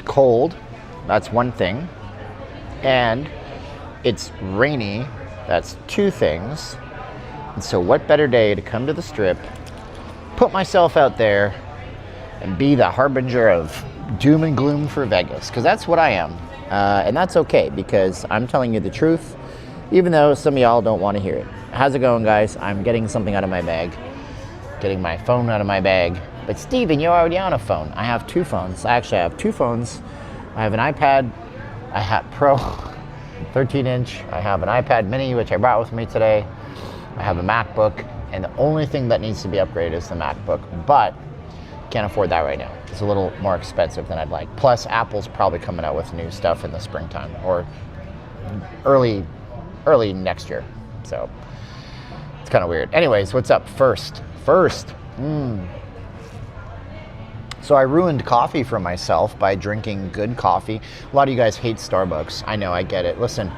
cold. That's one thing. And it's rainy. That's two things. And so what better day to come to the Strip, put myself out there, and be the harbinger of doom and gloom for Vegas, because that's what I am. And that's okay, because I'm telling you the truth, even though some of y'all don't want to hear it. How's it going, guys? I'm getting something out of my bag, getting my phone out of my bag. But Steven, you're already on a phone. I have two phones. I actually have two phones. I have an iPad, I have Pro 13-inch. I have an iPad mini, which I brought with me today. I have a MacBook, and the only thing that needs to be upgraded is the MacBook, but can't afford that right now. It's a little more expensive than I'd like. Plus, Apple's probably coming out with new stuff in the springtime or early next year. So it's kind of weird. Anyways, what's up first? So I ruined coffee for myself by drinking good coffee. A lot of you guys hate Starbucks. I know, I get it. Listen,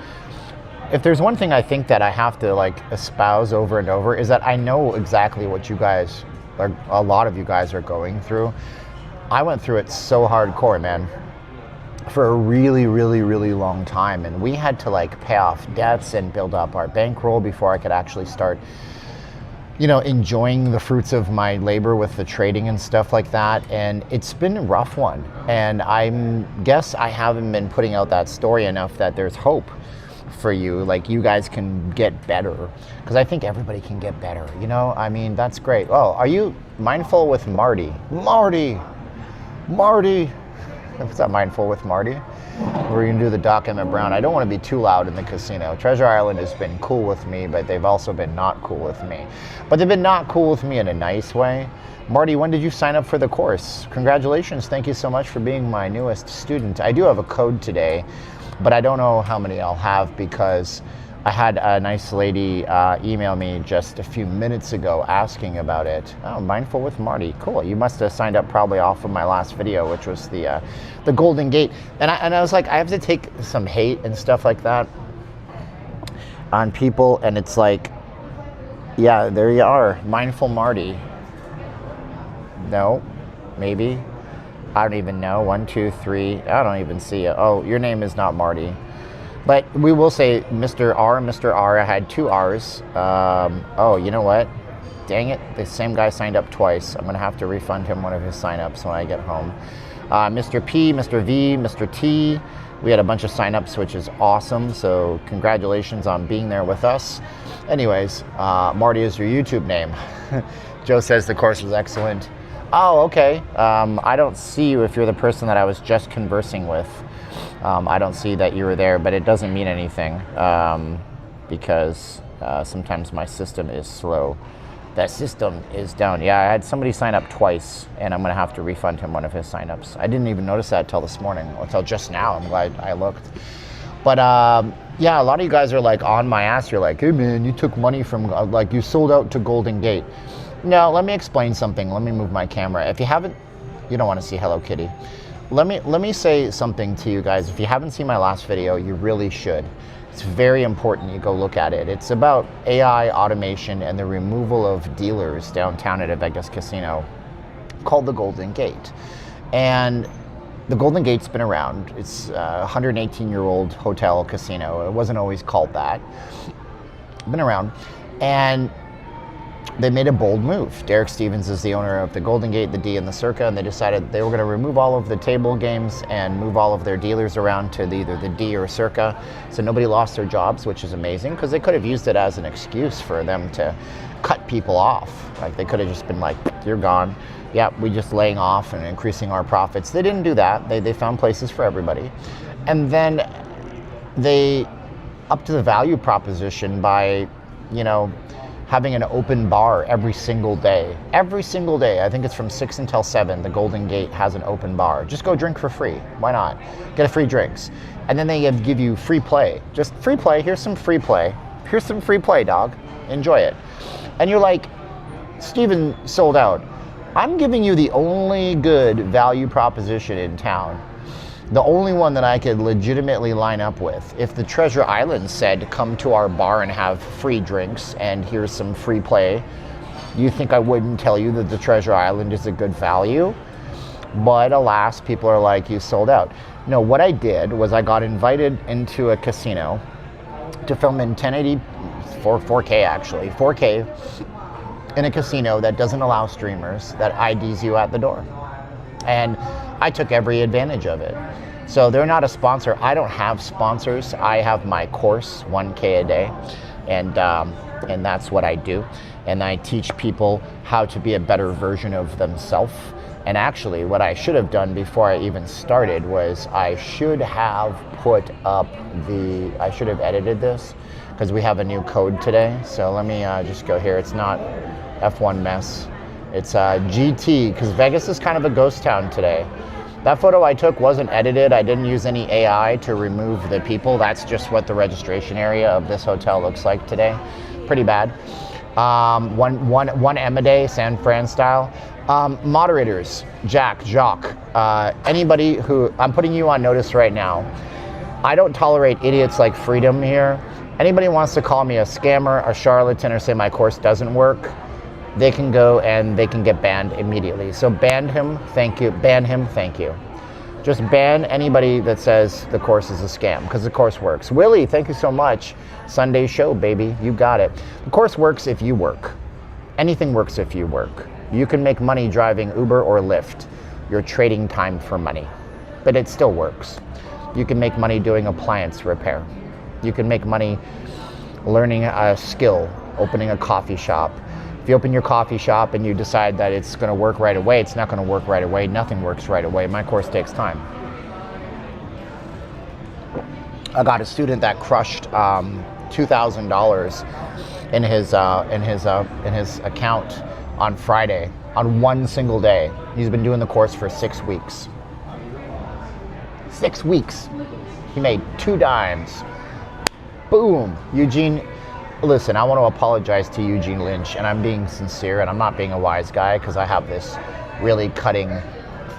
if there's one thing I think that I have to like espouse over and over, is that I know exactly what you guys, or a lot of you guys, are going through. I went through it so hardcore, man, for a really, really, really long time. And we had to like pay off debts and build up our bankroll before I could actually start, you know, enjoying the fruits of my labor with the trading and stuff like that. And it's been a rough one. And I guess I haven't been putting out that story enough that there's hope for you. Like, you guys can get better, because I think everybody can get better, you know? I mean, that's great. Oh, are you mindful with Marty? What's that, mindful with Marty? We're gonna do the Doc Emmett Brown. I don't want to be too loud in the casino. Treasure Island has been cool with me, but they've also been not cool with me. But they've been not cool with me in a nice way. Marty, when did you sign up for the course? Congratulations. Thank you so much for being my newest student. I do have a code today, but I don't know how many I'll have, because I had a nice lady email me just a few minutes ago asking about it. Oh, Mindful with Marty. Cool. You must have signed up probably off of my last video, which was the Golden Gate. And I was like, I have to take some hate and stuff like that on people. And it's like, yeah, there you are. Mindful Marty. No, maybe. I don't even know. 1, 2, 3. I don't even see it. Oh, your name is not Marty. But we will say Mr. R. I had 2 R's. Oh, you know what? Dang it. The same guy signed up twice. I'm going to have to refund him one of his signups when I get home. Mr. P, Mr. V, Mr. T. We had a bunch of signups, which is awesome. So congratulations on being there with us. Anyways, Marty is your YouTube name. Joe says the course was excellent. Oh, okay. I don't see you if you're the person that I was just conversing with. I don't see that you were there, but it doesn't mean anything, because sometimes my system is slow. That system is down. Yeah, I had somebody sign up twice, and I'm going to have to refund him one of his signups. I didn't even notice that till this morning, or till just now. I'm glad I looked. But yeah, a lot of you guys are like on my ass. You're like, hey man, you took money from, like, you sold out to Golden Gate. No, let me explain something. Let me move my camera. If you haven't, you don't want to see Hello Kitty. Let me say something to you guys. If you haven't seen my last video, you really should. It's very important you go look at it. It's about AI automation and the removal of dealers downtown at a Vegas casino called the Golden Gate. And the Golden Gate's been around. It's a 118-year-old hotel casino. It wasn't always called that. Been around. And they made a bold move. Derek Stevens is the owner of the Golden Gate, the D, and the Circa, and they decided they were going to remove all of the table games and move all of their dealers around to either the D or Circa. So nobody lost their jobs, which is amazing, because they could have used it as an excuse for them to cut people off. Like, they could have just been like, you're gone. Yeah, we just laying off and increasing our profits. They didn't do that. They found places for everybody. And then they upped the value proposition by, you know, having an open bar every single day. Every single day. I think it's from 6 until 7. The Golden Gate has an open bar. Just go drink for free. Why not? Get a free drinks. And then they give you free play. Just free play. Here's some free play. Here's some free play, dog. Enjoy it. And you're like, Steven sold out. I'm giving you the only good value proposition in town. The only one that I could legitimately line up with. If the Treasure Island said, come to our bar and have free drinks and here's some free play, you think I wouldn't tell you that the Treasure Island is a good value? But alas, people are like, you sold out. No, what I did was I got invited into a casino to film in 1080, 4K actually, 4K in a casino that doesn't allow streamers, that IDs you at the door. And I took every advantage of it. So they're not a sponsor. I don't have sponsors. I have my course, 1K a day, and that's what I do. And I teach people how to be a better version of themselves. And actually, what I should have done before I even started was I should have I should have edited this, because we have a new code today. So let me just go here. It's not F1 mess. It's GT, because Vegas is kind of a ghost town today. That photo I took wasn't edited. I didn't use any AI to remove the people. That's just what the registration area of this hotel looks like today. Pretty bad. One M a day, San Fran style. Moderators, Jock, anybody who, I'm putting you on notice right now. I don't tolerate idiots like Freedom here. Anybody wants to call me a scammer, a charlatan, or say my course doesn't work, they can go and they can get banned immediately. So ban him, thank you. Ban him, thank you. Just ban anybody that says the course is a scam, because the course works. Willie, thank you so much. Sunday show, baby, you got it. The course works if you work. Anything works if you work. You can make money driving Uber or Lyft. You're trading time for money, but it still works. You can make money doing appliance repair. You can make money learning a skill, opening a coffee shop. If you open your coffee shop and you decide that it's going to work right away, it's not going to work right away. Nothing works right away. My course takes time. I got a student that crushed $2,000 in his account on Friday, on one single day. He's been doing the course for 6 weeks. 6 weeks. He made 2 dimes. Boom. Eugene, listen, I want to apologize to Eugene Lynch, and I'm being sincere, and I'm not being a wise guy, because I have this really cutting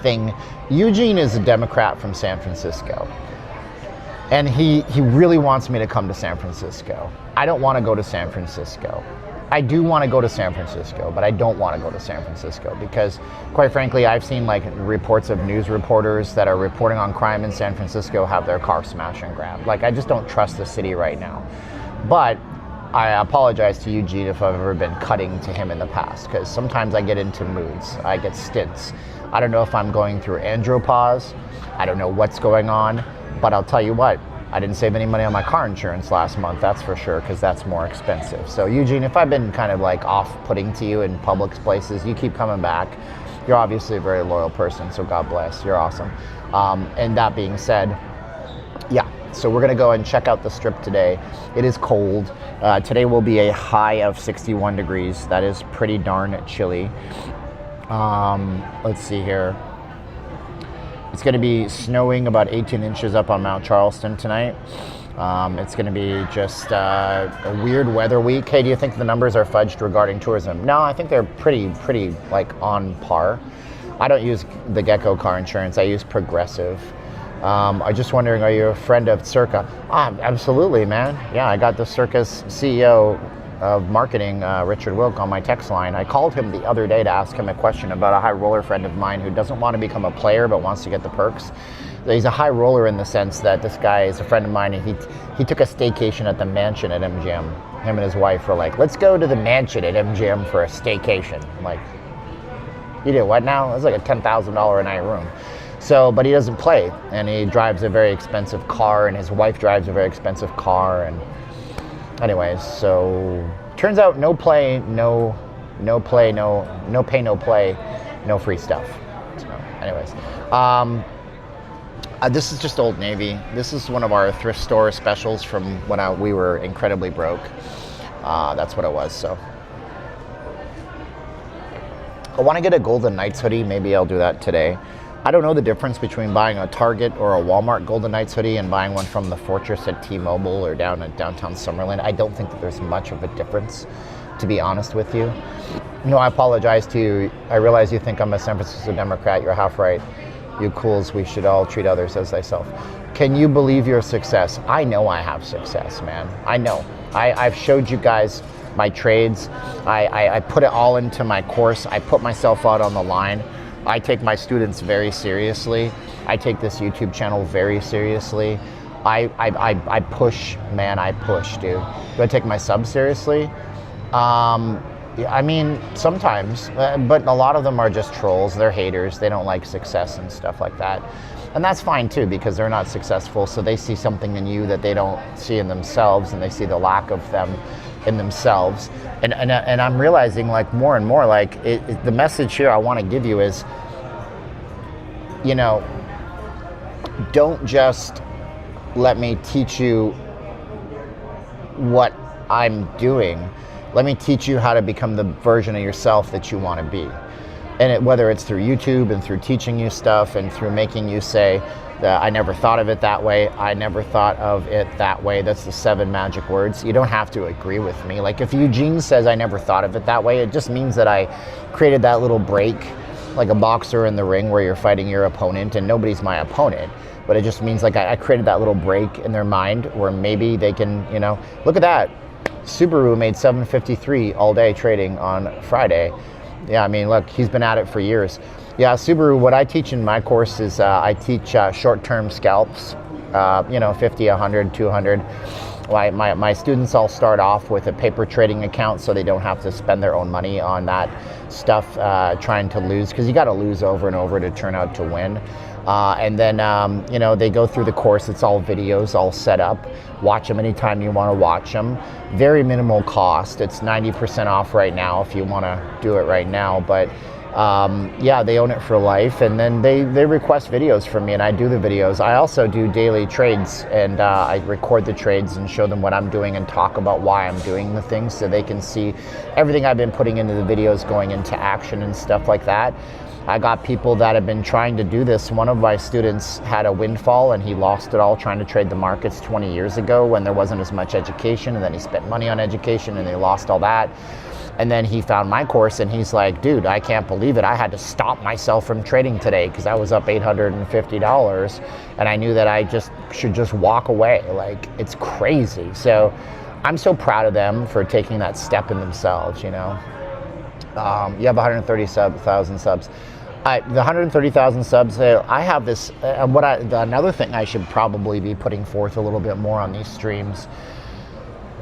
thing. Eugene is a Democrat from San Francisco, and he really wants me to come to San Francisco. I don't want to go to San Francisco. I do want to go to San Francisco, but I don't want to go to San Francisco because, quite frankly, I've seen like reports of news reporters that are reporting on crime in San Francisco have their car smashed and grabbed. Like, I just don't trust the city right now. But I apologize to Eugene if I've ever been cutting to him in the past, because sometimes I get into moods. I get stints. I don't know if I'm going through andropause. I don't know what's going on, but I'll tell you what. I didn't save any money on my car insurance last month, that's for sure, because that's more expensive. So Eugene, if I've been kind of like off-putting to you in public places, you keep coming back. You're obviously a very loyal person, so God bless. You're awesome. And that being said, yeah, so we're gonna go and check out the strip today. It is cold. Today will be a high of 61 degrees. That is pretty darn chilly. Let's see here. It's going to be snowing about 18 inches up on Mount Charleston tonight. It's going to be just a weird weather week. Hey, do you think the numbers are fudged regarding tourism? No, I think they're pretty like on par. I don't use the Gecko car insurance. I use Progressive. I'm just wondering, are you a friend of Circa? Absolutely, man. Yeah, I got the Circa's CEO of marketing, Richard Wilk, on my text line. I called him the other day to ask him a question about a high roller friend of mine who doesn't want to become a player but wants to get the perks. He's a high roller in the sense that this guy is a friend of mine, and he took a staycation at the mansion at MGM. Him and his wife were like, let's go to the mansion at MGM for a staycation. I'm like, you did what now? It's like a $10,000 a night room. So, but he doesn't play, and he drives a very expensive car, and his wife drives a very expensive car, and anyways, so turns out no pay, no play, no free stuff. So anyways, this is just Old Navy. This is one of our thrift store specials from when we were incredibly broke. That's what it was. So I want to get a Golden Knights hoodie. Maybe I'll do that today. I don't know the difference between buying a Target or a Walmart Golden Knights hoodie and buying one from the Fortress at T-Mobile or down at downtown Summerlin. I don't think that there's much of a difference, to be honest with you. No, I apologize to you. I realize you think I'm a San Francisco Democrat. You're half right. You cools, we should all treat others as thyself. Can you believe your success? I know I have success, man. I know. I've showed you guys my trades. I put it all into my course. I put myself out on the line. I take my students very seriously. I take this YouTube channel very seriously. I push, man, I push, dude. Do I take my subs seriously? I mean, sometimes, but a lot of them are just trolls. They're haters. They don't like success and stuff like that. And that's fine too, because they're not successful, so they see something in you that they don't see in themselves, and they see the lack of them in themselves. And I'm realizing, like, more and more, like, the message here I want to give you is, you know, don't just let me teach you what I'm doing. Let me teach you how to become the version of yourself that you want to be. And whether it's through YouTube and through teaching you stuff and through making you say that I never thought of it that way, I never thought of it that way. That's the 7 magic words. You don't have to agree with me. Like, if Eugene says I never thought of it that way, it just means that I created that little break, like a boxer in the ring where you're fighting your opponent and nobody's my opponent. But it just means, like, I created that little break in their mind where maybe they can, you know, look at that. Subaru made 753 all day trading on Friday. Yeah, I mean, look, he's been at it for years. Yeah, Subaru, what I teach in my course is I teach short-term scalps, you know, 50, 100, 200. My students all start off with a paper trading account so they don't have to spend their own money on that stuff trying to lose, because you got to lose over and over to turn out to win. And then, you know, they go through the course. It's all videos, all set up. Watch them anytime you want to watch them. Very minimal cost. It's 90% off right now if you want to do it right now. But yeah, they own it for life. And then they request videos from me, and I do the videos. I also do daily trades, and I record the trades and show them what I'm doing and talk about why I'm doing the things so they can see everything I've been putting into the videos going into action and stuff like that. I got people that have been trying to do this. One of my students had a windfall and he lost it all trying to trade the markets 20 years ago when there wasn't as much education, and then he spent money on education and they lost all that. And then he found my course and he's like, dude, I can't believe it. I had to stop myself from trading today because I was up $850 and I knew that I should just walk away. Like, it's crazy. So I'm so proud of them for taking that step in themselves, you know. You have 130,000 subs. The 130,000 subs, I have this, another thing I should probably be putting forth a little bit more on these streams.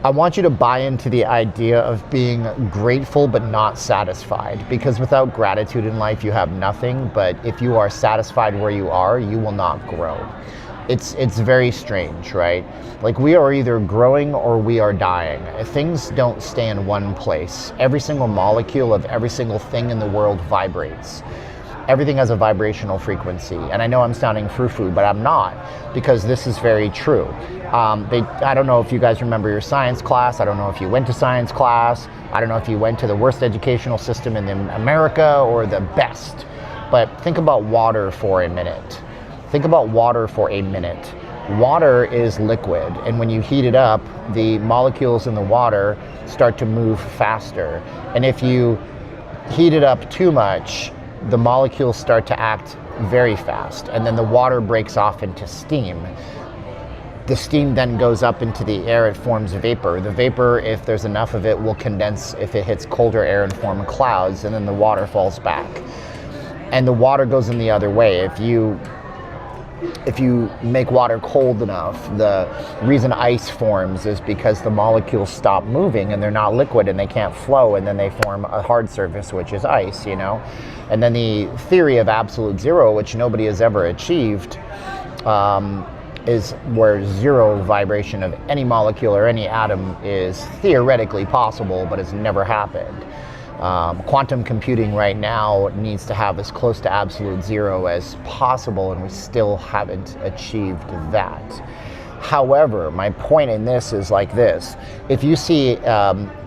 I want you to buy into the idea of being grateful but not satisfied, because without gratitude in life you have nothing, but if you are satisfied where you are, you will not grow. It's very strange, right? Like, we are either growing or we are dying. Things don't stay in one place. Every single molecule of every single thing in the world vibrates. Everything has a vibrational frequency. And I know I'm sounding frou-frou, but I'm not, because this is very true. I don't know if you guys remember your science class. I don't know if you went to science class. I don't know if you went to the worst educational system in America or the best. But think about water for a minute. Think about water for a minute. Water is liquid, and when you heat it up, the molecules in the water start to move faster. And if you heat it up too much, the molecules start to act very fast, and then the water breaks off into steam. The steam then goes up into the air, it forms vapor. The vapor, if there's enough of it, will condense if it hits colder air and form clouds, and then the water falls back. And the water goes in the other way. If you make water cold enough, the reason ice forms is because the molecules stop moving and they're not liquid and they can't flow, and then they form a hard surface, which is ice, you know? And then the theory of absolute zero, which nobody has ever achieved, is where zero vibration of any molecule or any atom is theoretically possible, but it's never happened. Quantum computing right now needs to have as close to absolute zero as possible, and we still haven't achieved that. However, my point in this is like this. If you see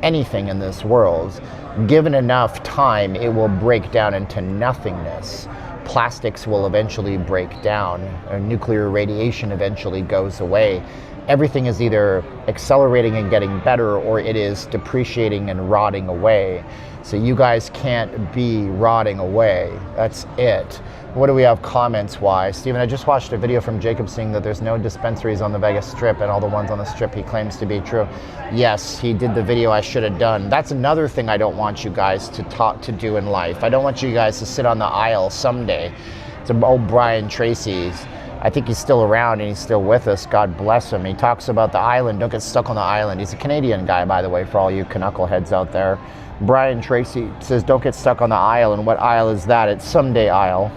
anything in this world, given enough time, it will break down into nothingness. Plastics will eventually break down, or nuclear radiation eventually goes away. Everything is either accelerating and getting better, or it is depreciating and rotting away. So you guys can't be rotting away. That's it. What do we have comments-wise? Steven, I just watched a video from Jacob saying that there's no dispensaries on the Vegas Strip, and all the ones on the Strip he claims to be true. Yes, he did the video I should have done. That's another thing I don't want you guys to do in life. I don't want you guys to sit on the aisle someday. It's an old Brian Tracy's. I think he's still around and he's still with us. God bless him. He talks about the island. Don't get stuck on the island. He's a Canadian guy, by the way, for all you knuckleheads out there. Brian Tracy says, don't get stuck on the aisle. And what aisle is that? It's Someday Aisle.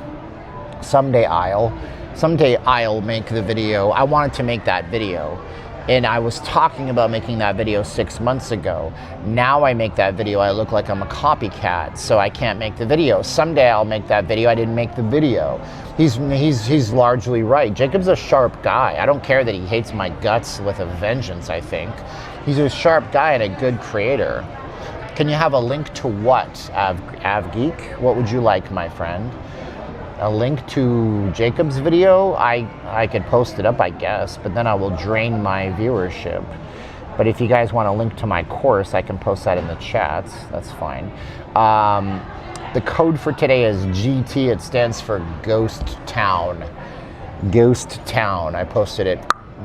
Someday Aisle. Someday I'll make the video. I wanted to make that video. And I was talking about making that video 6 months ago. Now I make that video, I look like I'm a copycat, so I can't make the video. Someday I'll make that video. I didn't make the video. He's largely right. Jacob's a sharp guy. I don't care that he hates my guts with a vengeance, I think. He's a sharp guy and a good creator. Can you have a link to what, AvGeek? What would you like, my friend? A link to Jacob's video? I could post it up, I guess, but then I will drain my viewership. But if you guys want a link to my course, I can post that in the chats. That's fine. The code for today is GT. It stands for Ghost Town. Ghost Town. I posted it.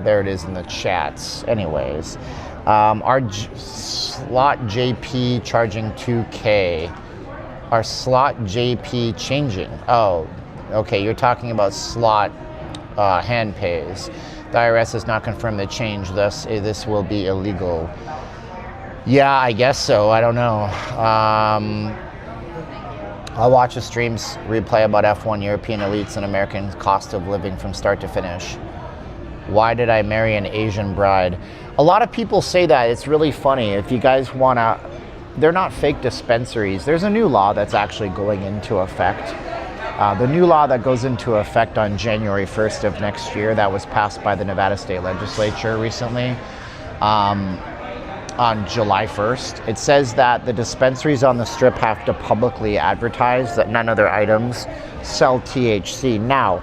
There it is in the chats. Anyways, our slot JP charging 2K. Our slot JP changing. Oh, okay, you're talking about slot hand pays. The IRS has not confirmed the change, thus this will be illegal. Yeah, I guess so. I don't know. I'll watch the streams replay about F1 European elites and American cost of living from start to finish. Why did I marry an Asian bride? A lot of people say that. It's really funny. If you guys want to... They're not fake dispensaries. There's a new law that's actually going into effect. The new law that goes into effect on January 1st of next year, that was passed by the Nevada State Legislature recently, on July 1st. It says that the dispensaries on the Strip have to publicly advertise that none of their items sell THC. Now,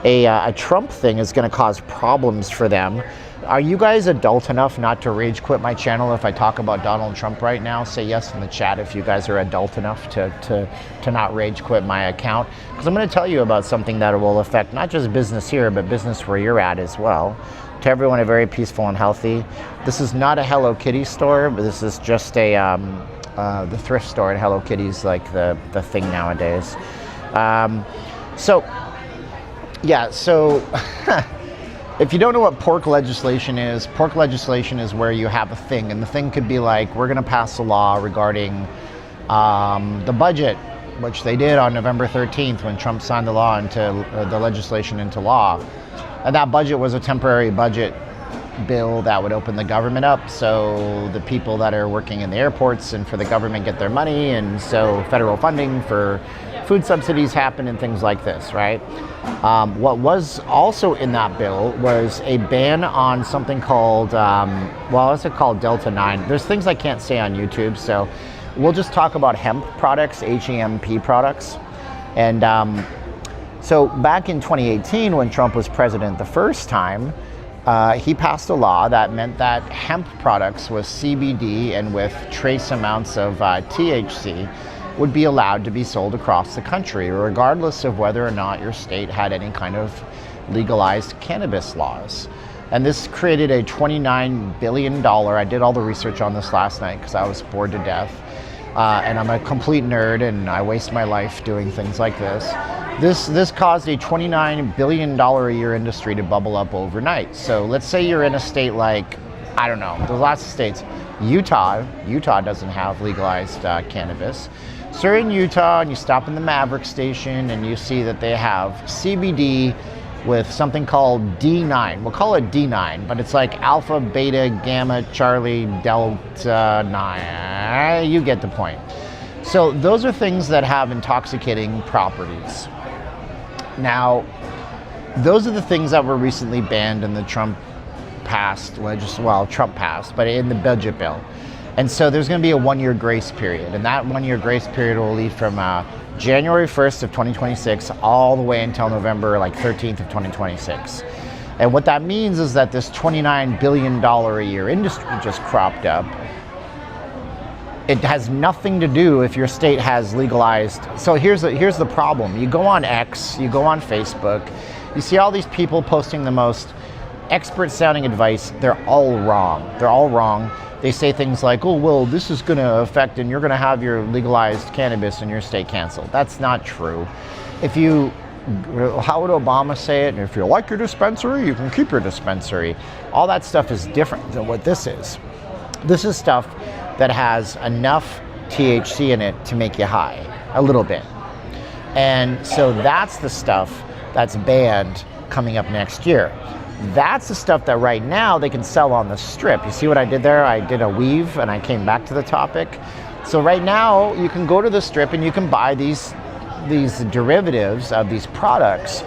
a Trump thing is going to cause problems for them. Are you guys adult enough not to rage quit my channel if I talk about Donald Trump right now? Say yes in the chat if you guys are adult enough to not rage quit my account. Because I'm going to tell you about something that will affect not just business here, but business where you're at as well. To everyone, a very peaceful and healthy. This is not a Hello Kitty store, but this is just a the thrift store, and Hello Kitty's like the thing nowadays. So if you don't know what pork legislation is where you have a thing, and the thing could be like, we're going to pass a law regarding the budget, which they did on November 13th when Trump signed the law into the legislation into law. And that budget was a temporary budget bill that would open the government up, so the people that are working in the airports and for the government get their money, and so federal funding for food subsidies happen and things like this, right? What was also in that bill was a ban on something called, what's it called, Delta 9. There's things I can't say on YouTube, so we'll just talk about hemp products, HEMP products. And so back in 2018, when Trump was president the first time, he passed a law that meant that hemp products with CBD and with trace amounts of THC would be allowed to be sold across the country, regardless of whether or not your state had any kind of legalized cannabis laws. And this created a $29 billion, I did all the research on this last night because I was bored to death, and I'm a complete nerd and I waste my life doing things like this. This caused a $29 billion a year industry to bubble up overnight. So let's say you're in a state like, I don't know, there's lots of states. Utah doesn't have legalized cannabis. So you're in Utah and you stop in the Maverick station and you see that they have CBD with something called D9. We'll call it D9, but it's like Alpha, Beta, Gamma, Charlie, Delta 9. You get the point. So those are things that have intoxicating properties. Now, those are the things that were recently banned in the Trump passed, Trump passed, but in the budget bill. And so there's going to be a 1-year grace period, and that 1-year grace period will lead from January 1st of 2026 all the way until November 13th of 2026. And what that means is that this $29 billion a year industry just cropped up. It has nothing to do if your state has legalized. So here's the problem. You go on X, you go on Facebook, you see all these people posting the most expert sounding advice. They're all wrong. They're all wrong. They say things like, oh, well, this is going to affect and you're going to have your legalized cannabis in your state canceled. That's not true. If you, how would Obama say it? If you like your dispensary, you can keep your dispensary. All that stuff is different than what this is. This is stuff that has enough THC in it to make you high, a little bit. And so that's the stuff that's banned coming up next year. That's the stuff that right now they can sell on the strip. You see what I did there? I did a weave and I came back to the topic. So right now you can go to the strip and you can buy these derivatives of these products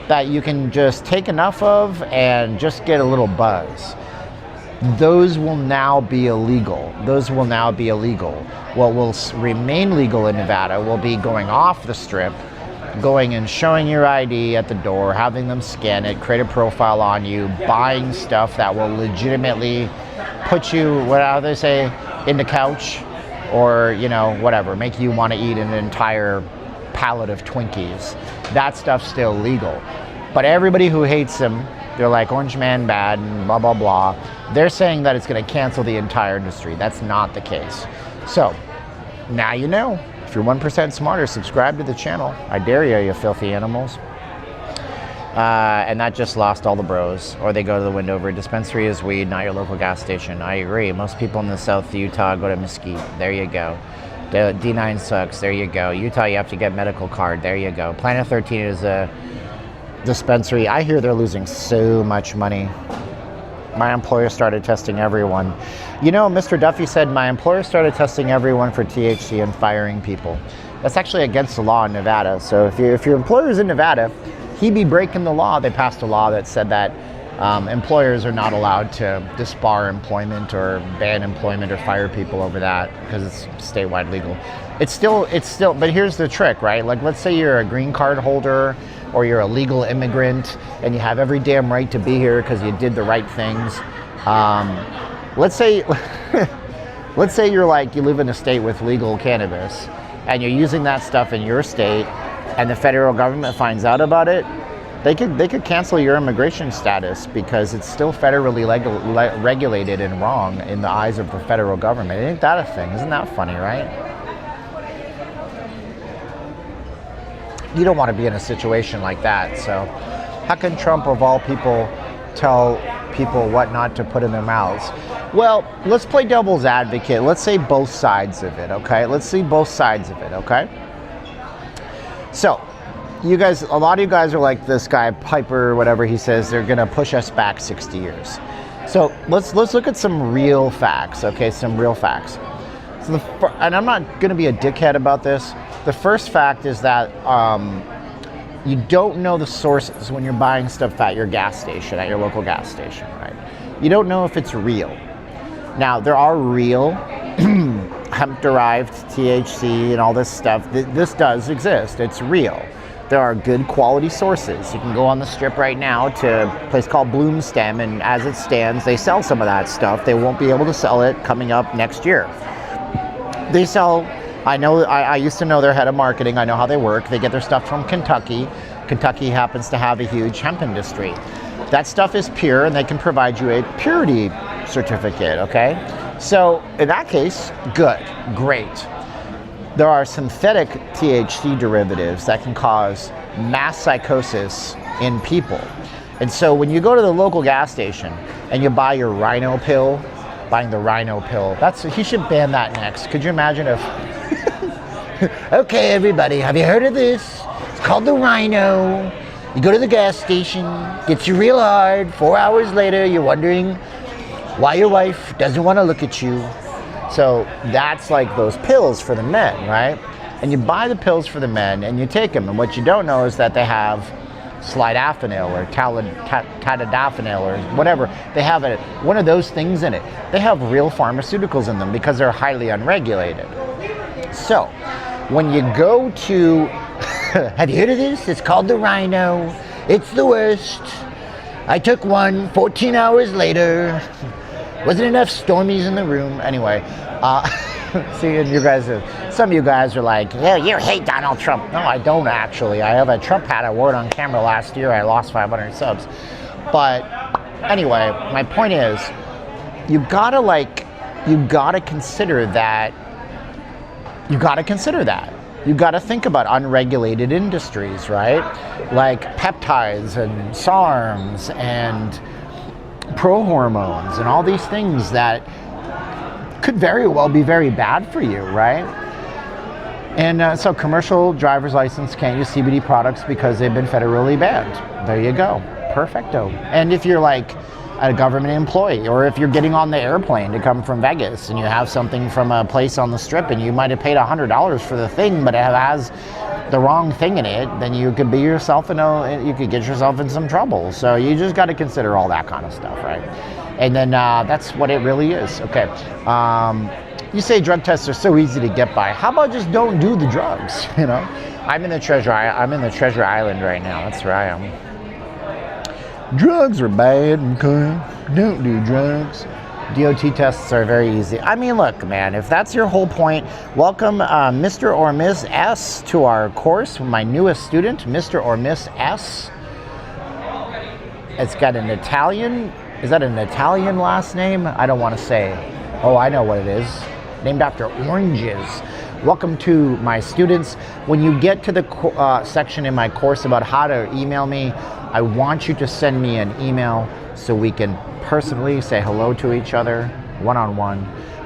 that you can just take enough of and just get a little buzz. Those will now be illegal. Those will now be illegal. What will remain legal in Nevada will be going off the strip, going and showing your ID at the door, having them scan it, create a profile on you, buying stuff that will legitimately put you, what do they say, in the couch, or, you know, whatever, make you want to eat an entire pallet of Twinkies. That stuff's still legal. But everybody who hates them, they're like, Orange Man bad and blah, blah, blah. They're saying that it's going to cancel the entire industry. That's not the case. So now you know. If you're 1% smarter, subscribe to the channel. I dare you, you filthy animals. And that just lost all the bros. Or they go to the Windover. Dispensary is weed, not your local gas station. I agree. Most people in the South Utah go to Mesquite. There you go. D9 sucks. There you go. Utah, you have to get medical card. There you go. Planet 13 is a dispensary. I hear they're losing so much money. My employer started testing everyone. You know, Mr. Duffy said, my employer started testing everyone for THC and firing people. That's actually against the law in Nevada. So if your employer's in Nevada, he'd be breaking the law. They passed a law that said that employers are not allowed to disbar employment or ban employment or fire people over that because it's statewide legal. It's still, but here's the trick, right? Like, let's say you're a green card holder or you're a legal immigrant and you have every damn right to be here because you did the right things. Let's say you're like, you live in a state with legal cannabis and you're using that stuff in your state and the federal government finds out about it, they could cancel your immigration status because it's still federally regulated and wrong in the eyes of the federal government. Ain't that a thing? Isn't that funny, right? You don't want to be in a situation like that. So how can Trump, of all people, tell people what not to put in their mouths? Well, let's play devil's advocate. Let's say both sides of it, okay? Let's see both sides of it, okay? So, you guys, a lot of you guys are like this guy, Piper, whatever he says, they're gonna push us back 60 years. So, let's look at some real facts, okay? Some real facts. So and I'm not gonna be a dickhead about this. The first fact is that you don't know the sources when you're buying stuff at your gas station, at your local gas station, right? You don't know if it's real. Now, there are real hemp-derived THC and all this stuff. This does exist. It's real. There are good quality sources. You can go on the strip right now to a place called Bloomstem, and as it stands, they sell some of that stuff. They won't be able to sell it coming up next year. They sell... I used to know their head of marketing. I know how they work. They get their stuff from Kentucky. Kentucky happens to have a huge hemp industry. That stuff is pure, and they can provide you a purity certificate, okay? So in that case, good, great. There are synthetic THC derivatives that can cause mass psychosis in people. And so when you go to the local gas station and you buy your rhino pill, buying the rhino pill, he should ban that next. Could you imagine if... Okay, everybody, have you heard of this? It's called the Rhino. You go to the gas station, gets you real hard. 4 hours later, you're wondering why your wife doesn't want to look at you. So that's like those pills for the men, right? And you buy the pills for the men and you take them. And what you don't know is that they have sildenafil or tadalafil or whatever. They have one of those things in it. They have real pharmaceuticals in them because they're highly unregulated. So, when you go to, have you heard of this? It's called the Rhino. It's the worst. I took one 14 hours later. Wasn't enough Stormies in the room. Anyway, See, and you guys some of you guys are like, yeah, you hate Donald Trump. No, I don't actually. I have a Trump hat I wore it on camera last year. I lost 500 subs. But anyway, my point is, you gotta consider that. You gotta think about unregulated industries, right? Like peptides and SARMs and pro-hormones and all these things that could very well be very bad for you, right? And so commercial driver's license can't use CBD products because they've been federally banned. There you go. Perfecto. And if you're like a government employee, or if you're getting on the airplane to come from Vegas and you have something from a place on the strip and you might have paid $100 for the thing, but it has the wrong thing in it, then you could be yourself you could get yourself in some trouble. So you just got to consider all that kind of stuff, right? And then that's what it really is. Okay. You say drug tests are so easy to get by. How about just don't do the drugs? You know, I'm in the Treasure Island right now. That's where I am. Drugs are bad, okay? Don't do drugs. DOT tests are very easy. I mean, look, man, if that's your whole point, welcome Mr. or Miss S to our course. My newest student, Mr. or Miss S. It's got an Italian, is that an Italian last name? I don't want to say. Oh, I know what it is. Named after oranges. Welcome to my students. When you get to the section in my course about how to email me, I want you to send me an email so we can personally say hello to each other, one-on-one.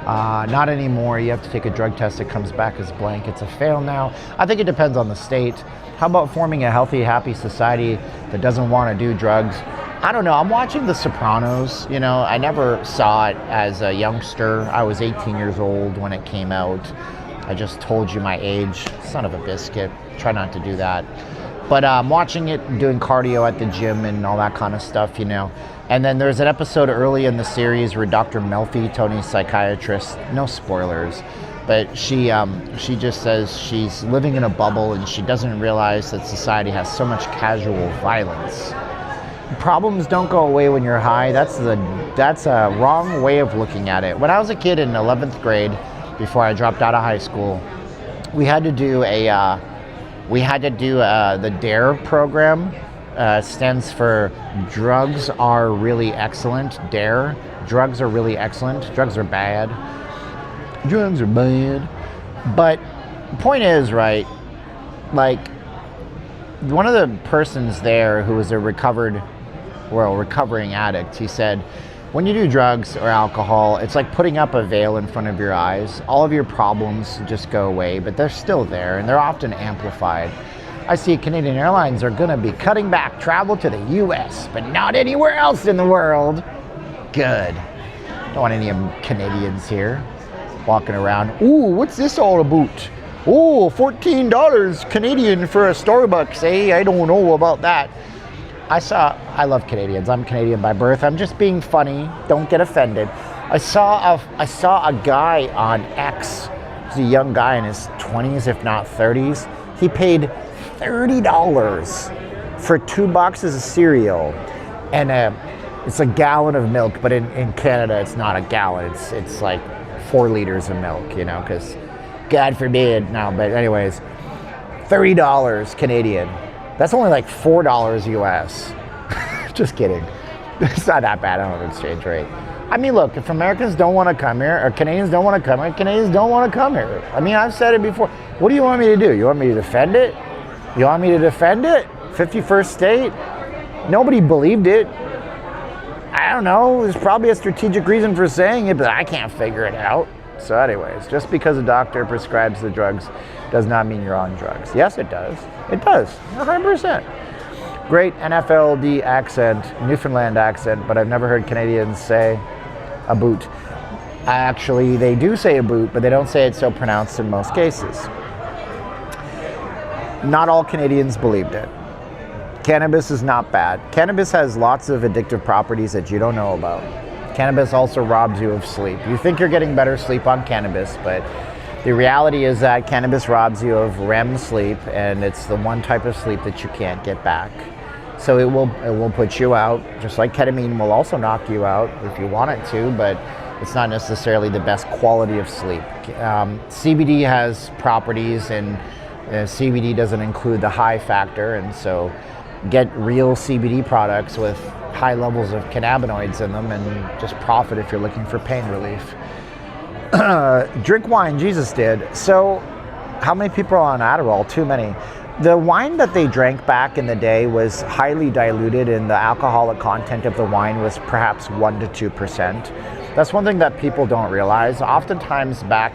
Not anymore. You have to take a drug test. It comes back as blank. It's a fail now. I think it depends on the state. How about forming a healthy, happy society that doesn't want to do drugs? I don't know. I'm watching The Sopranos. You know, I never saw it as a youngster. I was 18 years old when it came out. I just told you my age. Son of a biscuit. Try not to do that. But I'm watching it, doing cardio at the gym and all that kind of stuff, you know. And then there's an episode early in the series where Dr. Melfi, Tony's psychiatrist, no spoilers, but she just says she's living in a bubble and she doesn't realize that society has so much casual violence. Problems don't go away when you're high. That's a wrong way of looking at it. When I was a kid in 11th grade, before I dropped out of high school, we had to do the DARE program. Stands for Drugs Are Really Excellent. DARE. Drugs are really excellent. Drugs are bad. Drugs are bad. But the point is, right, like, one of the persons there who was a recovering addict, he said, when you do drugs or alcohol, it's like putting up a veil in front of your eyes. All of your problems just go away, but they're still there, and they're often amplified. I see Canadian Airlines are going to be cutting back travel to the U.S., but not anywhere else in the world. Good. Don't want any Canadians here walking around. Ooh, what's this all about? Oh, $14 Canadian for a Starbucks, eh? I don't know about that. I love Canadians. I'm Canadian by birth. I'm just being funny. Don't get offended. I saw a guy on X. He's a young guy in his 20s, if not 30s. He paid $30 for 2 boxes of cereal and it's a gallon of milk, but in Canada it's not a gallon. It's like 4 liters of milk, you know, because God forbid. No, but anyways, $30 Canadian. That's only like $4 US. Just kidding. It's not that bad on an exchange rate. I mean, look, if Americans don't want to come here, or Canadians don't want to come here, Canadians don't want to come here. I mean, I've said it before. What do you want me to do? You want me to defend it? You want me to defend it? 51st state? Nobody believed it. I don't know. There's probably a strategic reason for saying it, but I can't figure it out. So anyways, just because a doctor prescribes the drugs does not mean you're on drugs. Yes, it does. It does. 100%. Great NFLD accent, Newfoundland accent, but I've never heard Canadians say a boot. Actually, they do say a boot, but they don't say it so pronounced in most cases. Not all Canadians believed it. Cannabis is not bad. Cannabis has lots of addictive properties that you don't know about. Cannabis also robs you of sleep. You think you're getting better sleep on cannabis, but the reality is that cannabis robs you of REM sleep, and it's the one type of sleep that you can't get back. So it will put you out, just like ketamine will also knock you out if you want it to, but It's not necessarily the best quality of sleep. CBD has properties, and CBD doesn't include the high factor, and so get real CBD products with high levels of cannabinoids in them and just profit if you're looking for pain relief. Drink wine, Jesus did. So how many people are on Adderall? Too many. The wine that they drank back in the day was highly diluted, and the alcoholic content of the wine was perhaps 1% to 2%. That's one thing that people don't realize. Oftentimes back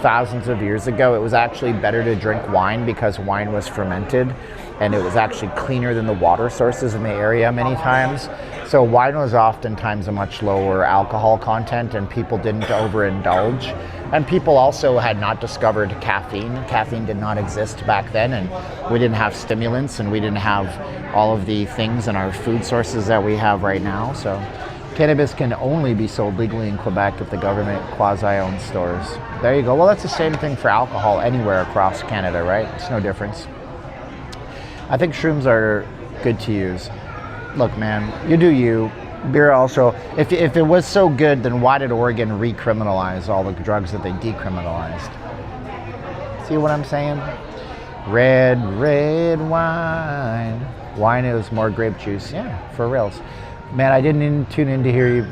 thousands of years ago, it was actually better to drink wine because wine was fermented, and it was actually cleaner than the water sources in the area many times. So wine was oftentimes a much lower alcohol content, and people didn't overindulge. And people also had not discovered caffeine. Caffeine did not exist back then, and we didn't have stimulants, and we didn't have all of the things in our food sources that we have right now. So cannabis can only be sold legally in Quebec if the government quasi-owns stores. There you go. Well, that's the same thing for alcohol anywhere across Canada, right? It's no difference. I think shrooms are good to use. Look, man, you do you. Beer also, if it was so good, then why did Oregon recriminalize all the drugs that they decriminalized? See what I'm saying? Red wine. Wine is more grape juice. Yeah, for reals. Man, I didn't even tune in to hear you.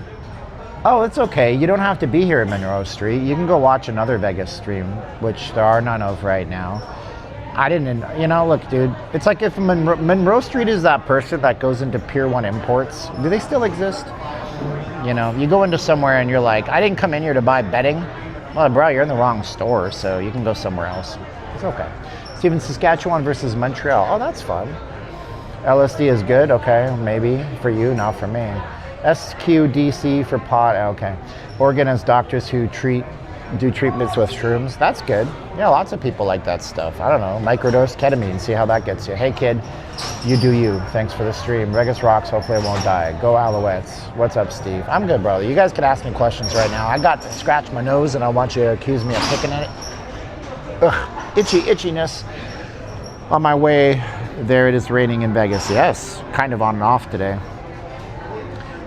Oh, it's okay. You don't have to be here in Monroe Street. You can go watch another Vegas stream, which there are none of right now. I didn't, look, dude, it's like if Monroe Street is that person that goes into Pier 1 Imports. Do they still exist? You go into somewhere and you're like, I didn't come in here to buy bedding. Well, bro, you're in the wrong store, so you can go somewhere else. It's okay. Steven, Saskatchewan versus Montreal. Oh, that's fun. LSD is good, okay, maybe for you, not for me. SQDC for pot, okay. Oregon has doctors who do treatments with shrooms. That's good. Yeah, lots of people like that stuff. I don't know, microdose ketamine, see how that gets you. Hey kid, you do you. Thanks for the stream. Regis rocks, hopefully I won't die. Go Alouettes. What's up, Steve? I'm good, brother. You guys can ask me questions right now. I got to scratch my nose and I want you to accuse me of picking at it. Ugh, itchiness. On my way there, it is raining in Vegas. Yes, kind of on and off today.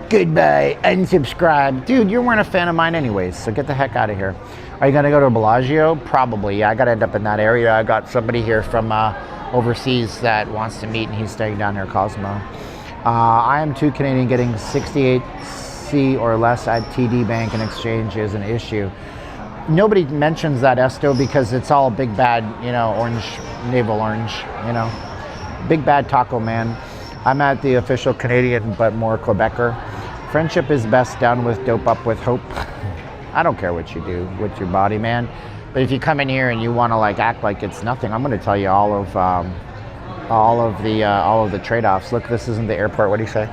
Goodbye, unsubscribe. Dude, you weren't a fan of mine anyways, so get the heck out of here. Are you gonna go to Bellagio? Probably, yeah, I gotta end up in that area. I got somebody here from overseas that wants to meet, and he's staying down near Cosmo. I am too Canadian. Getting 68C or less at TD Bank and exchange is an issue. Nobody mentions that, Esto, because it's all big bad, orange, navel orange, Big bad taco man. I'm at the official Canadian, but more Quebecer. Friendship is best done with dope up with hope. I don't care what you do with your body, man. But if you come in here and you want to act like it's nothing, I'm going to tell you all of the trade-offs. Look, this isn't the airport. What do you say?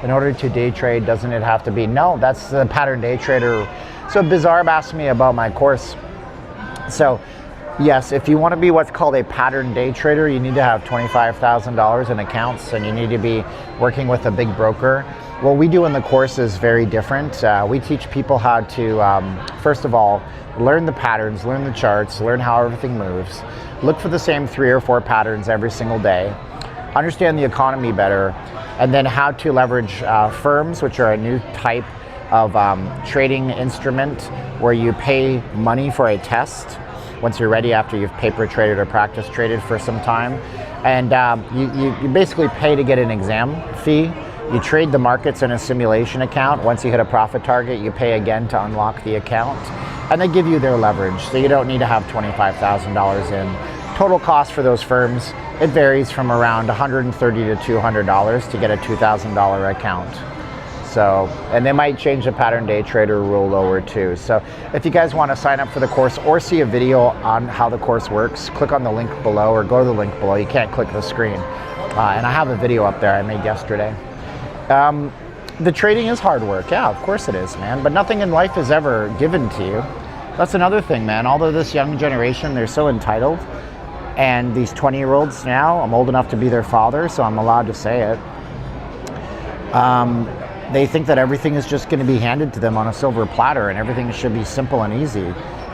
In order to day trade, doesn't it have to be? No, that's the pattern day trader. So Bizarre asked me about my course. So yes, if you want to be what's called a pattern day trader, you need to have $25,000 in accounts, and you need to be working with a big broker. What we do in the course is very different. We teach people how to, first of all, learn the patterns, learn the charts, learn how everything moves, look for the same 3 or 4 patterns every single day, understand the economy better, and then how to leverage firms, which are a new type of trading instrument where you pay money for a test once you're ready after you've paper traded or practice traded for some time. And you basically pay to get an exam fee. You trade the markets in a simulation account. Once you hit a profit target, you pay again to unlock the account. And they give you their leverage, so you don't need to have $25,000 in. Total cost for those firms, it varies from around $130 to $200 to get a $2,000 account. So, and they might change the pattern day trader rule lower too. So if you guys want to sign up for the course or see a video on how the course works, click on the link below or go to the link below. You can't click the screen. And I have a video up there I made yesterday. The trading is hard work. Yeah, of course it is, man. But nothing in life is ever given to you. That's another thing, man. Although this young generation, they're so entitled. And these 20-year-olds now, I'm old enough to be their father, so I'm allowed to say it. They think that everything is just going to be handed to them on a silver platter and everything should be simple and easy.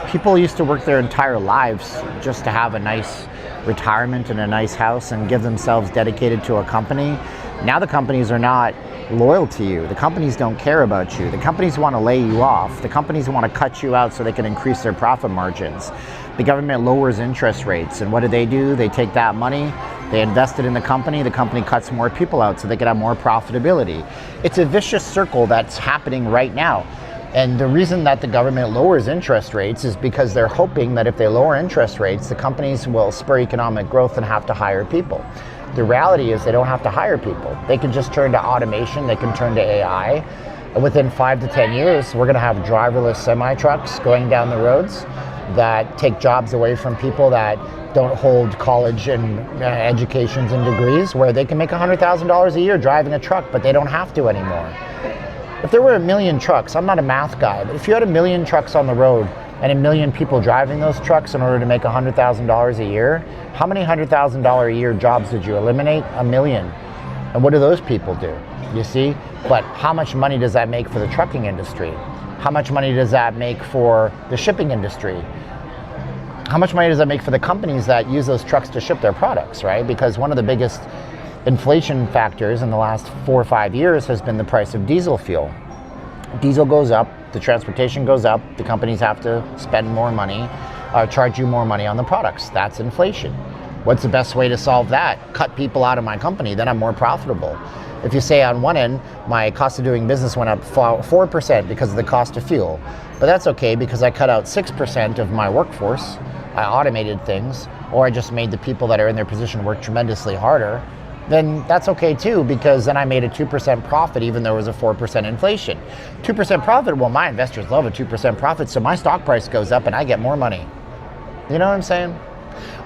People used to work their entire lives just to have a nice retirement and a nice house and give themselves dedicated to a company. Now the companies are not loyal to you. The companies don't care about you. The companies want to lay you off. The companies want to cut you out so they can increase their profit margins. The government lowers interest rates, and what do? They take that money, they invest it in the company cuts more people out so they can have more profitability. It's a vicious circle that's happening right now. And the reason that the government lowers interest rates is because they're hoping that if they lower interest rates, the companies will spur economic growth and have to hire people. The reality is they don't have to hire people. They can just turn to automation, they can turn to AI. And within 5 to 10 years, we're gonna have driverless semi-trucks going down the roads that take jobs away from people that don't hold college and educations and degrees, where they can make $100,000 a year driving a truck, but they don't have to anymore. If there were 1 million trucks, I'm not a math guy, but if you had 1 million trucks on the road and 1 million people driving those trucks in order to make $100,000 a year, how many $100,000 a year jobs did you eliminate? 1 million. And what do those people do? You see? But how much money does that make for the trucking industry? How much money does that make for the shipping industry? How much money does that make for the companies that use those trucks to ship their products, right? Because one of the biggest inflation factors in the last 4 or 5 years has been the price of diesel fuel. Diesel goes up, the transportation goes up, the companies have to spend more money, charge you more money on the products. That's inflation. What's the best way to solve that? Cut people out of my company, then I'm more profitable. If you say on one end, my cost of doing business went up 4% because of the cost of fuel, but that's okay because I cut out 6% of my workforce, I automated things, or I just made the people that are in their position work tremendously harder, then that's okay too, because then I made a 2% profit even though it was a 4% inflation. 2% profit, well, my investors love a 2% profit, so my stock price goes up and I get more money. You know what I'm saying?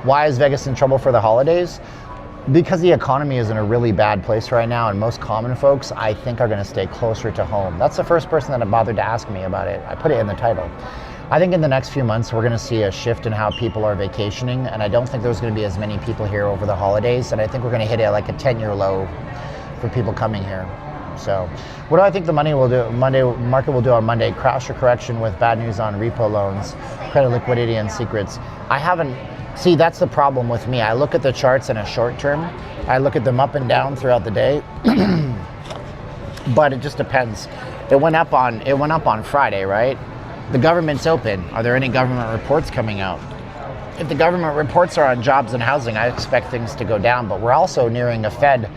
Why is Vegas in trouble for the holidays? Because the economy is in a really bad place right now, and most common folks, I think, are gonna stay closer to home. That's the first person that bothered to ask me about it. I put it in the title. I think in the next few months, we're gonna see a shift in how people are vacationing, and I don't think there's gonna be as many people here over the holidays, and I think we're gonna hit like a 10-year low for people coming here. So what do I think the market will do on Monday? Crash or correction with bad news on repo loans, credit liquidity, and secrets. See, that's the problem with me. I look at the charts in a short term. I look at them up and down throughout the day, but it just depends. It went up on Friday, right? The government's open. Are there any government reports coming out? If the government reports are on jobs and housing, I expect things to go down, but we're also nearing a Fed.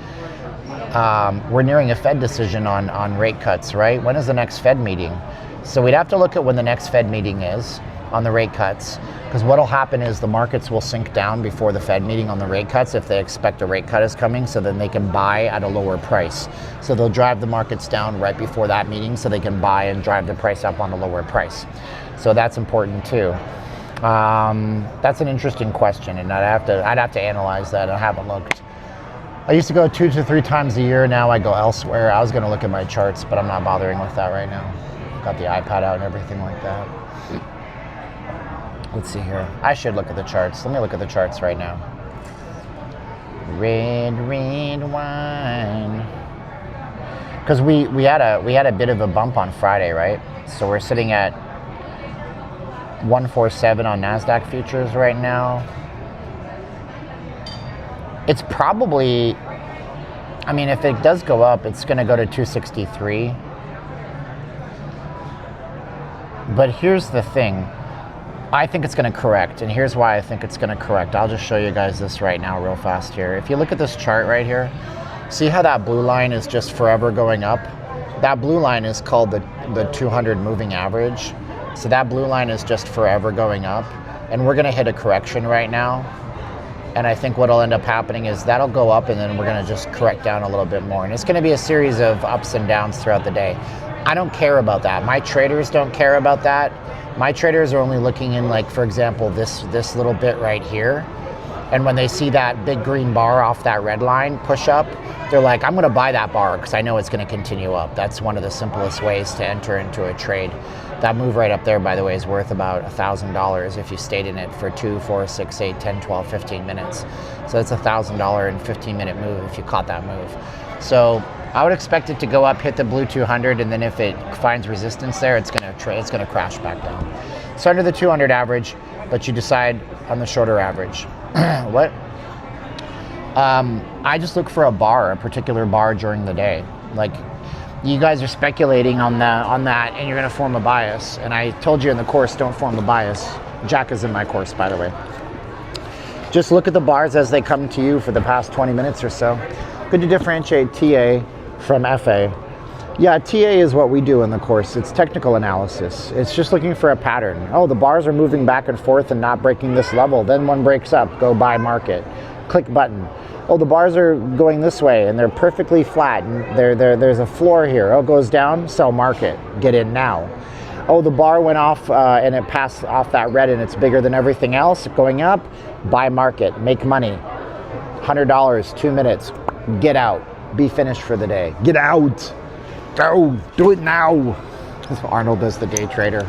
We're nearing a Fed decision on rate cuts, right? When is the next Fed meeting? So we'd have to look at when the next Fed meeting is on the rate cuts, because what'll happen is the markets will sink down before the Fed meeting on the rate cuts if they expect a rate cut is coming, so then they can buy at a lower price. So they'll drive the markets down right before that meeting so they can buy and drive the price up on a lower price. So that's important too. That's an interesting question, and I'd have to analyze that. I haven't looked. I used to go 2 to 3 times a year. Now I go elsewhere. I was going to look at my charts, but I'm not bothering with that right now. Got the iPad out and everything like that. Let's see here. I should look at the charts. Let me look at the charts right now. Red wine. Because we had a bit of a bump on Friday, right? So we're sitting at 147 on NASDAQ futures right now. It's probably, I mean, if it does go up, it's going to go to 263. But here's the thing. I think it's going to correct, and here's why I think it's going to correct. I'll just show you guys this right now real fast here. If you look at this chart right here, see how that blue line is just forever going up? That blue line is called the 200 moving average. So that blue line is just forever going up, and we're going to hit a correction right now. And I think what'll end up happening is that'll go up, and then we're going to just correct down a little bit more. And it's going to be a series of ups and downs throughout the day. I don't care about that. My traders don't care about that. My traders are only looking in, like, for example, this little bit right here. And when they see that big green bar off that red line push up, they're like, I'm going to buy that bar because I know it's going to continue up. That's one of the simplest ways to enter into a trade. That move right up there, by the way, is worth about $1,000 if you stayed in it for 2, 4, 6, 8, 10, 12, 15 minutes. So that's $1,000 in 15-minute move if you caught that move. So I would expect it to go up, hit the blue 200, and then if it finds resistance there, it's gonna crash back down. So under the 200 average, but you decide on the shorter average. What? I just look for a particular bar during the day. Like, you guys are speculating on that, and you're going to form a bias. And I told you in the course, don't form a bias. Jack is in my course, by the way. Just look at the bars as they come to you for the past 20 minutes or so. Good to differentiate TA from FA. Yeah, TA is what we do in the course. It's technical analysis. It's just looking for a pattern. Oh, the bars are moving back and forth and not breaking this level. Then one breaks up, go buy market. Click button. Oh, the bars are going this way and they're perfectly flat. And there's a floor here. Oh, it goes down, sell market. Get in now. Oh, the bar went off and it passed off that red and it's bigger than everything else. Going up, buy market, make money. $100, 2 minutes. Get out. Be finished for the day. Get out. Go. Do it now. Arnold is the day trader.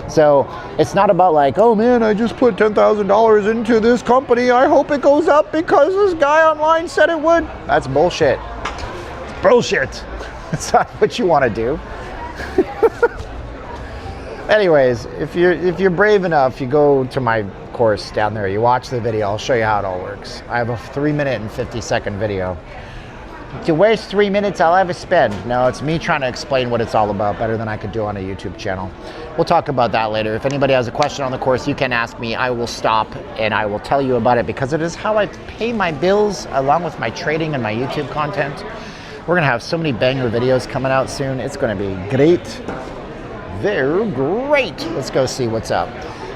So it's not about like, oh man, I just put $10,000 into this company. I hope it goes up because this guy online said it would. That's bullshit. It's bullshit. It's not what you want to do. Anyways, if you're brave enough, you go to my course down there. You watch the video. I'll show you how it all works. I have a 3-minute and 50-second video. To waste 3 minutes, I'll ever spend. No, it's me trying to explain what it's all about better than I could do on a YouTube channel. We'll talk about that later. If anybody has a question on the course, you can ask me. I will stop and I will tell you about it because it is how I pay my bills along with my trading and my YouTube content. We're going to have so many banger videos coming out soon. It's going to be great. Very great. Let's go see what's up.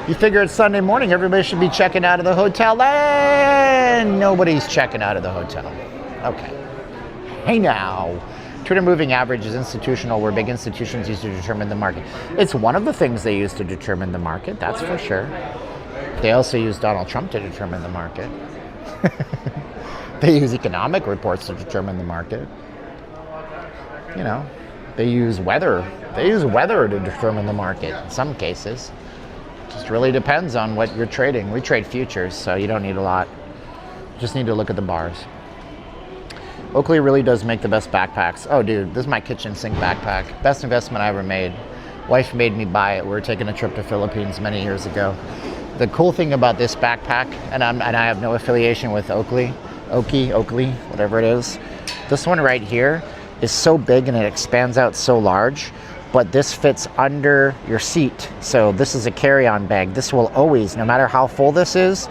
You figure it's Sunday morning, everybody should be checking out of the hotel, and nobody's checking out of the hotel. Okay. Hey now, Twitter moving average is institutional, where big institutions use to determine the market. It's one of the things they use to determine the market, that's for sure. They also use Donald Trump to determine the market. They use economic reports to determine the market. You know, they use weather. They use weather to determine the market in some cases. Just really depends on what you're trading. We trade futures, so you don't need a lot. Just need to look at the bars. Oakley really does make the best backpacks. Oh, dude, this is my kitchen sink backpack. Best investment I ever made. Wife made me buy it. We were taking a trip to Philippines many years ago. The cool thing about this backpack, and I have no affiliation with Oakley, whatever it is. This one right here is so big and it expands out so large, but this fits under your seat. So this is a carry-on bag. This will always, no matter how full this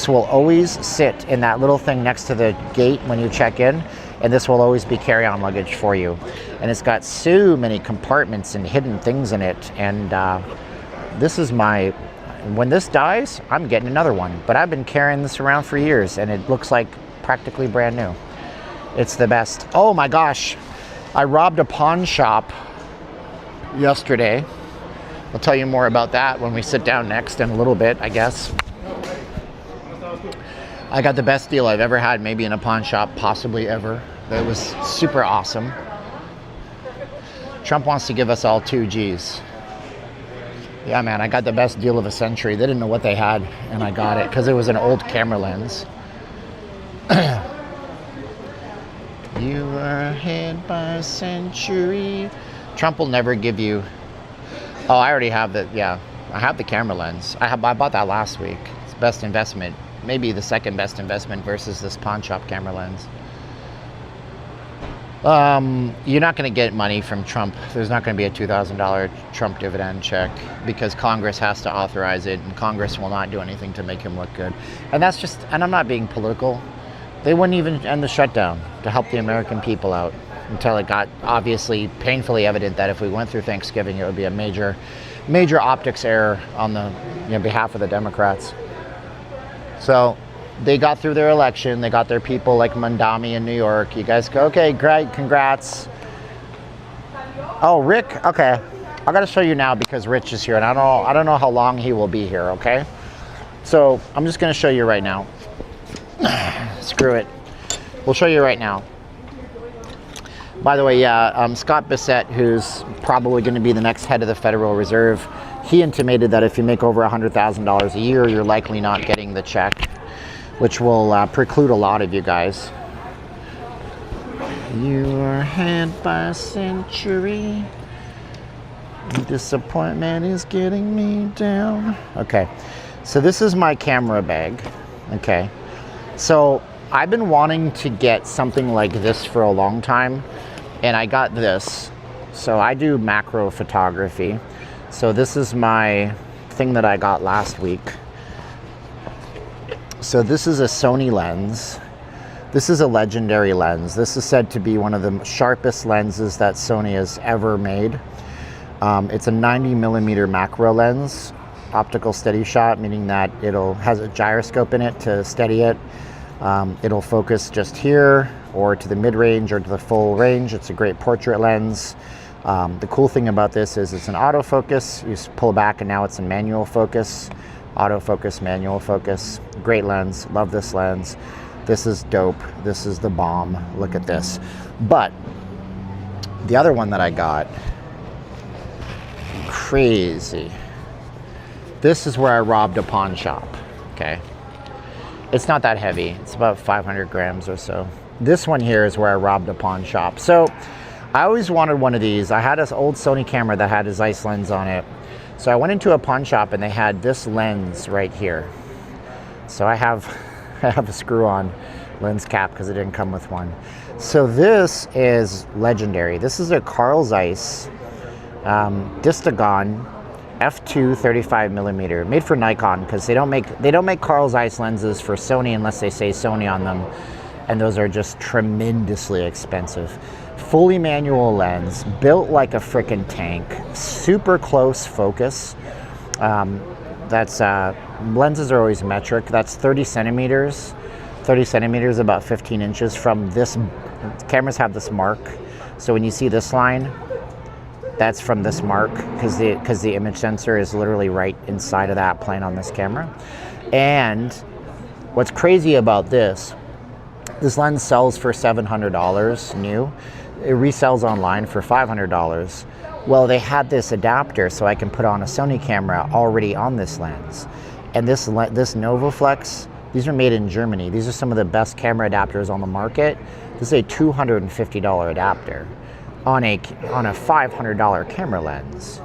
will always sit in that little thing next to the gate when you check in, and this will always be carry-on luggage for you. And it's got so many compartments and hidden things in it, and this is when this dies, I'm getting another one. But I've been carrying this around for years, and it looks like practically brand new. It's the best. Oh my gosh, I robbed a pawn shop yesterday. I'll tell you more about that when we sit down next in a little bit, I guess. I got the best deal I've ever had, maybe in a pawn shop, possibly ever. That was super awesome. Trump wants to give us all 2 Gs. Yeah, man, I got the best deal of a century. They didn't know what they had, and I got it because it was an old camera lens. You were ahead by a century. Trump will never give you... Oh, I already have the... Yeah, I have the camera lens. I bought that last week. It's the best investment. Maybe the second best investment versus this pawn shop camera lens. You're not going to get money from Trump. There's not going to be a $2,000 Trump dividend check because Congress has to authorize it, and Congress will not do anything to make him look good. And that's just, and I'm not being political, they wouldn't even end the shutdown to help the American people out until it got obviously painfully evident that if we went through Thanksgiving, it would be a major optics error on the behalf of the Democrats. So they got through their election. They got their people like Mandami in New York. You guys go, okay, great, congrats. Oh, Rick, okay. I got to show you now because Rich is here, and I don't know how long he will be here, okay? So I'm just going to show you right now. Screw it. We'll show you right now. By the way, yeah, Scott Bissett, who's probably going to be the next head of the Federal Reserve, he intimated that if you make over $100,000 a year, you're likely not getting the check, which will preclude a lot of you guys. You are ahead by a century. Disappointment is getting me down. Okay, so this is my camera bag. Okay, So I've been wanting to get something like this for a long time, and I got this. So I do macro photography. So this is my thing that I got last week. So this is a Sony lens. This is a legendary lens. This is said to be one of the sharpest lenses that Sony has ever made. It's a 90mm macro lens, optical steady shot, meaning that has a gyroscope in it to steady it. It'll focus just here or to the mid-range or to the full range. It's a great portrait lens. The cool thing about this is it's an autofocus. You just pull back and now it's in manual focus. Autofocus, manual focus. Great lens. Love this lens. This is dope. This is the bomb. Look at this. But the other one that I got, crazy. This is where I robbed a pawn shop. Okay. It's not that heavy. It's about 500 grams or so. This one here is where I robbed a pawn shop. So I always wanted one of these. I had this old Sony camera that had a Zeiss lens on it. So I went into a pawn shop and they had this lens right here. So I have a screw-on lens cap because it didn't come with one. So this is legendary. This is a Carl Zeiss Distagon f2 35mm, made for Nikon because they don't make Carl Zeiss lenses for Sony unless they say Sony on them, and those are just tremendously expensive. Fully manual lens, built like a frickin' tank, super close focus. Lenses are always metric. That's 30 centimeters. 30 centimeters, about 15 inches from this. Cameras have this mark. So when you see this line, that's from this mark because the image sensor is literally right inside of that plane on this camera. And what's crazy about this lens sells for $700 new. It resells online for $500. Well, they had this adapter so I can put on a Sony camera already on this lens. And this NovaFlex, these are made in Germany. These are some of the best camera adapters on the market. This is a $250 adapter on a $500 camera lens.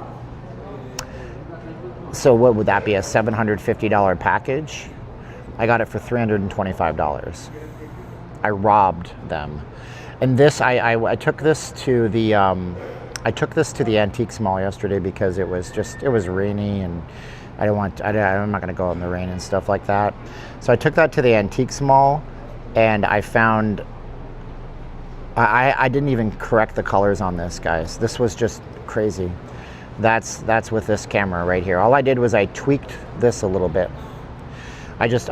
So what would that be, a $750 package? I got it for $325. I robbed them. And this, I took this to the antiques mall yesterday because it was rainy and I'm not gonna go out in the rain and stuff like that. So I took that to the antiques mall and I found, I didn't even correct the colors on this, guys. This was just crazy. That's with this camera right here. All I did was I tweaked this a little bit. I just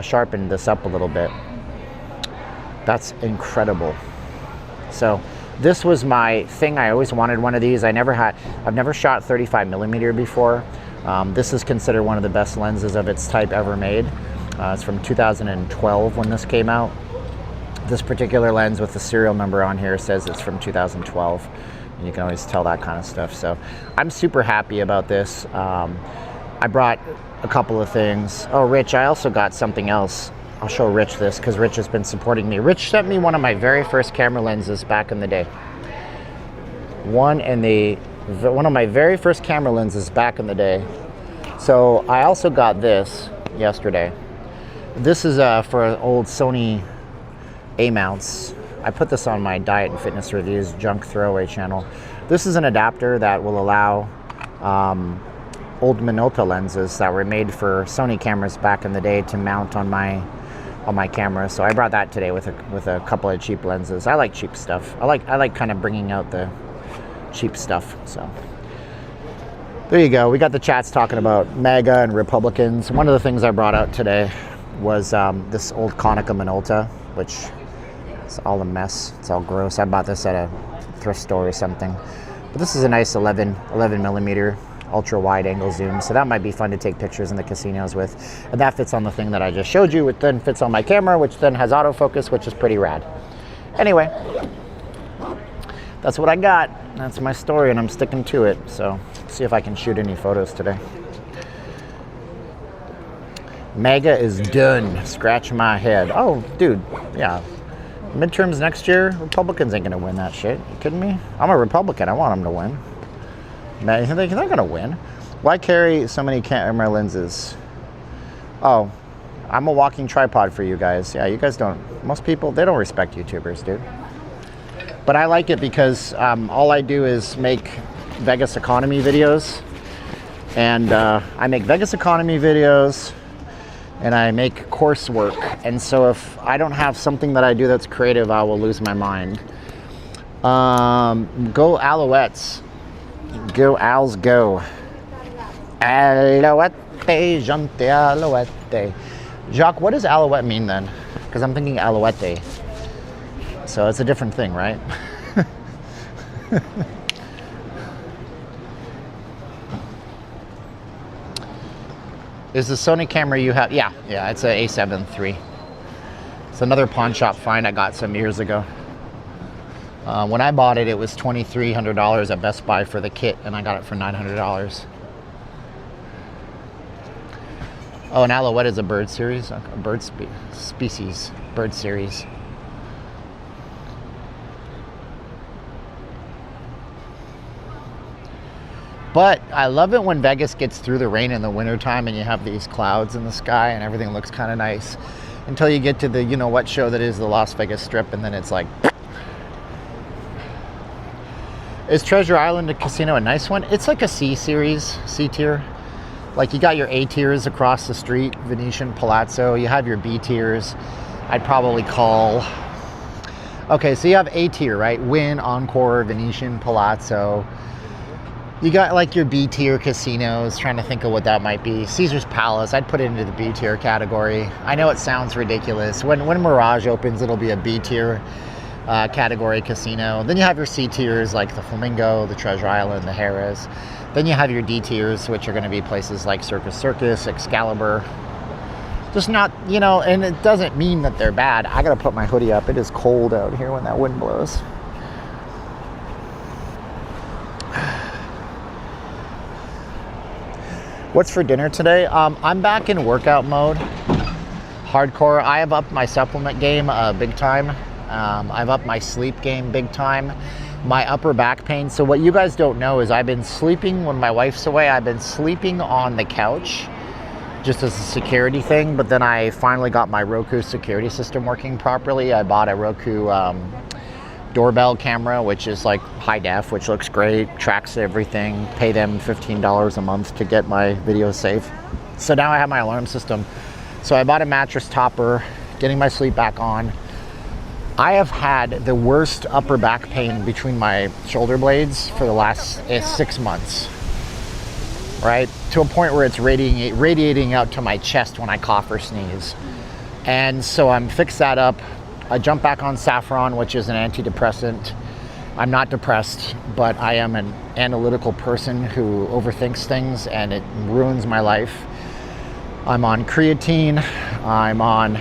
sharpened this up a little bit. That's incredible. So this was my thing. I always wanted one of these. I've never shot 35mm before. This is considered one of the best lenses of its type ever made. It's from 2012 when this came out. This particular lens with the serial number on here says it's from 2012. You can always tell that kind of stuff. So I'm super happy about this. I brought a couple of things. Oh, Rich, I also got something else. I'll show Rich this because Rich has been supporting me. Rich sent me one of my very first camera lenses back in the day. One of my very first camera lenses back in the day. So I also got this yesterday. This is for an old Sony A-mounts. I put this on my Diet and Fitness Reviews junk throwaway channel. This is an adapter that will allow old Minolta lenses that were made for Sony cameras back in the day to mount on my camera. So I brought that today with a couple of cheap lenses. I like cheap stuff. I like kind of bringing out the cheap stuff. So there you go. We got the chats talking about MAGA and Republicans. One of the things I brought out today was this old Konica Minolta, which is all a mess. It's all gross. I bought this at a thrift store or something. But this is a nice 11mm ultra wide angle zoom, so that might be fun to take pictures in the casinos with. And that fits on the thing that I just showed you, which then fits on my camera, which then has autofocus, which is pretty rad. Anyway, that's what I got. That's my story and I'm sticking to it. So see if I can shoot any photos today. MAGA is done. Scratch my head. Oh, dude, yeah. Midterms next year, Republicans ain't gonna win that shit. You kidding me? I'm a Republican. I want them to win. They're gonna win. Why carry so many camera lenses? Oh, I'm a walking tripod for you guys. Yeah, you guys don't, most people, they don't respect YouTubers, dude. But I like it because all I do is make Vegas economy videos. And I make Vegas economy videos and I make coursework. And so if I don't have something that I do that's creative, I will lose my mind. Go Alouettes. Go Owls, go. Alouette, gente alouette. Jacques, what does alouette mean then? Because I'm thinking alouette. So it's a different thing, right? Is the Sony camera you have? Yeah, it's a A7 III. It's another pawn shop find I got some years ago. When I bought it, it was $2,300 at Best Buy for the kit, and I got it for $900. Oh, an alouette is a bird series, a bird species, bird series. But I love it when Vegas gets through the rain in the wintertime and you have these clouds in the sky and everything looks kind of nice until you get to the you know what show that is the Las Vegas Strip, and then it's like... Is Treasure Island a casino a nice one? It's like a C series, C tier. Like you got your A tiers across the street, Venetian, Palazzo. You have your B tiers. I'd probably call... Okay, so you have A tier, right? Wynn, Encore, Venetian, Palazzo. You got like your B tier casinos, trying to think of what that might be. Caesar's Palace, I'd put it into the B tier category. I know it sounds ridiculous. When Mirage opens, it'll be a B tier category casino. Then you have your C tiers like the Flamingo, the Treasure Island, the Harrah's. Then you have your D tiers, which are going to be places like Circus, Excalibur. Just not, you know, and it doesn't mean that they're bad. I got to put my hoodie up. It is cold out here when that wind blows. What's for dinner today? I'm back in workout mode, hardcore. I have upped my supplement game big time. I've upped my sleep game big time. My upper back pain. So what you guys don't know is I've been sleeping, when my wife's away, I've been sleeping on the couch just as a security thing. But then I finally got my Roku security system working properly. I bought a Roku doorbell camera, which is like high def, which looks great, tracks everything, pay them $15 a month to get my videos safe. So now I have my alarm system. So I bought a mattress topper, getting my sleep back on. I have had the worst upper back pain between my shoulder blades for the last 6 months, right? To a point where it's radiating out to my chest when I cough or sneeze. And so I'm fixed that up. I jumped back on saffron, which is an antidepressant. I'm not depressed, but I am an analytical person who overthinks things, and it ruins my life. I'm on creatine. I'm on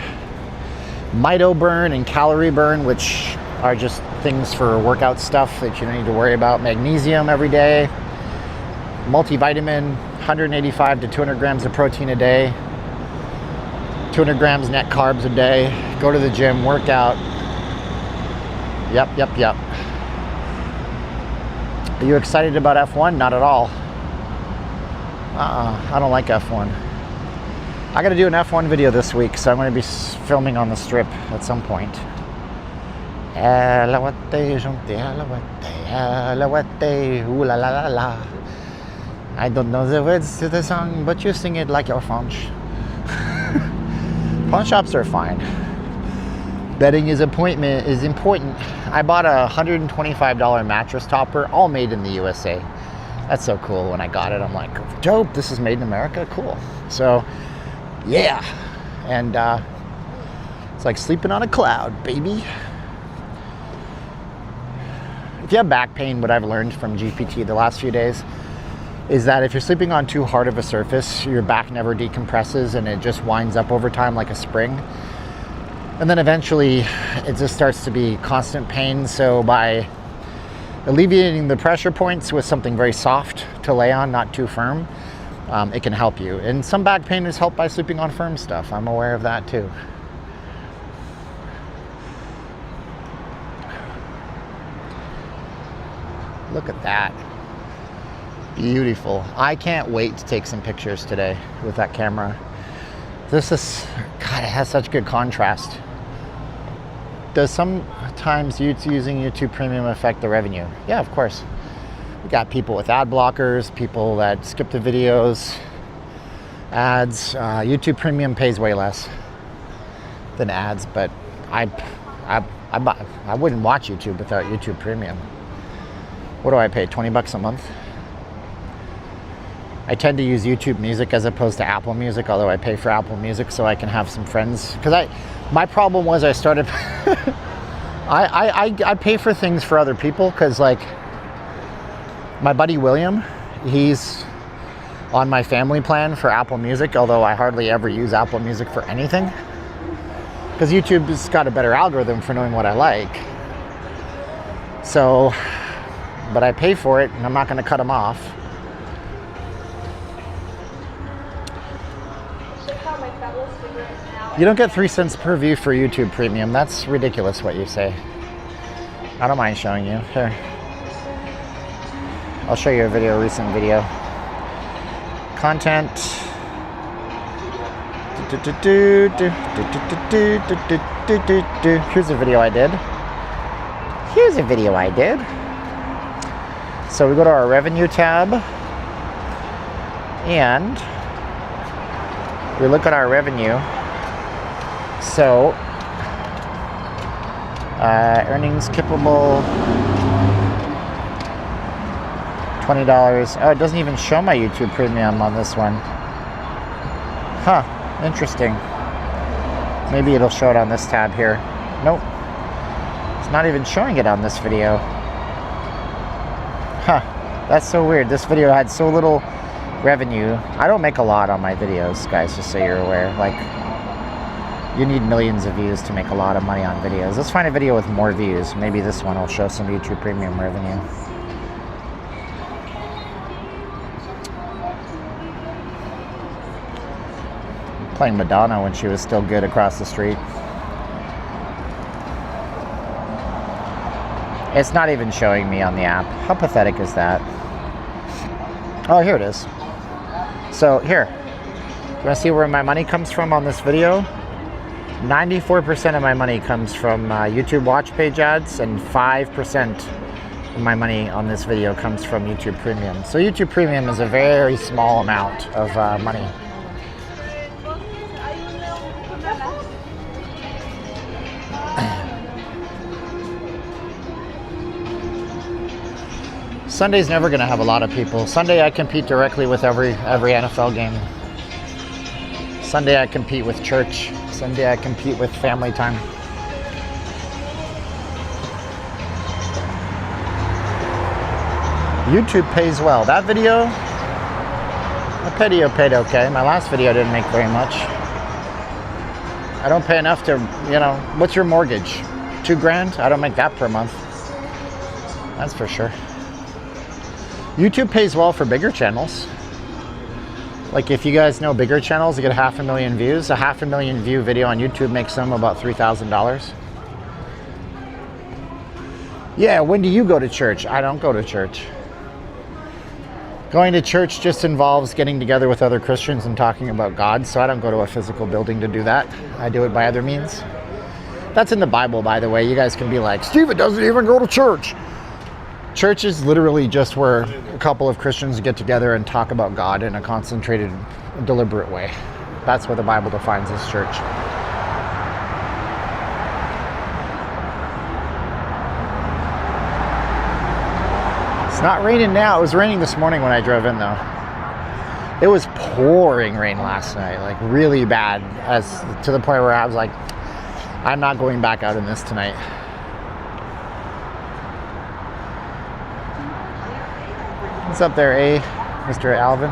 mito burn and calorie burn, which are just things for workout stuff that you don't need to worry about. Magnesium every day. Multivitamin, 185 to 200 grams of protein a day. 200 grams net carbs a day. Go to the gym, work out. Yep. Are you excited about F1? Not at all. I don't like F1. I got to do an F1 video this week, so I'm going to be filming on the strip at some point. Ooh la la la la. I don't know the words to the song, but you sing it like you're French. Pawn shops are fine. Betting is important. I bought a $125 mattress topper, all made in the USA. That's so cool. When I got it, I'm like, dope, this is made in America, cool. So, yeah. And it's like sleeping on a cloud, baby. If you have back pain, what I've learned from GPT the last few days is that if you're sleeping on too hard of a surface, your back never decompresses and it just winds up over time like a spring. And then eventually it just starts to be constant pain. So by alleviating the pressure points with something very soft to lay on, not too firm, it can help you. And some back pain is helped by sleeping on firm stuff. I'm aware of that too. Look at that. Beautiful. I can't wait to take some pictures today with that camera. This is, God, it has such good contrast. Does sometimes using YouTube Premium affect the revenue? Yeah, of course. We got people with ad blockers, people that skip the videos, ads. YouTube Premium pays way less than ads, but I wouldn't watch YouTube without YouTube Premium. What do I pay? 20 bucks a month? I tend to use YouTube Music as opposed to Apple Music, although I pay for Apple Music so I can have some friends. Because my problem was I started, I pay for things for other people because, like, my buddy William, he's on my family plan for Apple Music, although I hardly ever use Apple Music for anything. Because YouTube has got a better algorithm for knowing what I like. So, but I pay for it and I'm not going to cut him off. You don't get 3 cents per view for YouTube Premium. That's ridiculous what you say. I don't mind showing you. Here. I'll show you a recent video. Content. Here's a video I did. So we go to our revenue tab and we look at our revenue. So, earnings skippable, $20. Oh, it doesn't even show my YouTube Premium on this one. Huh, interesting. Maybe it'll show it on this tab here. Nope. It's not even showing it on this video. Huh, that's so weird. This video had so little revenue. I don't make a lot on my videos, guys, just so you're aware. Like, you need millions of views to make a lot of money on videos. Let's find a video with more views. Maybe this one will show some YouTube Premium revenue. Playing Madonna when she was still good across the street. It's not even showing me on the app. How pathetic is that? Oh, here it is. So here, you want to see where my money comes from on this video? 94% of my money comes from YouTube watch page ads, and 5% of my money on this video comes from YouTube Premium. So YouTube Premium is a very small amount of money. Sunday's never going to have a lot of people. Sunday I compete directly with every NFL game. Sunday I compete with church. Sunday I compete with family time. YouTube pays well. That video, paid okay. My last video didn't make very much. I don't pay enough to, you know, what's your mortgage? $2,000? I don't make that per month. That's for sure. YouTube pays well for bigger channels. Like, if you guys know bigger channels, you get 500,000 views. A 500,000 view video on YouTube makes them about $3,000. Yeah, when do you go to church? I don't go to church. Going to church just involves getting together with other Christians and talking about God, so I don't go to a physical building to do that. I do it by other means. That's in the Bible, by the way. You guys can be like, Steven doesn't even go to church. Church is literally just where a couple of Christians get together and talk about God in a concentrated, deliberate way. That's what the Bible defines as church. It's not raining now. It was raining this morning when I drove in, though. It was pouring rain last night, like really bad, as to the point where I was like, I'm not going back out in this tonight. What's up there, Mr. Alvin?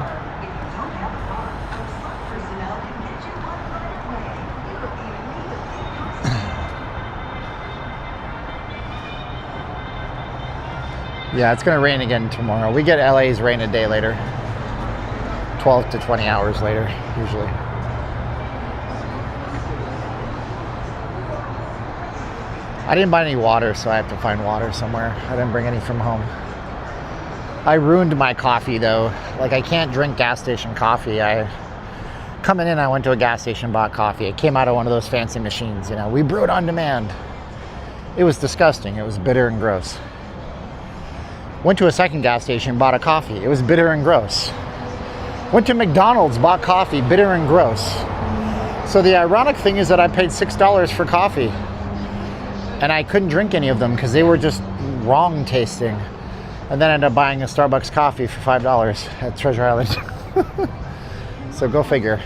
Yeah, it's going to rain again tomorrow. We get LA's rain a day later. 12 to 20 hours later, usually. I didn't buy any water, so I have to find water somewhere. I didn't bring any from home. I ruined my coffee, though. Like, I can't drink gas station coffee. Coming in, I went to a gas station, bought coffee. It came out of one of those fancy machines, you know. We brew it on demand. It was disgusting. It was bitter and gross. Went to a second gas station, bought a coffee. It was bitter and gross. Went to McDonald's, bought coffee, bitter and gross. So the ironic thing is that I paid $6 for coffee. And I couldn't drink any of them because they were just wrong tasting. And then I ended up buying a Starbucks coffee for $5 at Treasure Island. So go figure.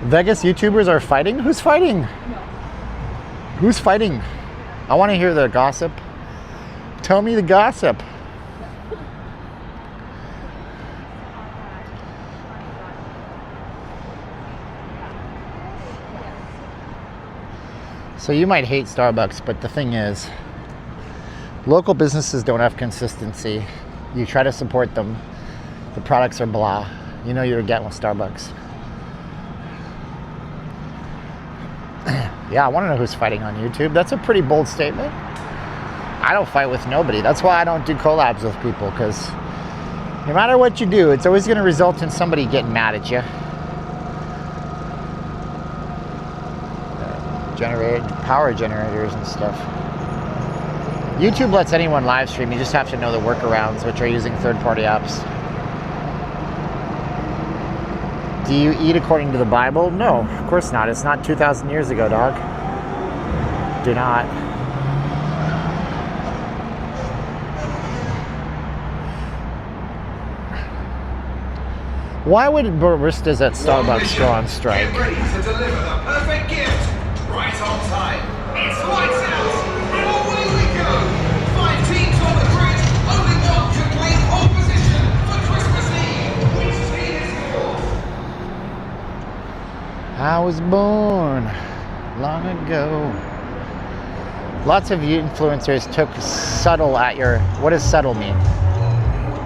Vegas YouTubers are fighting? Who's fighting? Who's fighting? I want to hear the gossip. Tell me the gossip. So you might hate Starbucks, but the thing is, local businesses don't have consistency. You try to support them, the products are blah. You know you're getting with Starbucks. Yeah, I want to know who's fighting on YouTube. That's a pretty bold statement. I don't fight with nobody. That's why I don't do collabs with people, because no matter what you do, it's always going to result in somebody getting mad at you. Generate power generators and stuff. YouTube lets anyone live stream. You just have to know the workarounds, which are using third-party apps. Do you eat according to the Bible? No, of course not. It's not 2,000 years ago, dog. Do not. Why would baristas at Starbucks go on strike? Get ready to deliver the perfect gift right on time. It's lights out, and away we go. 5 teams on the grid, only one can play pole position for Christmas Eve. Which team is yours? I was born long ago. Lots of influencers took subtle at your... What does subtle mean?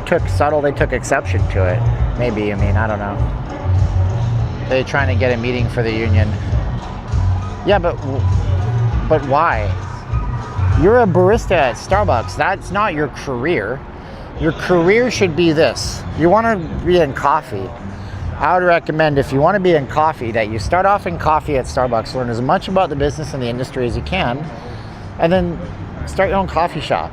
Took subtle, they took exception to it. Maybe, I mean, I don't know. They're trying to get a meeting for the union. Yeah, but why? You're a barista at Starbucks. That's not your career. Your career should be this. You want to be in coffee. I would recommend, if you want to be in coffee, that you start off in coffee at Starbucks, learn as much about the business and the industry as you can, and then start your own coffee shop.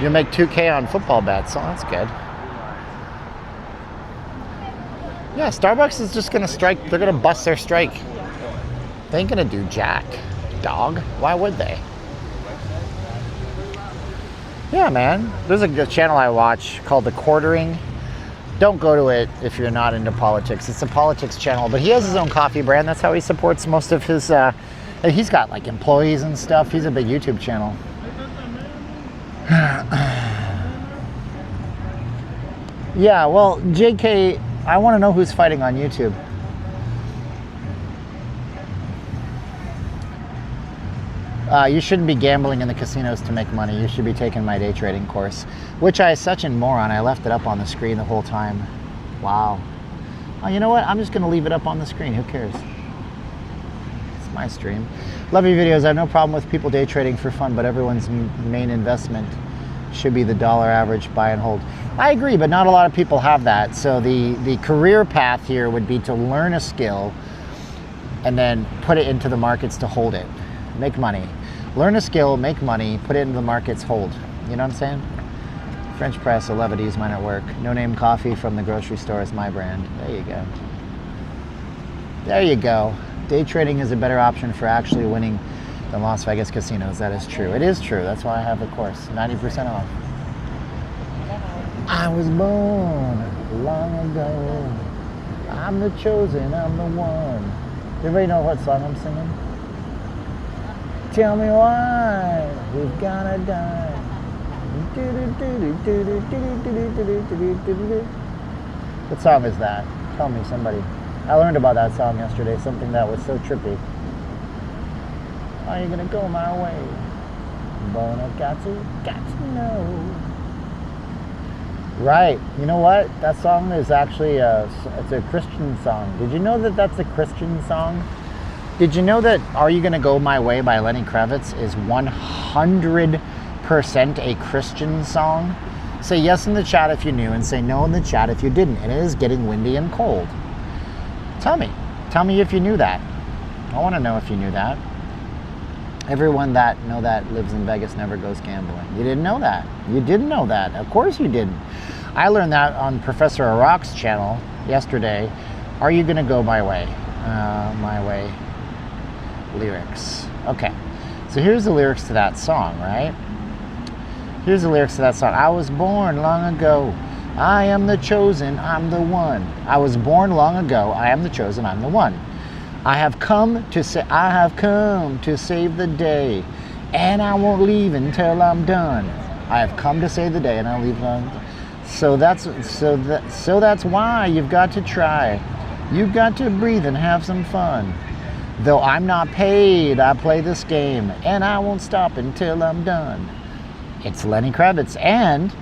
You'll make $2K on football bets, so that's good. Yeah, Starbucks is just going to strike. They're going to bust their strike. They ain't going to do jack, dog. Why would they? Yeah, man. There's a channel I watch called The Quartering. Don't go to it if you're not into politics. It's a politics channel, but he has his own coffee brand. That's how he supports most of his... he's got, like, employees and stuff. He's a big YouTube channel. Yeah, well, JK, I want to know who's fighting on YouTube. You shouldn't be gambling in the casinos to make money. You should be taking my day trading course, which I such a moron. I left it up on the screen the whole time. Wow. Oh, you know what? I'm just going to leave it up on the screen. Who cares? It's my stream. Love your videos. I have no problem with people day trading for fun, but everyone's main investment should be the dollar average buy and hold. I agree, but not a lot of people have that. So the career path here would be to learn a skill and then put it into the markets to hold it. Make money. Learn a skill, make money, put it into the markets, hold. You know what I'm saying? French press, 11Ds, mine at work. No name coffee from the grocery store is my brand. There you go. There you go. Day trading is a better option for actually winning than Las Vegas casinos. That is true. It is true. That's why I have the course. 90% off. I was born long ago. I'm the chosen, I'm the one. Everybody know what song I'm singing? Tell me why we've gotta die. What song is that? Tell me, somebody. I learned about that song yesterday, something that was so trippy. Are you gonna go my way? Bona got to know. Right. You know what? That song is actually it's a Christian song. Did you know that that's a Christian song? Did you know that Are You Gonna Go My Way by Lenny Kravitz is 100% a Christian song? Say yes in the chat if you knew, and say no in the chat if you didn't. And it is getting windy and cold. Tell me if you knew that. I want to know if you knew that. Everyone that lives in Vegas never goes gambling. You didn't know that. You didn't know that. Of course you didn't. I learned that on Professor Arak's channel yesterday. Are You Gonna Go My Way? My Way lyrics. Okay, so here's the lyrics to that song, right? Here's the lyrics to that song. I was born long ago. I am the chosen. I'm the one. I was born long ago. I am the chosen. I'm the one. I have come to save the day, and I won't leave until I'm done. I have come to save the day, and I'll leave on. So that's why you've got to try. You've got to breathe and have some fun. Though I'm not paid, I play this game, and I won't stop until I'm done. It's Lenny Kravitz, and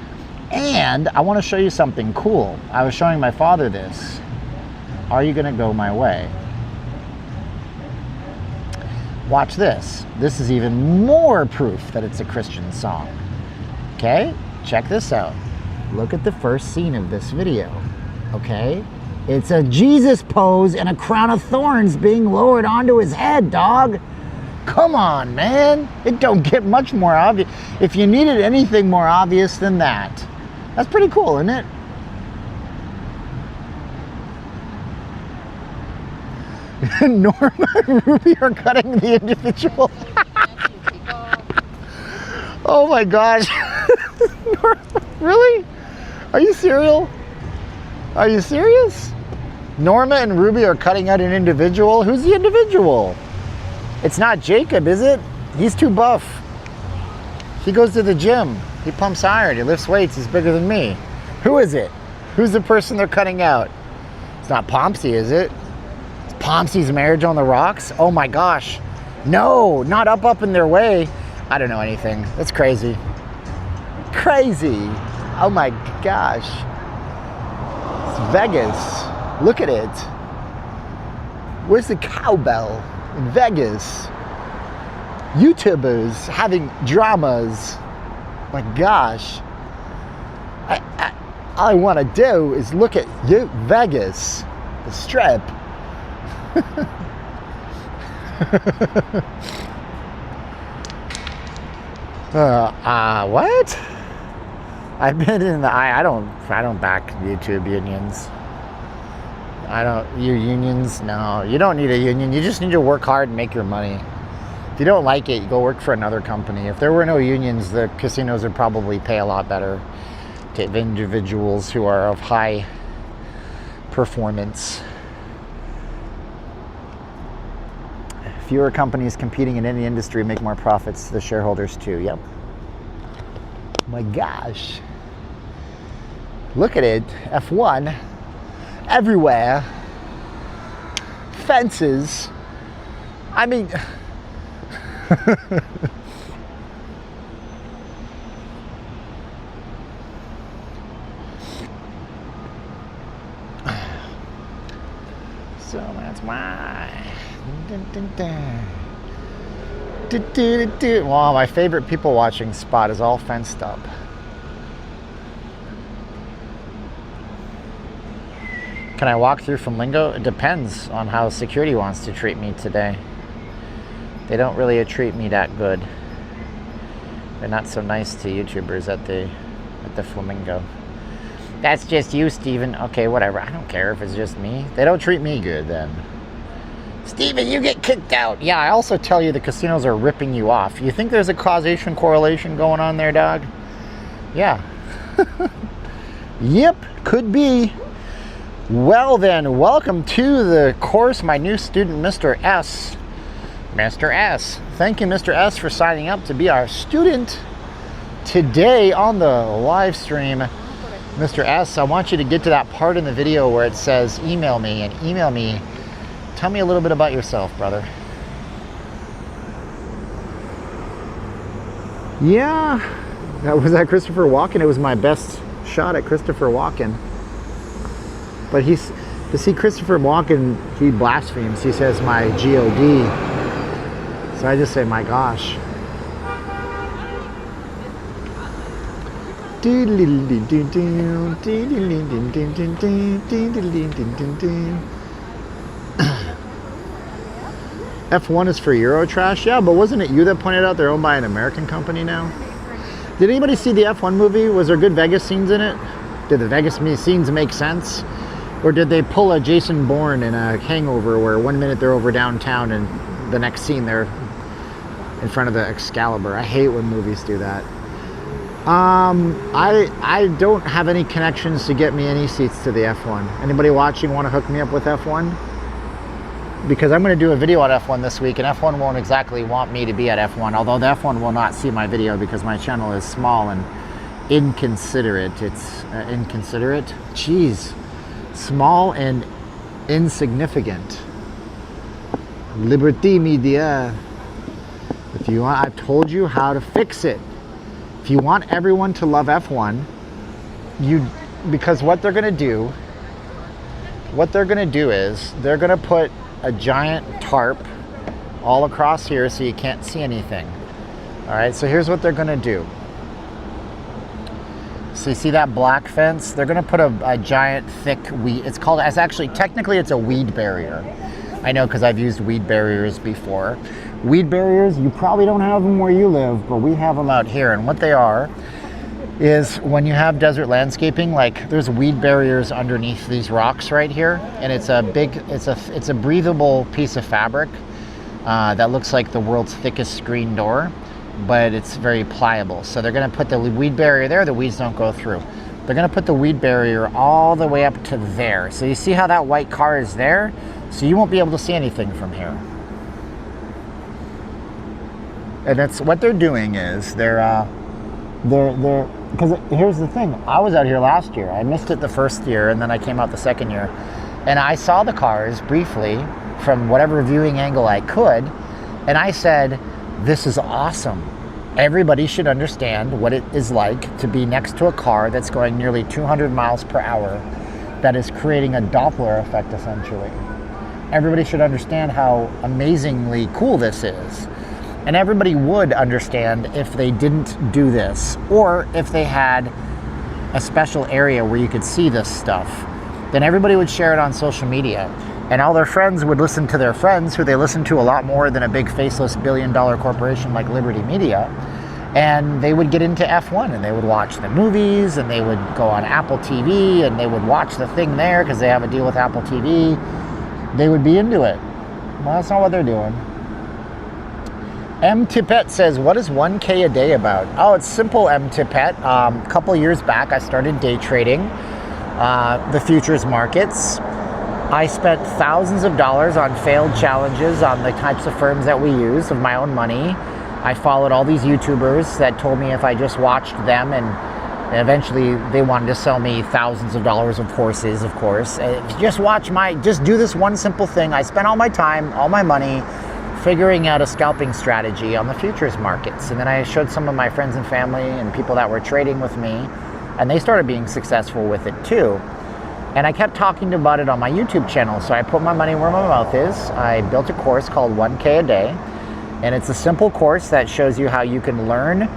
I want to show you something cool. I was showing my father this. Are You Gonna Go My Way? Watch this. This is even more proof that it's a Christian song. Okay, check this out. Look at the first scene of this video. Okay, it's a Jesus pose and a crown of thorns being lowered onto his head, dog. Come on, man. It don't get much more obvious. If you needed anything more obvious than that. That's pretty cool, isn't it? Norma and Ruby are cutting the individual. Oh my gosh. Really? Are you serial? Are you serious? Norma and Ruby are cutting out an individual? Who's the individual? It's not Jacob, is it? He's too buff. He goes to the gym. He pumps iron. He lifts weights. He's bigger than me. Who is it? Who's the person they're cutting out? It's not Pomsey, is it? It's Pomsey's Marriage on the Rocks? Oh my gosh. No, not Up in Their Way. I don't know anything. That's crazy. Crazy. Oh my gosh. It's Vegas. Look at it. Where's the cowbell? In Vegas. YouTubers having dramas. My gosh. All I want to do is look at you, Vegas, the Strip. What? I've been in the I don't back YouTube unions. Your unions? No, you don't need a union. You just need to work hard and make your money. If you don't like it, you go work for another company. If there were no unions, the casinos would probably pay a lot better to individuals who are of high performance. Fewer companies competing in any industry make more profits to the shareholders too. Yep. My gosh. Look at it. F1. Everywhere. Fences. I mean... So that's why. Wow, my favorite people watching spot is all fenced up. Can I walk through from Lingo? It depends on how security wants to treat me today. They don't really treat me that good. They're not so nice to YouTubers at the Flamingo. That's just you, Steven. Okay, whatever. I don't care if it's just me. They don't treat me good then. Steven, you get kicked out. Yeah, I also tell you the casinos are ripping you off. You think there's a causation correlation going on there, dog? Yeah. Yep, could be. Well then, welcome to the course, my new student, Mr. S. Mr. S. Thank you, Mr. S, for signing up to be our student today on the live stream. Mr. S, I want you to get to that part in the video where it says email me, and email me. Tell me a little bit about yourself, brother. Yeah, was that Christopher Walken? It was my best shot at Christopher Walken. But To see Christopher Walken, he blasphemes. He says my G-O-D. So I just say, my gosh. F1 is for Eurotrash? Yeah, but wasn't it you that pointed out they're owned by an American company now? Did anybody see the F1 movie? Was there good Vegas scenes in it? Did the Vegas scenes make sense? Or did they pull a Jason Bourne in a Hangover where 1 minute they're over downtown and the next scene they're in front of the Excalibur? I hate when movies do that. I don't have any connections to get me any seats to the F1. Anybody watching want to hook me up with F1? Because I'm going to do a video on F1 this week, and F1 won't exactly want me to be at F1, although the F1 will not see my video because my channel is small and inconsiderate. It's inconsiderate? Jeez. Small and insignificant. Liberty Media. If you want, I've told you how to fix it. If you want everyone to love F1, because what they're going to do is they're going to put a giant tarp all across here so you can't see anything. All right, so here's what they're going to do. So you see that black fence? They're going to put a giant thick weed. It's actually, technically it's a weed barrier. I know because I've used weed barriers before. Weed barriers, you probably don't have them where you live, but we have them out here. And what they are is when you have desert landscaping, like there's weed barriers underneath these rocks right here, and it's a breathable piece of fabric that looks like the world's thickest screen door, but it's very pliable. So they're going to put the weed barrier there, the weeds don't go through. They're going to put the weed barrier all the way up to there. So you see how that white car is there? So you won't be able to see anything from here. And that's what they're doing is they're because here's the thing, I was out here last year. I missed it the first year, and then I came out the second year, and I saw the cars briefly from whatever viewing angle I could, and I said, this is awesome. Everybody should understand what it is like to be next to a car that's going nearly 200 miles per hour that is creating a Doppler effect, essentially. Everybody should understand how amazingly cool this is. And everybody would understand if they didn't do this, or if they had a special area where you could see this stuff. Then everybody would share it on social media, and all their friends would listen to their friends, who they listen to a lot more than a big faceless billion-dollar corporation like Liberty Media, and they would get into F1, and they would watch the movies, and they would go on Apple TV, and they would watch the thing there because they have a deal with Apple TV. They would be into it. Well, that's not what they're doing. M. Tippett says, what is 1K a day about? Oh, it's simple, M. Tippett. A couple years back, I started day trading the futures markets. I spent thousands of dollars on failed challenges on the types of firms that we use of my own money. I followed all these YouTubers that told me if I just watched them, and eventually they wanted to sell me thousands of dollars of courses, of course. Just do this one simple thing. I spent all my time, all my money, figuring out a scalping strategy on the futures markets. And then I showed some of my friends and family and people that were trading with me, and they started being successful with it too. And I kept talking about it on my YouTube channel, so I put my money where my mouth is. I built a course called 1K a day, and it's a simple course that shows you how you can learn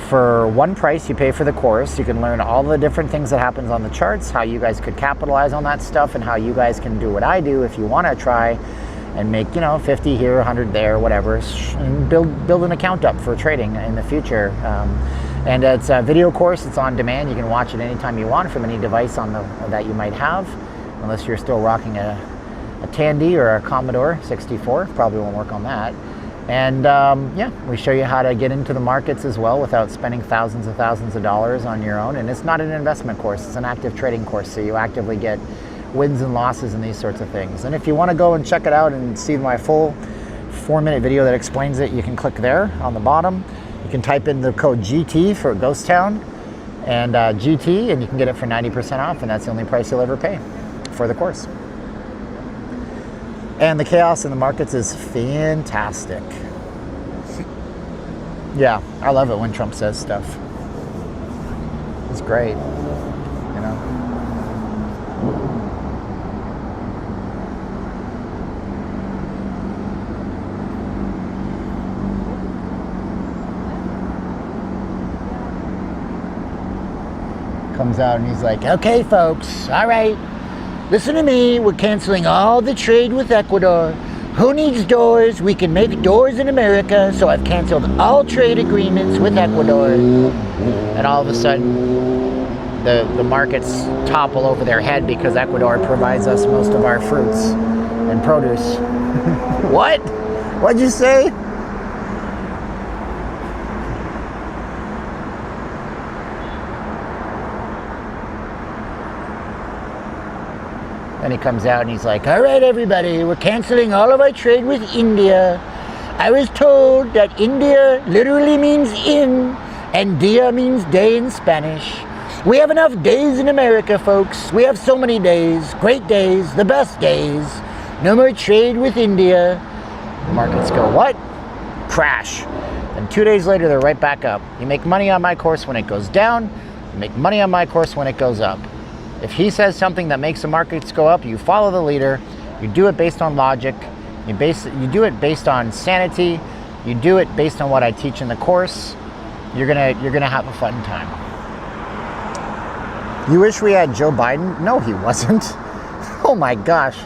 for one price. You pay for the course. You can learn all the different things that happens on the charts, how you guys could capitalize on that stuff, and how you guys can do what I do if you want to try and make, 50 here, 100 there, whatever, and build an account up for trading in the future. And it's a video course. It's on demand. You can watch it anytime you want from any device that you might have, unless you're still rocking a Tandy or a Commodore 64. Probably won't work on that. And we show you how to get into the markets as well without spending thousands of dollars on your own. And it's not an investment course. It's an active trading course, so you actively get wins and losses and these sorts of things. And if you want to go and check it out and see my full 4-minute video that explains it, you can click there on the bottom. You can type in the code GT for Ghost Town and GT, and you can get it for 90% off, and that's the only price you'll ever pay for the course. And the chaos in the markets is fantastic. Yeah, I love it when Trump says stuff. It's great, comes out and he's like, okay, folks, all right, listen to me. We're canceling all the trade with Ecuador. Who needs doors? We can make doors in America. So I've canceled all trade agreements with Ecuador. And all of a sudden, the markets topple over their head because Ecuador provides us most of our fruits and produce. What? What'd you say? And he comes out and he's like, all right, everybody, we're canceling all of our trade with India. I was told that India literally means in, and dia means day in Spanish. We have enough days in America, folks. We have so many days, great days, the best days. No more trade with India. The markets go, what? Crash. And 2 days later, they're right back up. You make money on my course when it goes down. You make money on my course when it goes up. If he says something that makes the markets go up, you follow the leader. You do it based on logic. You do it based on sanity. You do it based on what I teach in the course. You're gonna have a fun time. You wish we had Joe Biden? No, he wasn't. Oh my gosh.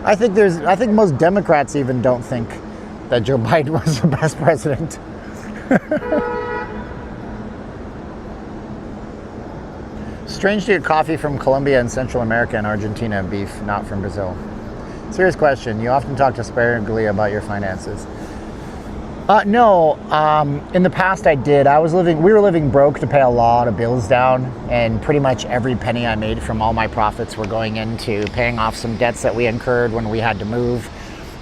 I think most Democrats even don't think that Joe Biden was the best president. Strange to get coffee from Colombia and Central America and Argentina, beef, not from Brazil. Serious question. You often talk disparagingly about your finances. No. In the past I did. We were living broke to pay a lot of bills down, and pretty much every penny I made from all my profits were going into paying off some debts that we incurred when we had to move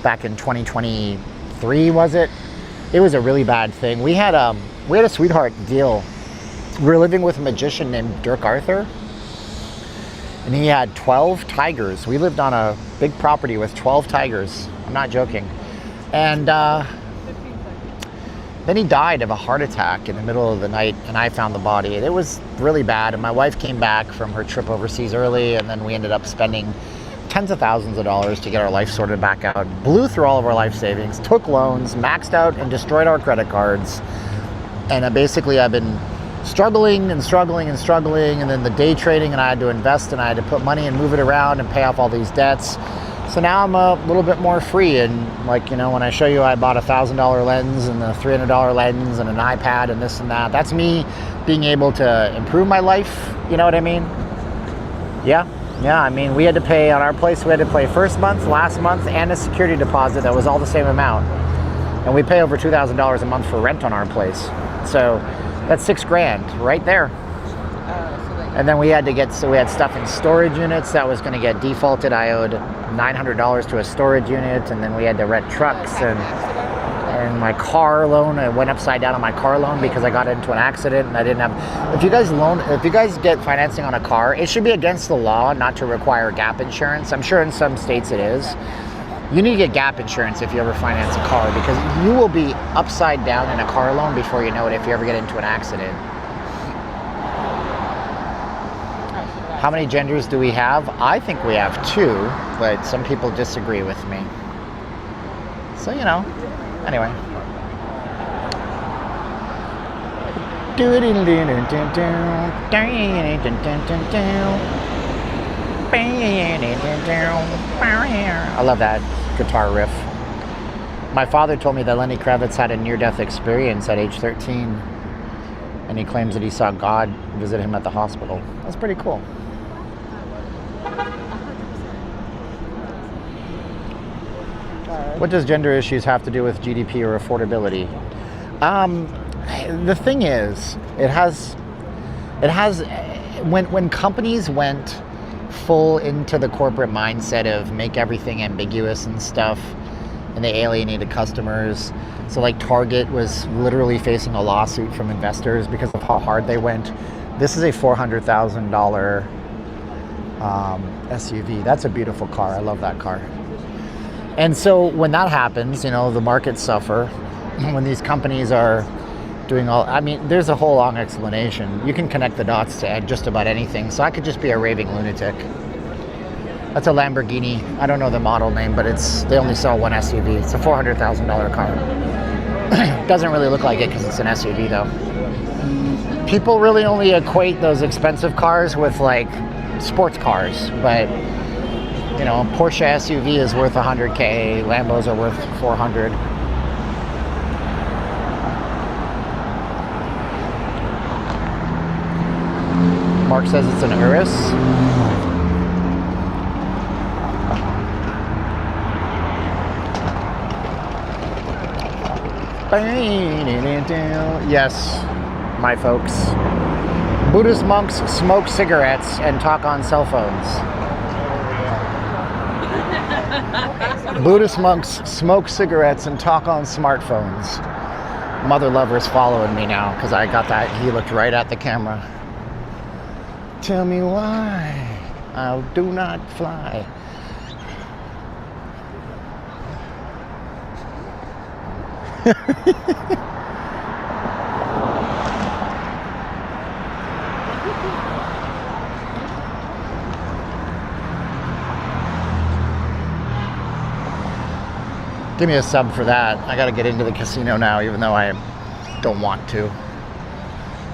back in 2023, was it? It was a really bad thing. We had a sweetheart deal. We were living with a magician named Dirk Arthur, and he had 12 tigers. We lived on a big property with 12 tigers. I'm not joking. And then he died of a heart attack in the middle of the night, and I found the body. It was really bad, and my wife came back from her trip overseas early, and then we ended up spending tens of thousands of dollars to get our life sorted back out. Blew through all of our life savings, took loans, maxed out and destroyed our credit cards. And basically I've been struggling, and then the day trading, and I had to invest, and I had to put money and move it around and pay off all these debts. So now I'm a little bit more free, and when I show you I bought a $1,000 lens and a $300 lens and an iPad and this and that, that's me being able to improve my life, you know what I mean? Yeah, I mean, we had to pay on our place, we had to pay first month, last month, and a security deposit that was all the same amount. And we pay over $2,000 a month for rent on our place. So that's $6,000 right there. And then we had stuff in storage units that was going to get defaulted. I owed $900 to a storage unit, and then we had to rent trucks, and my car loan, I went upside down on my car loan because I got into an accident and I didn't have. If you guys get financing on a car, it should be against the law not to require gap insurance. I'm sure in some states it is. You need to get gap insurance if you ever finance a car, because you will be upside down in a car loan before you know it if you ever get into an accident. How many genders do we have? I think we have 2, but some people disagree with me. So, anyway. I love that guitar riff. My father told me that Lenny Kravitz had a near-death experience at age 13, and he claims that he saw God visit him at the hospital. That's pretty cool. What does gender issues have to do with GDP or affordability? The thing is, it has. When companies went full into the corporate mindset of make everything ambiguous and stuff, and they alienated customers. So like Target was literally facing a lawsuit from investors because of how hard they went. This is a $400,000 SUV. That's a beautiful car. I love that car. And so when that happens, the markets suffer. When these companies are doing there's a whole long explanation. You can connect the dots to just about anything. So I could just be a raving lunatic. That's a Lamborghini. I don't know the model name, but they only sell one SUV. It's a $400,000 car. Doesn't really look like it because it's an SUV though. People really only equate those expensive cars with like sports cars, but you know, Porsche SUV is worth 100K, Lambos are worth 400. Mark says it's an Urus. Yes, my folks. Buddhist monks smoke cigarettes and talk on cell phones. Buddhist monks smoke cigarettes and talk on smartphones. Mother lover's following me now because I got that. He looked right at the camera. Tell me why I do not fly. Give me a sub for that. I gotta get into the casino now, even though I don't want to.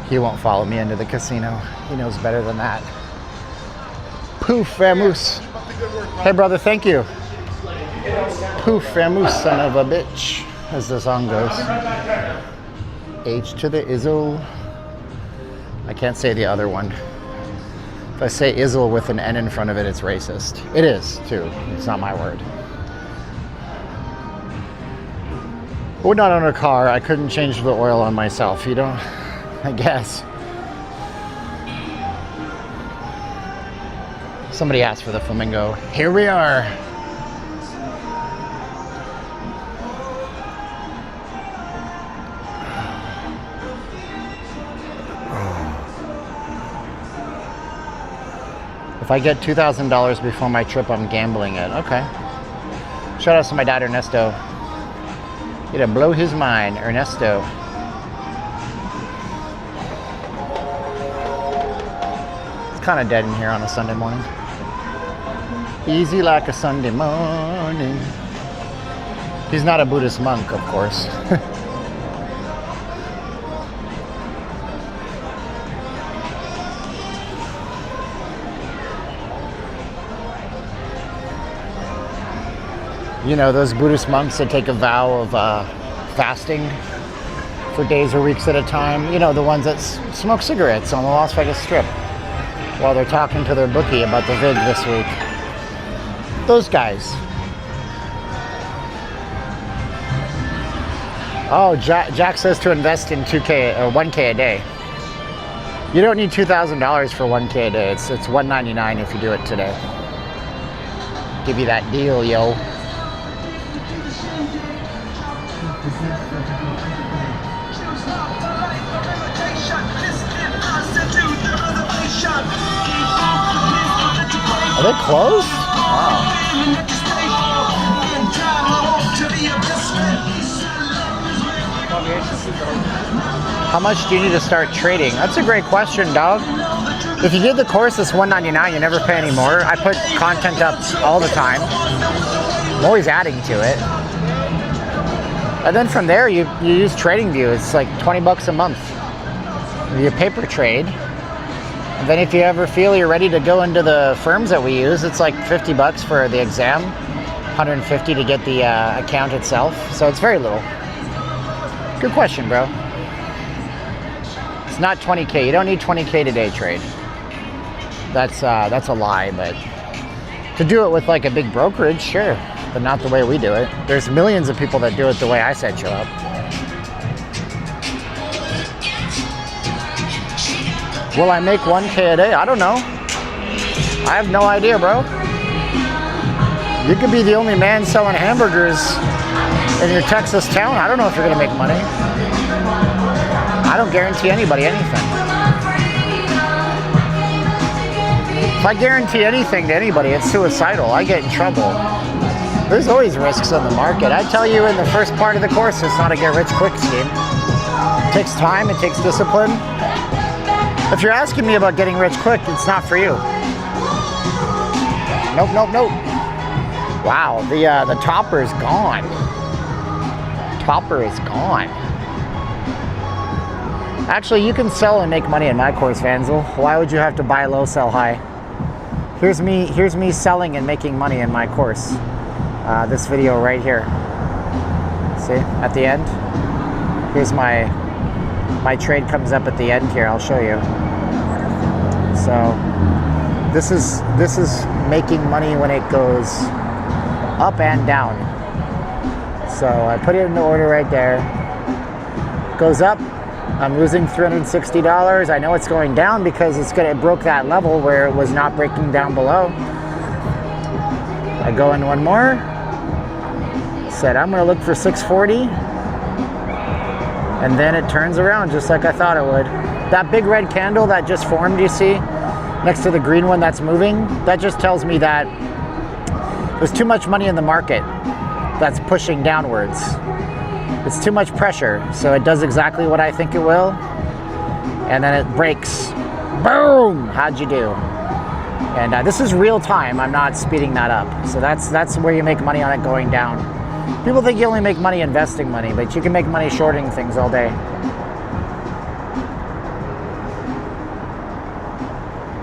He won't follow me into the casino. He knows better than that. Poof, vamoose. Hey, brother, thank you. Poof, vamoose, son of a bitch, as the song goes. H to the Izzle. I can't say the other one. If I say Izzle with an N in front of it, it's racist. It is, too. It's not my word. Would not own a car. I couldn't change the oil on myself. You don't, I guess. Somebody asked for the flamingo. Here we are. If I get $2,000 before my trip, I'm gambling it. Okay. Shout out to my dad, Ernesto. It'll blow his mind, Ernesto. It's kind of dead in here on a Sunday morning. Easy like a Sunday morning. He's not a Buddhist monk, of course. You know, those Buddhist monks that take a vow of fasting for days or weeks at a time. You know, the ones that smoke cigarettes on the Las Vegas Strip while they're talking to their bookie about the vid this week. Those guys. Oh, Jack says to invest in 2K or 1K a day. You don't need $2,000 for 1K a day. It's $199 if you do it today. Give you that deal, yo. Are they closed? Wow. How much do you need to start trading? That's a great question, dog. If you did the course, it's $199. You never pay any more. I put content up all the time. I'm always adding to it. And then from there, you use TradingView. It's like 20 bucks a month. You paper trade. And then if you ever feel you're ready to go into the firms that we use, it's like 50 bucks for the exam, 150 to get the account itself. So it's very little. Good question, bro. It's not 20K. You don't need 20K to day trade. That's a lie, but to do it with like a big brokerage, sure, but not the way we do it. There's millions of people that do it the way I set you up. Will I make 1K a day? I don't know. I have no idea, bro. You could be the only man selling hamburgers in your Texas town. I don't know if you're gonna make money. I don't guarantee anybody anything. If I guarantee anything to anybody, it's suicidal. I get in trouble. There's always risks in the market. I tell you in the first part of the course, it's not a get rich quick scheme. It takes time, it takes discipline. If you're asking me about getting rich quick, it's not for you. Nope, nope, nope. Wow, the topper is gone. Topper is gone. Actually, you can sell and make money in my course, Vanzel. Why would you have to buy low, sell high? Here's me selling and making money in my course. This video right here. See, at the end. Here's my trade comes up at the end here. I'll show you. So this is making money when it goes up and down. So I put it in the order right there. Goes up. I'm losing $360. I know it's going down because it broke that level where it was not breaking down below. I go in one more. Said I'm going to look for 640. And then it turns around just like I thought it would. That big red candle that just formed, you see, next to the green one that's moving, that just tells me that there's too much money in the market that's pushing downwards. It's too much pressure, so it does exactly what I think it will, and then it breaks. Boom! How'd you do? And this is real time. I'm not speeding that up. So that's where you make money on it going down. People think you only make money investing money, but you can make money shorting things all day.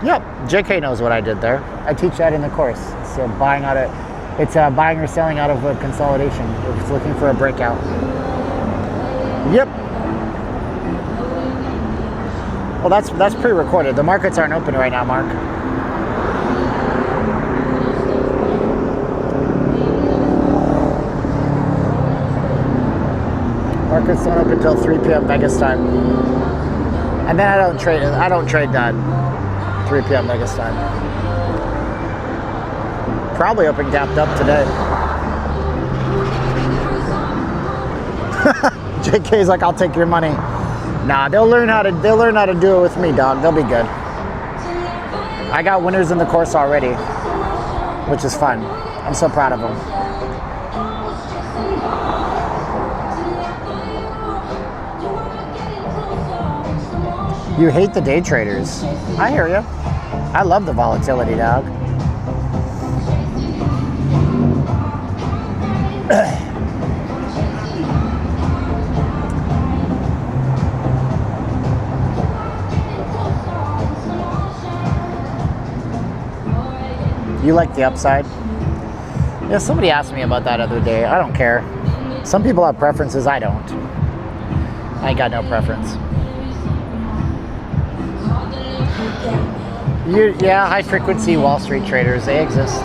Yep, JK knows what I did there. I teach that in the course. So buying or selling out of a consolidation. It's looking for a breakout. Yep. Well, that's pre-recorded. The markets aren't open right now, Mark. Markets don't open until 3 p.m. Vegas time. And then I don't trade that 3 p.m. Vegas time. Probably open gapped up today. JK's like, I'll take your money. Nah, they'll learn how to do it with me, dog. They'll be good. I got winners in the course already, which is fun. I'm so proud of them. You hate the day traders. I hear you. I love the volatility, dog. You like the upside? Yeah, somebody asked me about that other day. I don't care. Some people have preferences, I don't. I ain't got no preference. Yeah, high frequency Wall Street traders, they exist.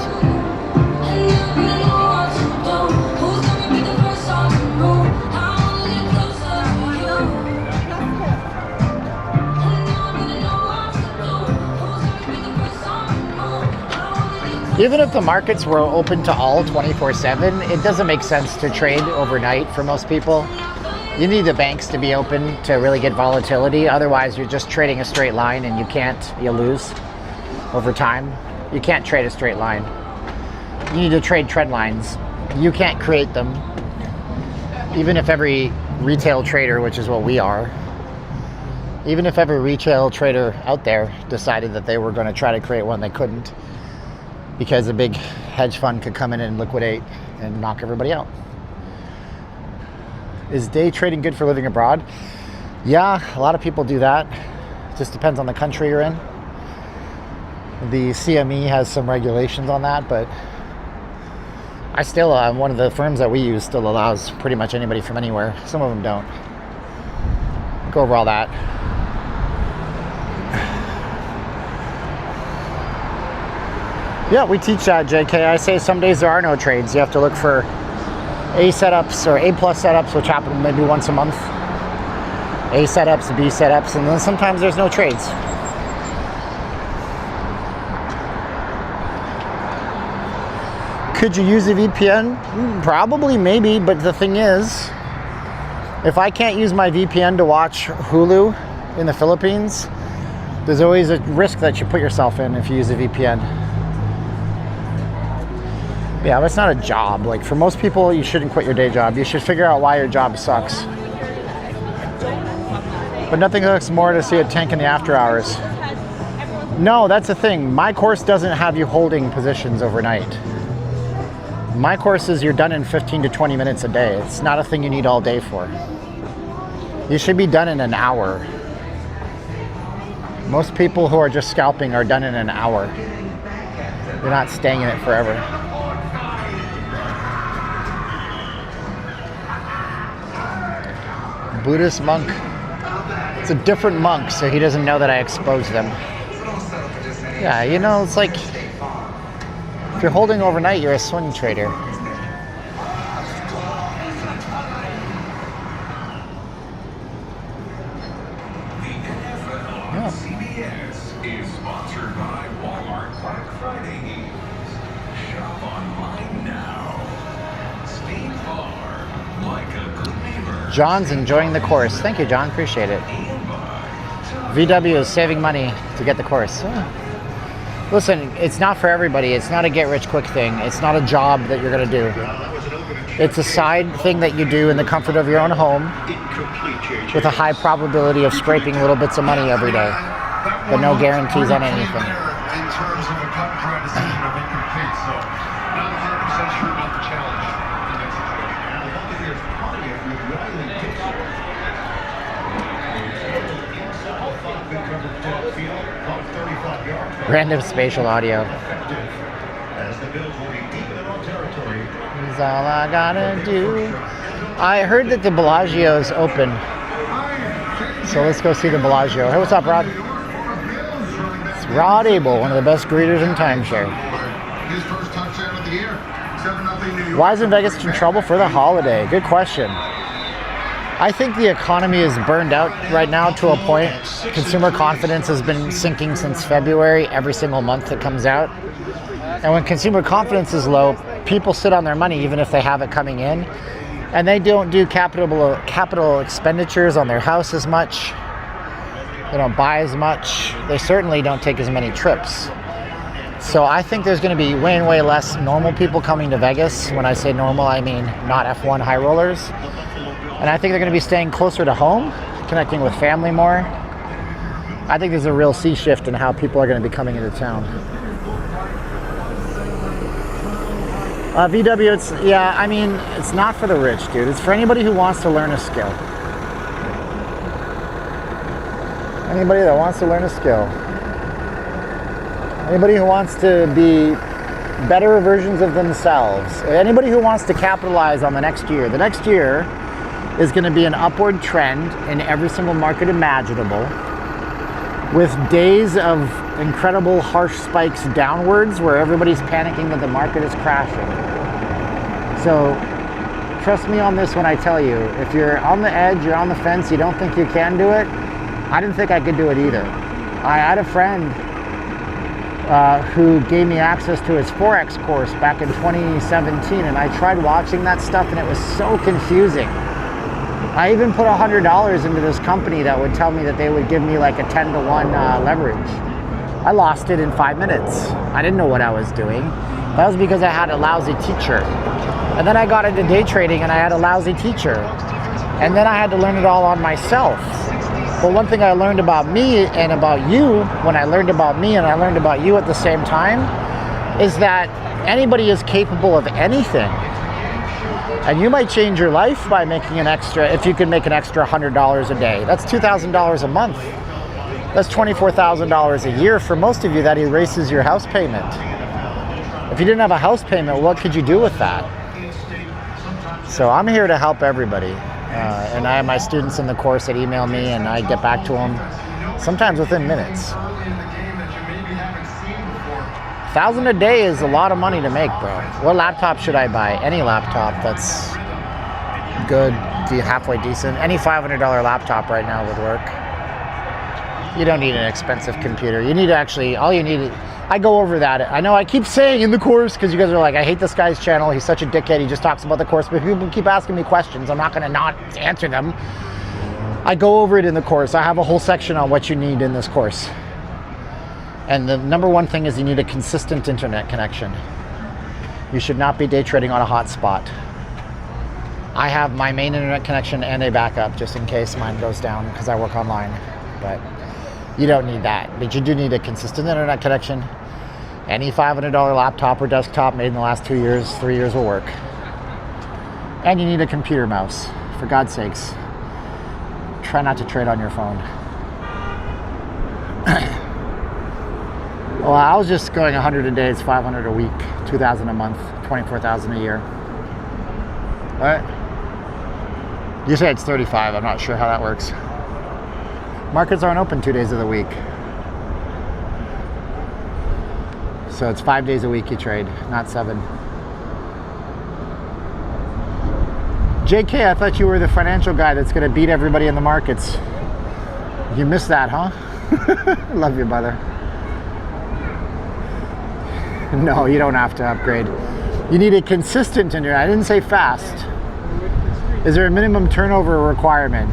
Even if the markets were open to all 24/7, it doesn't make sense to trade overnight for most people. You need the banks to be open to really get volatility. Otherwise, you're just trading a straight line and you lose over time. You can't trade a straight line. You need to trade trend lines. You can't create them. Even if every retail trader, which is what we are, even if every retail trader out there decided that they were going to try to create one, they couldn't. Because a big hedge fund could come in and liquidate and knock everybody out. Is day trading good for living abroad? Yeah, a lot of people do that. It just depends on the country you're in. The CME has some regulations on that, but one of the firms that we use still allows pretty much anybody from anywhere. Some of them don't. Go over all that. Yeah, we teach that, JK. I say some days there are no trades. You have to look for A setups or A plus setups, which happen maybe once a month. A setups, B setups, and then sometimes there's no trades. Could you use a VPN? Probably, maybe, but the thing is, if I can't use my VPN to watch Hulu in the Philippines, there's always a risk that you put yourself in if you use a VPN. Yeah, but it's not a job. Like, for most people, you shouldn't quit your day job. You should figure out why your job sucks. But nothing looks more to see a tank in the after hours. No, that's the thing. My course doesn't have you holding positions overnight. My courses, you're done in 15 to 20 minutes a day. It's not a thing you need all day for. You should be done in an hour. Most people who are just scalping are done in an hour. You're not staying in it forever. Buddhist monk. It's a different monk, so he doesn't know that I exposed them. Yeah, you know, it's like if you're holding overnight, you're a swing trader. John's enjoying the course. Thank you, John. Appreciate it. VW is saving money to get the course. Listen, it's not for everybody. It's not a get-rich-quick thing. It's not a job that you're going to do. It's a side thing that you do in the comfort of your own home with a high probability of scraping little bits of money every day, but no guarantees on anything. In terms of a cut and dry decision of incomplete, so not 100% sure about the challenge in that situation. Random spatial audio. As the Bills will be deep in their own territory. Is all I gotta do. I heard that the Bellagio is open, so let's go see the Bellagio. Hey, what's up, Rod? It's Rod Abel, one of the best greeters in timeshare. His first touchdown of the year. 7-0 New York. Why isn't Vegas in trouble for the holiday? Good question. I think the economy is burned out right now to a point. Consumer confidence has been sinking since February, every single month it comes out. And when consumer confidence is low, people sit on their money even if they have it coming in. And they don't do capital expenditures on their house as much. They don't buy as much. They certainly don't take as many trips. So I think there's going to be way less normal people coming to Vegas. When I say normal, I mean not F1 high rollers. And I think they're going to be staying closer to home, connecting with family more. I think there's a real sea shift in how people are going to be coming into town. VW, it's not for the rich, dude. It's for anybody who wants to learn a skill. Anybody that wants to learn a skill. Anybody who wants to be better versions of themselves. Anybody who wants to capitalize on the next year. The next year is going to be an upward trend in every single market imaginable, with days of incredible harsh spikes downwards where everybody's panicking that the market is crashing. So trust me on this when I tell you, if you're on the edge, you're on the fence, you don't think you can do it, I didn't think I could do it either. I had a friend who gave me access to his Forex course back in 2017, and I tried watching that stuff and it was so confusing. I even put $100 into this company that would tell me that they would give me like a 10-to-1 leverage. I lost it in 5 minutes. I didn't know what I was doing. That was because I had a lousy teacher. And then I got into day trading and I had a lousy teacher. And then I had to learn it all on myself. But one thing I learned about me and about you, when I learned about me and I learned about you at the same time, is that anybody is capable of anything. And you might change your life by making an extra, if you can make an extra $100 a day. That's $2,000 a month. That's $24,000 a year. For most of you, that erases your house payment. If you didn't have a house payment, what could you do with that? So I'm here to help everybody. And I have my students in the course that email me and I get back to them sometimes within minutes. $1,000 a day is a lot of money to make, bro. What laptop should I buy? Any laptop that's good, halfway decent. Any $500 laptop right now would work. You don't need an expensive computer. You need to actually, all you need is, I go over that. I know I keep saying in the course, because you guys are like, I hate this guy's channel. He's such a dickhead. He just talks about the course. But people keep asking me questions. I'm not going to not answer them. I go over it in the course. I have a whole section on what you need in this course. And the number one thing is you need a consistent internet connection. You should not be day trading on a hotspot. I have my main internet connection and a backup just in case mine goes down because I work online. But you don't need that. But you do need a consistent internet connection. Any $500 laptop or desktop made in the last 2 years, 3 years will work. And you need a computer mouse. For God's sakes, try not to trade on your phone. Well, I was just going 100 a day. It's 500 a week, 2,000 a month, 24,000 a year. All right. You say it's 35. I'm not sure how that works. Markets aren't open 2 days of the week. So it's 5 days a week you trade, not 7. JK, I thought you were the financial guy that's going to beat everybody in the markets. You missed that, huh? Love you, brother. No, you don't have to upgrade. You need a consistent internet. I didn't say fast. Is there a minimum turnover requirement?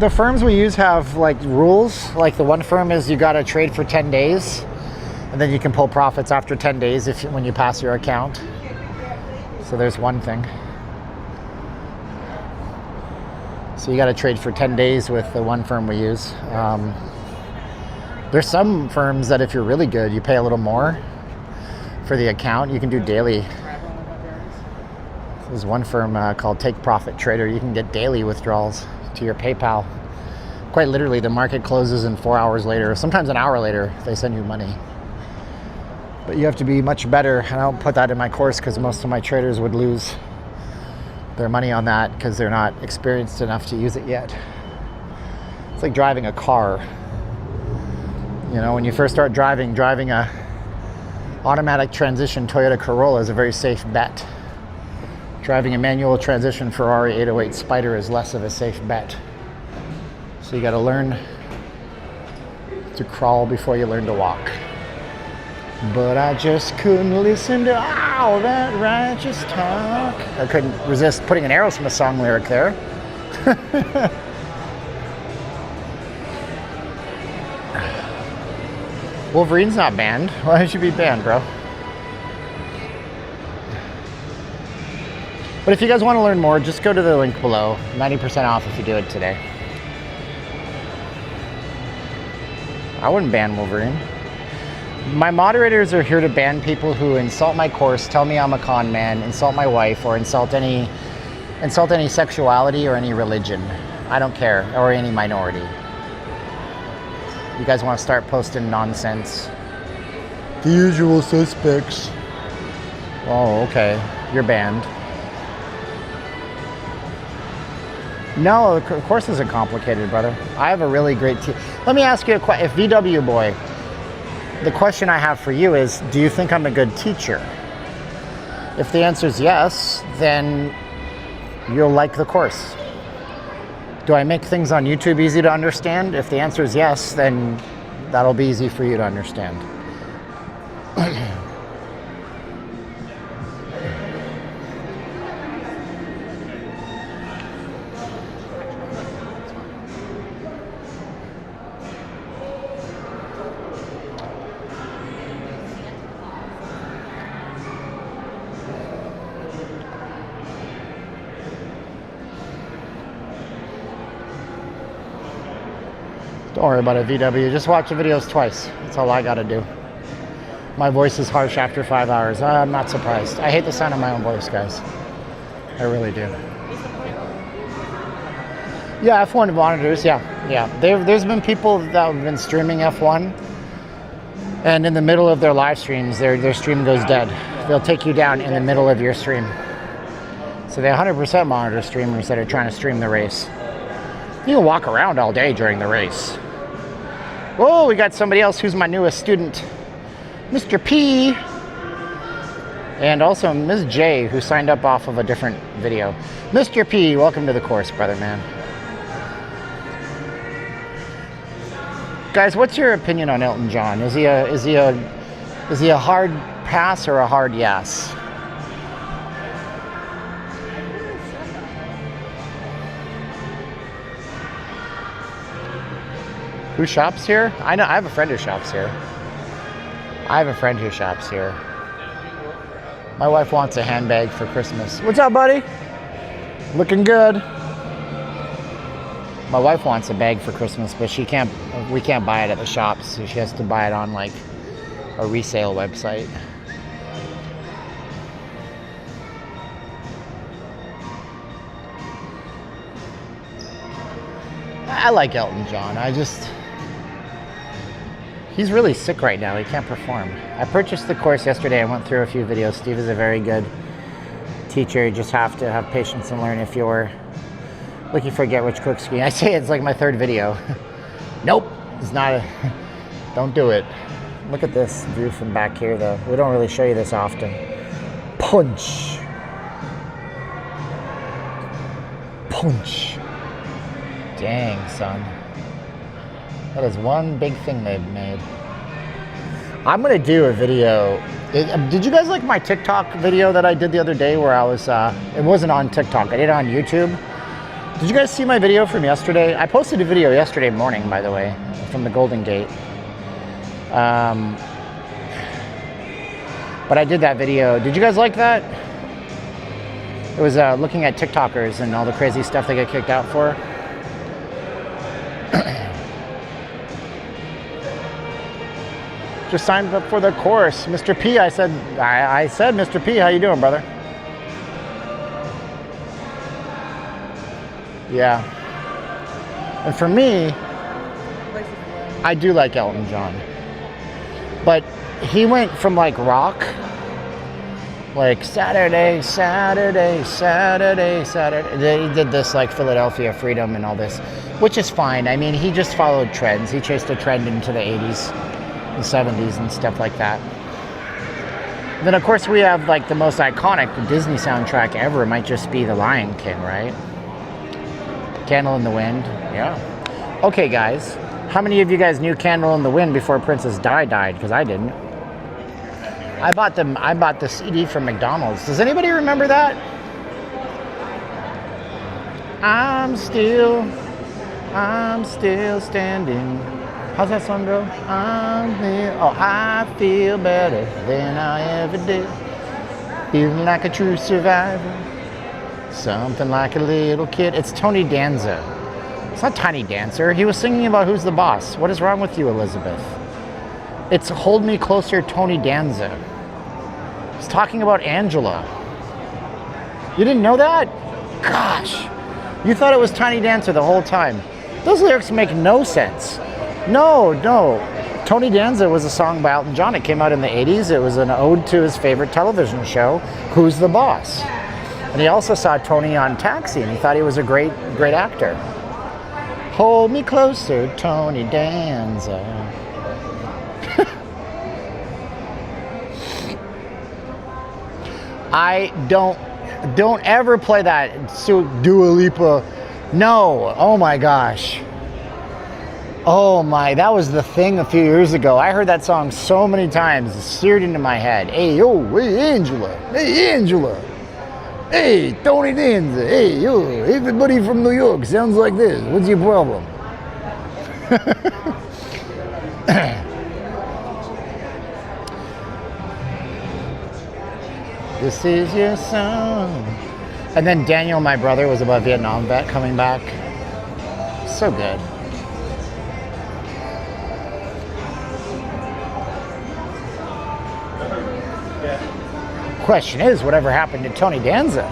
The firms we use have like rules. Like the one firm is you got to trade for 10 days. And then you can pull profits after 10 days when you pass your account. So there's one thing. So you got to trade for 10 days with the one firm we use. There's some firms that if you're really good, you pay a little more for the account. You can do daily. There's one firm called Take Profit Trader. You can get daily withdrawals to your PayPal. Quite literally, the market closes and 4 hours later, sometimes an hour later, they send you money. But you have to be much better, and I don't put that in my course because most of my traders would lose their money on that because they're not experienced enough to use it yet. It's like driving a car. You know, when you first start driving a automatic transmission Toyota Corolla is a very safe bet. Driving a manual transmission Ferrari 808 Spider is less of a safe bet. So you got to learn to crawl before you learn to walk. But I just couldn't listen to all that righteous talk. I couldn't resist putting an Aerosmith song lyric there. Wolverine's not banned. Why should you be banned, bro? But if you guys want to learn more, just go to the link below. 90% off if you do it today. I wouldn't ban Wolverine. My moderators are here to ban people who insult my course, tell me I'm a con man, insult my wife, or insult any sexuality or any religion. I don't care, or any minority. You guys want to start posting nonsense? The usual suspects. Oh, okay. You're banned. No, the course isn't complicated, brother. I have a really great team. Let me ask you a question. If VW boy, the question I have for you is, do you think I'm a good teacher? If the answer is yes, then you'll like the course. Do I make things on YouTube easy to understand? If the answer is yes, then that'll be easy for you to understand. Don't worry about it, VW. Just watch the videos twice. That's all I gotta do. My voice is harsh after 5 hours. I'm not surprised. I hate the sound of my own voice, guys. I really do. Yeah, F1 monitors, yeah. There's been people that have been streaming F1, and in the middle of their live streams, their stream goes dead. They'll take you down in the middle of your stream. So they 100% monitor streamers that are trying to stream the race. You can walk around all day during the race. Oh, we got somebody else who's my newest student, Mr. P. And also Ms. J, who signed up off of a different video. Mr. P, welcome to the course, brother man. Guys, what's your opinion on Elton John? Is he a hard pass or a hard yes? Who shops here? I know. I have a friend who shops here. My wife wants a handbag for Christmas. What's up, buddy? Looking good. My wife wants a bag for Christmas, but we can't buy it at the shops, so she has to buy it on like a resale website. I like Elton John. He's really sick right now. He can't perform. I purchased the course yesterday. I went through a few videos. Steve is a very good teacher. You just have to have patience and learn. If you're looking for Get Rich Quick Scheme, I say it's like my third video. Nope, it's not a, don't do it. Look at this view from back here though. We don't really show you this often. Punch. Punch. Dang, son. That is one big thing they've made. I'm gonna do a video. Did you guys like my TikTok video that I did the other day where I was, it wasn't on TikTok, I did it on YouTube. Did you guys see my video from yesterday? I posted a video yesterday morning, by the way, from the Golden Gate. But I did that video. Did you guys like that? It was looking at TikTokers and all the crazy stuff they get kicked out for. Just signed up for the course. Mr. P, I said, Mr. P, how you doing, brother? Yeah. And for me, I do like Elton John. But he went from like rock, like Saturday, Saturday, Saturday, Saturday. Then he did this like Philadelphia Freedom and all this, which is fine. I mean, he just followed trends. He chased a trend into the 80s. The 70s and stuff like that. Then of course we have like the most iconic Disney soundtrack ever. It might just be The Lion King, right? Candle in the Wind. Yeah. Okay, guys. How many of you guys knew Candle in the Wind before Princess Di died? Because I didn't. I bought the CD from McDonald's. Does anybody remember that? I'm still standing. How's that song go? I feel better than I ever did. Feeling like a true survivor. Something like a little kid. It's Tony Danza. It's not Tiny Dancer. He was singing about Who's the Boss. What is wrong with you, Elizabeth? It's Hold Me Closer, Tony Danza. He's talking about Angela. You didn't know that? Gosh. You thought it was Tiny Dancer the whole time. Those lyrics make no sense. No. Tony Danza was a song by Elton John. It came out in the 80s. It was an ode to his favorite television show, Who's the Boss? And he also saw Tony on Taxi, and he thought he was a great actor. Hold me closer, Tony Danza. I don't ever play that. So Dua Lipa. No. Oh my gosh. Oh my, that was the thing a few years ago. I heard that song so many times, it seared into my head. Hey, yo, hey, Angela. Hey, Angela. Hey, Tony Danza. Hey, yo, everybody from New York sounds like this. What's your problem? This is your song. And then Daniel, my brother, was about Vietnam vet coming back. So good. Question is, whatever happened to Tony Danza?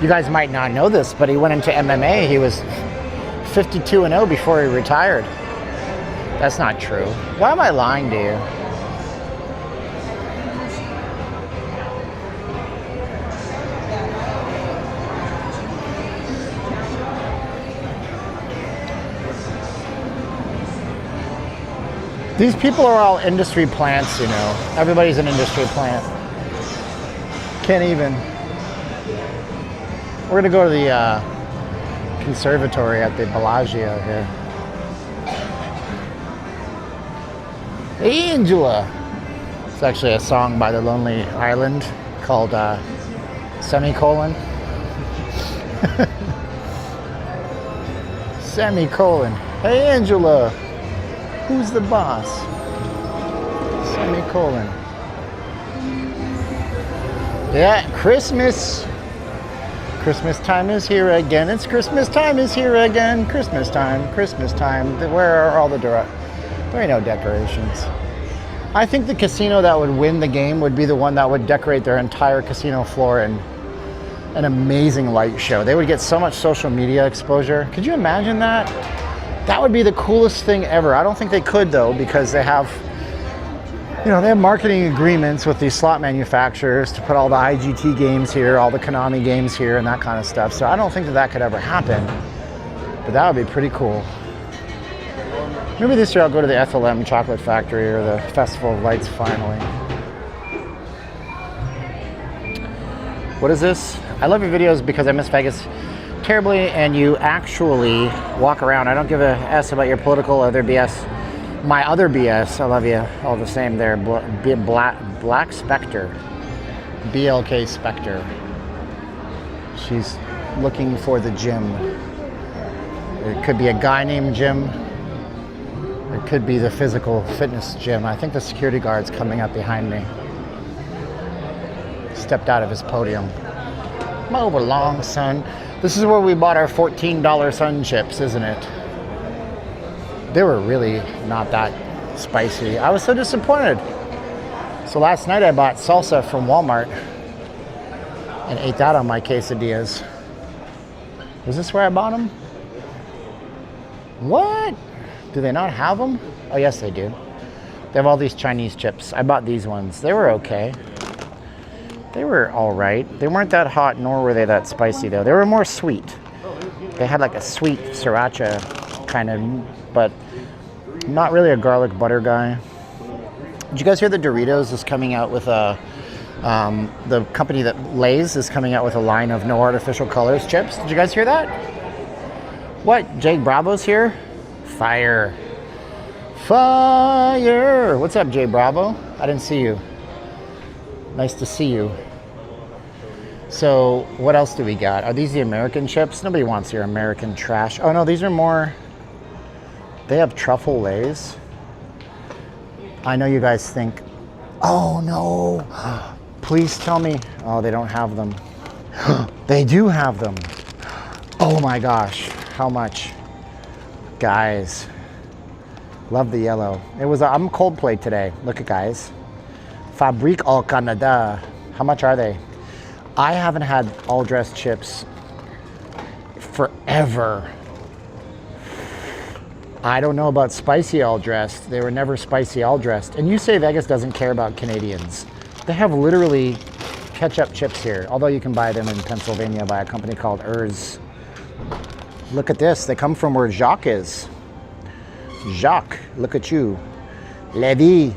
You guys might not know this, but he went into MMA. He was 52-0 before he retired. That's not true. Why am I lying to you? These people are all industry plants, you know. Everybody's an industry plant. Can't even. We're gonna go to the conservatory at the Bellagio here. Hey, Angela. It's actually a song by the Lonely Island called Semicolon. Semicolon. Hey, Angela. Who's the boss? Semicolon. Yeah, Christmas. Christmas time is here again. It's Christmas time is here again. Christmas time, Christmas time. Where are all the there ain't no decorations. I think the casino that would win the game would be the one that would decorate their entire casino floor in an amazing light show. They would get so much social media exposure. Could you imagine that? That would be the coolest thing ever. I don't think they could though, because they have, you know, they have marketing agreements with these slot manufacturers to put all the IGT games here, all the Konami games here, and that kind of stuff. So I don't think that that could ever happen, but that would be pretty cool. Maybe this year I'll go to the etherium chocolate factory or the Festival of Lights finally. What is this? I love your videos because I miss Vegas terribly, and you actually walk around. I don't give a S about your political other BS. My other BS, I love you all the same there. Black Spectre. BLK Spectre. She's looking for the gym. It could be a guy named Jim. It could be the physical fitness gym. I think the security guard's coming up behind me. Stepped out of his podium. Move along, son. This is where we bought our $14 sun chips, isn't it? They were really not that spicy. I was so disappointed. So last night I bought salsa from Walmart and ate that on my quesadillas. Was this where I bought them? What? Do they not have them? Oh, yes, they do. They have all these Chinese chips. I bought these ones. They were okay. They were all right. They weren't that hot, nor were they that spicy, though. They were more sweet. They had like a sweet sriracha kind of, but not really a garlic butter guy. Did you guys hear that Doritos is coming out with a, the company that Lay's is coming out with a line of no artificial colors chips? Did you guys hear that? What? Jake Bravo's here? Fire. Fire. What's up, Jay Bravo? I didn't see you. Nice to see you. So what else do we got? Are these the American chips? Nobody wants your American trash. Oh no, these are more, they have truffle Lays. I know you guys think, oh no, please tell me. Oh, they don't have them. They do have them. Oh my gosh, how much? Guys, love the yellow. It was, I'm Coldplay today. Look at guys. Fabrique au Canada. How much are they? I haven't had all dressed chips forever. I don't know about spicy all dressed. They were never spicy all dressed. And you say Vegas doesn't care about Canadians. They have literally ketchup chips here, although you can buy them in Pennsylvania by a company called Urs. Look at this. They come from where Jacques is. Jacques, look at you. Levi.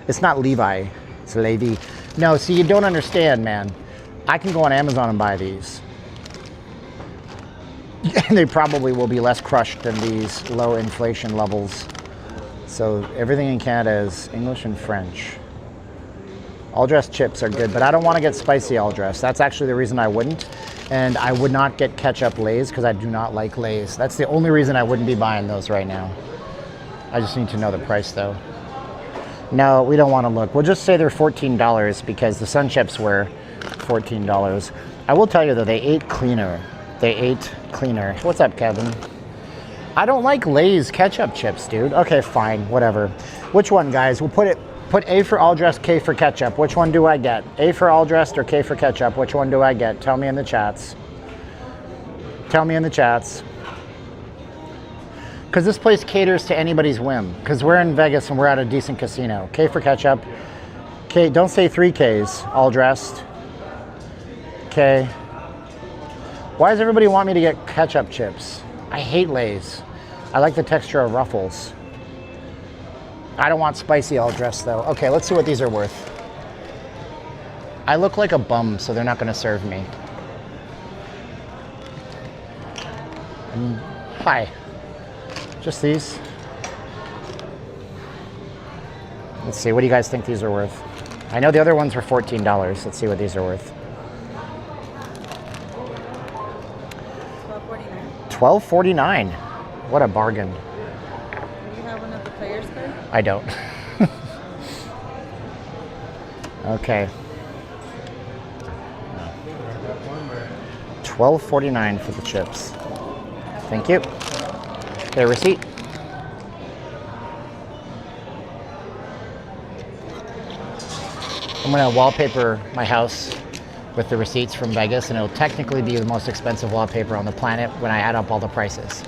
It's not Levi. It's Levi. No, see, you don't understand, man. I can go on Amazon and buy these. And they probably will be less crushed than these low inflation levels. So everything in Canada is English and French. All dressed chips are good, but I don't want to get spicy all dressed. That's actually the reason I wouldn't. And I would not get ketchup Lays because I do not like Lays. That's the only reason I wouldn't be buying those right now. I just need to know the price though. No, we don't want to look. We'll just say they're $14 because the sun chips were $14. I will tell you though, they ate cleaner. They ate cleaner. What's up, Kevin? I don't like Lay's ketchup chips, dude. Okay, fine, whatever. Which one, guys? We'll put A for all dressed, K for ketchup. Which one do I get? A for all dressed or K for ketchup? Which one do I get? Tell me in the chats. Tell me in the chats. Because this place caters to anybody's whim. Because we're in Vegas and we're at a decent casino. K for ketchup. K, don't say 3 Ks. All dressed. K. Why does everybody want me to get ketchup chips? I hate Lay's. I like the texture of Ruffles. I don't want spicy all dressed though. Okay, let's see what these are worth. I look like a bum, so they're not going to serve me. Hi. Just these. Let's see, what do you guys think these are worth? I know the other ones were $14. Let's see what these are worth. $12.49. What a bargain. Do you have one of the players cards? I don't. Okay. $12.49 for the chips. Thank you. Their receipt. I'm gonna wallpaper my house with the receipts from Vegas, and it'll technically be the most expensive wallpaper on the planet when I add up all the prices.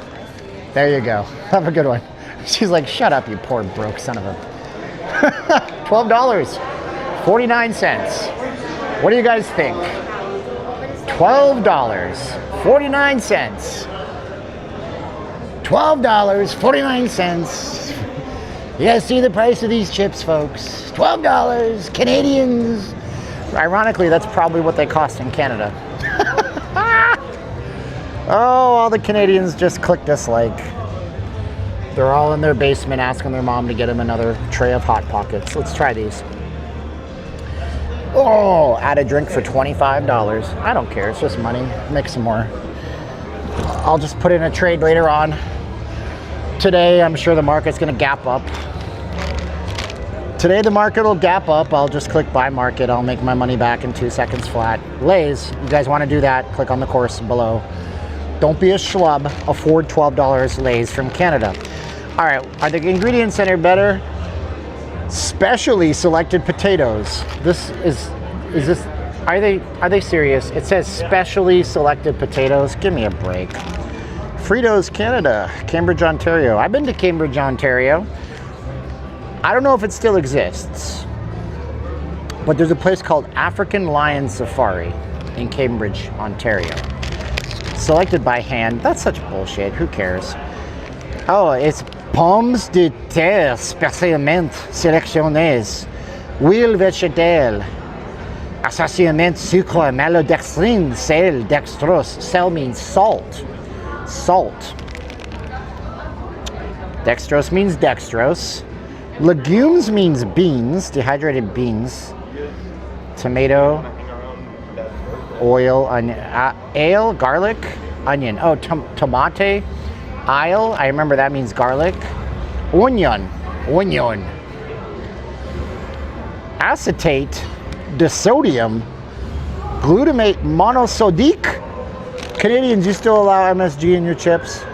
There you go. Have a good one. She's like, shut up, you poor broke son of a... $12.49. What do you guys think? $12.49. $12.49. You guys see the price of these chips, folks? $12 Canadians. Ironically, that's probably what they cost in Canada. Oh, all the Canadians just click dislike. They're all in their basement asking their mom to get them another tray of Hot Pockets. Let's try these. Oh, add a drink for $25. I don't care, it's just money. Make some more. I'll just put in a trade later on. Today, I'm sure the market's gonna gap up. Today, the market will gap up. I'll just click buy market. I'll make my money back in 2 seconds flat. Lay's, you guys wanna do that, click on the course below. Don't be a schlub, afford $12 Lay's from Canada. All right, are the ingredients in here better? Specially selected potatoes. Are they serious? It says specially selected potatoes. Give me a break. Fritos Canada, Cambridge, Ontario. I've been to Cambridge, Ontario. I don't know if it still exists, but there's a place called African Lion Safari in Cambridge, Ontario. Selected by hand. That's such bullshit. Who cares? Oh, it's pommes de terre spécialement sélectionnées, huile végétale, associament sucre, maltodextrine, sel, dextrose. Sel means salt. Salt. Dextrose means dextrose. Legumes means beans, dehydrated beans. Tomato, oil, onion, ale, garlic, onion. Oh, tomate, ale. I remember that means garlic. Onion. Acetate, disodium, glutamate monosodique. Canadians, you still allow MSG in your chips?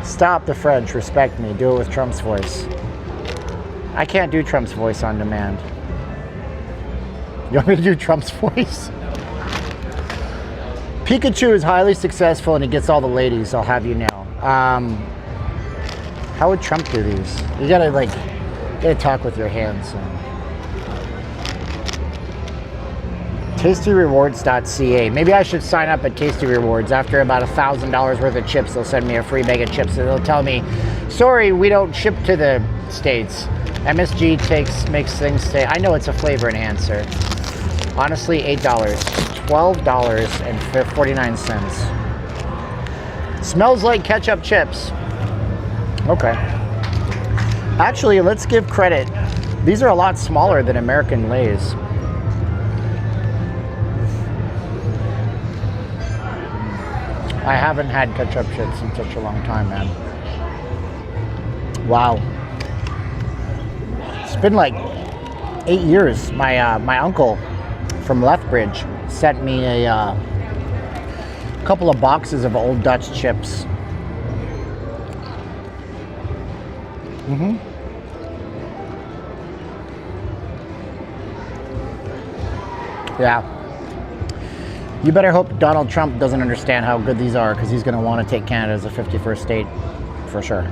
Stop the French, respect me. Do it with Trump's voice. I can't do Trump's voice on demand. You want me to do Trump's voice? Pikachu is highly successful and he gets all the ladies, I'll have you know. How would Trump do these? You gotta talk with your hands. TastyRewards.ca. Maybe I should sign up at Tasty Rewards. After about $1,000 worth of chips, they'll send me a free bag of chips and they'll tell me, sorry, we don't ship to the States. MSG makes things stay. I know it's a flavor enhancer. Honestly, $8. $12.49. Smells like ketchup chips. Okay. Actually, let's give credit. These are a lot smaller than American Lay's. I haven't had ketchup chips in such a long time, man. Wow. It's been like 8 years. My uncle from Lethbridge sent me a couple of boxes of Old Dutch chips. Yeah. You better hope Donald Trump doesn't understand how good these are, because he's going to want to take Canada as a 51st state for sure.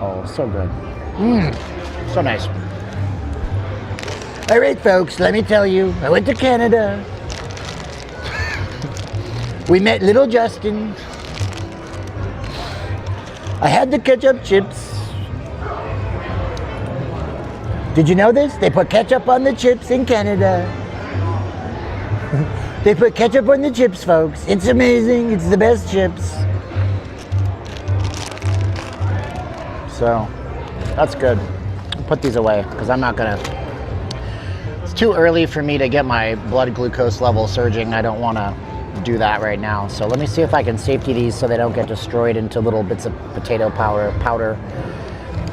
Oh, so good. So nice. All right, folks, let me tell you, I went to Canada. We met little Justin. I had the ketchup chips. Did you know this? They put ketchup on the chips in Canada. They put ketchup on the chips, folks. It's amazing. It's the best chips. So, that's good. I'll put these away because I'm not gonna... It's too early for me to get my blood glucose level surging. I don't want to do that right now. So let me see if I can safety these so they don't get destroyed into little bits of potato powder.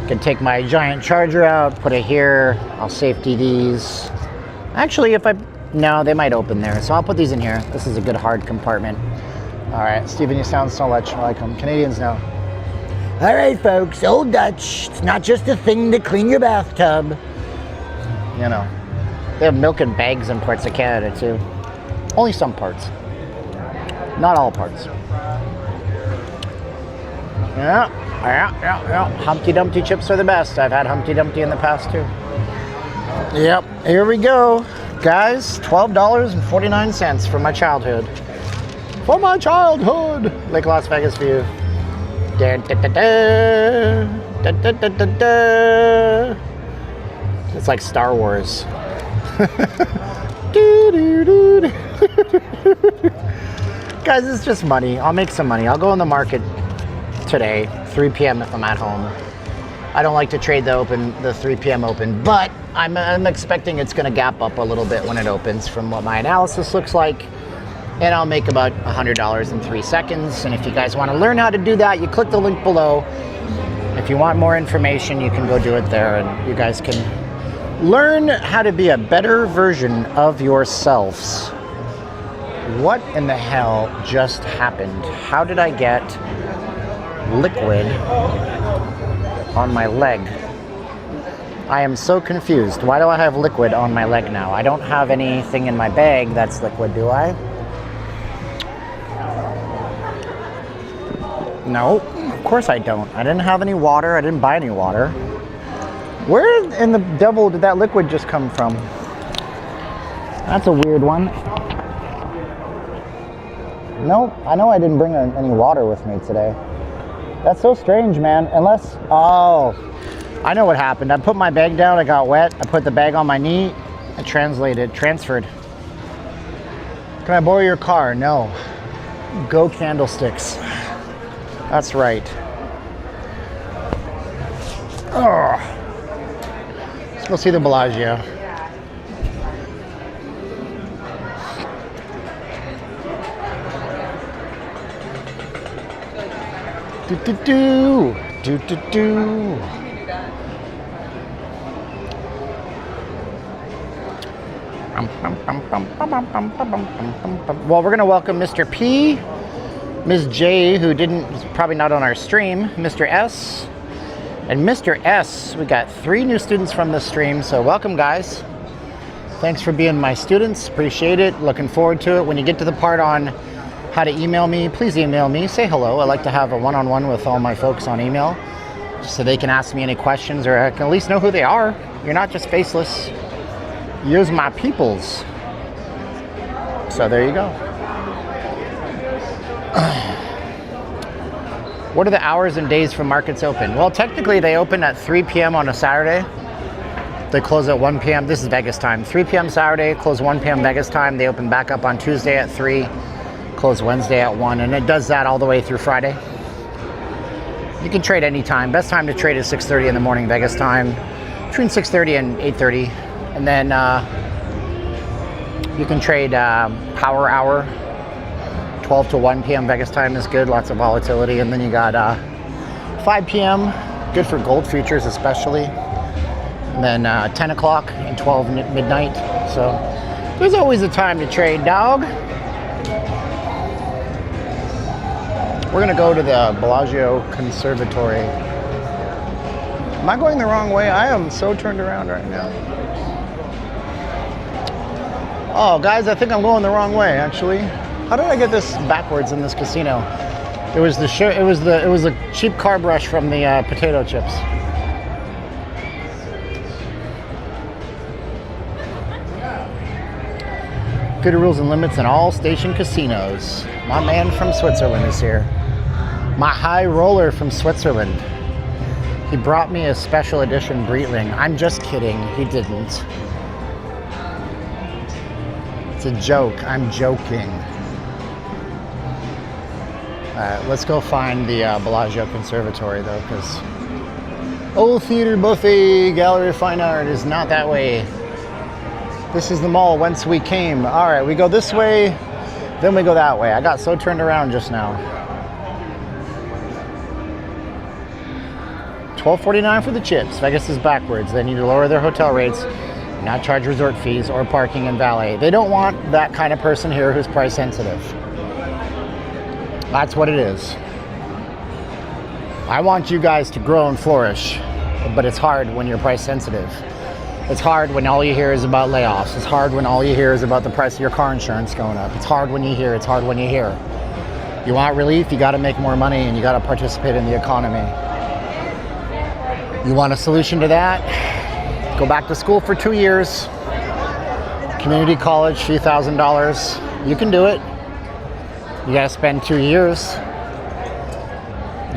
Can take my giant charger out, put it here. I'll safety these. Actually, no, they might open there. So I'll put these in here. This is a good hard compartment. All right, Steven, you sound so much like them. Canadians know. All right, folks, Old Dutch. It's not just a thing to clean your bathtub. You know, they have milk in bags in parts of Canada too. Only some parts. Not all parts. Yeah. Humpty Dumpty chips are the best. I've had Humpty Dumpty in the past too. Yep, here we go. Guys, $12.49 for my childhood. For my childhood! Lake Las Vegas view. It's like Star Wars. Guys, it's just money. I'll make some money. I'll go in the market today, 3 p.m. if I'm at home. I don't like to trade the 3 p.m. open, but I'm expecting it's going to gap up a little bit when it opens from what my analysis looks like. And I'll make about $100 in 3 seconds. And if you guys want to learn how to do that, you click the link below. If you want more information, you can go do it there, and you guys can learn how to be a better version of yourselves. What in the hell just happened? How did I get liquid on my leg? I am so confused. Why do I have liquid on my leg now? I don't have anything in my bag that's liquid, do I? No, of course I don't. I didn't have any water. I didn't buy any water. Where in the devil did that liquid just come from? That's a weird one. No, I know I didn't bring any water with me today. That's so strange, man. Unless, oh, I know what happened. I put my bag down, I got wet. I put the bag on my knee, it transferred. Can I borrow your car? No. Go candlesticks. That's right. Oh. Let's go see the Bellagio. Well, we're gonna welcome Mr. P, Ms. J, who is probably not on our stream, Mr. S, and Mr. S. We got 3 new students from this stream, so welcome, guys. Thanks for being my students. Appreciate it. Looking forward to it. When you get to the part on how to email me, please email me. Say hello. I like to have a one-on-one with all my folks on email, just so they can ask me any questions, or I can at least know who they are. You're not just faceless. You're my peoples. So there you go. What are the hours and days for markets open? Well, technically they open at 3 p.m. on a Saturday. They close at 1 p.m. This is Vegas time. 3 p.m. Saturday, close 1 p.m. Vegas time. They open back up on Tuesday at 3, close Wednesday at 1, and it does that all the way through Friday. You can trade anytime. Best time to trade is 6:30 in the morning Vegas time, between 6:30 and 8:30. And then you can trade power hour. 12 to 1 p.m. Vegas time is good, lots of volatility. And then you got 5 p.m., good for gold futures especially. And then 10 o'clock and 12 midnight. So there's always a time to trade, dog. We're gonna go to the Bellagio conservatory. Am I going the wrong way? I am so turned around right now. Oh, guys, I think I'm going the wrong way, actually. How did I get this backwards in this casino? It was the cheap carb rush from the potato chips. Good rules and limits in all station casinos. My man from Switzerland is here. My high roller from Switzerland. He brought me a special edition Breitling. I'm just kidding. He didn't. It's a joke. I'm joking. Let's go find the Bellagio Conservatory, though, because Old Theater Buffet Gallery of Fine Art is not that way. This is the mall whence we came. All right, we go this way, then we go that way. I got so turned around just now. $12.49 for the chips. Vegas is backwards. They need to lower their hotel rates, not charge resort fees or parking and valet. They don't want that kind of person here who's price sensitive. That's what it is. I want you guys to grow and flourish, but it's hard when you're price sensitive. It's hard when all you hear is about layoffs. It's hard when all you hear is about the price of your car insurance going up. It's hard when you hear. You want relief, you got to make more money and you got to participate in the economy. You want a solution to that? Go back to school for 2 years. Community college, few $1,000s. You can do it. You got to spend 2 years.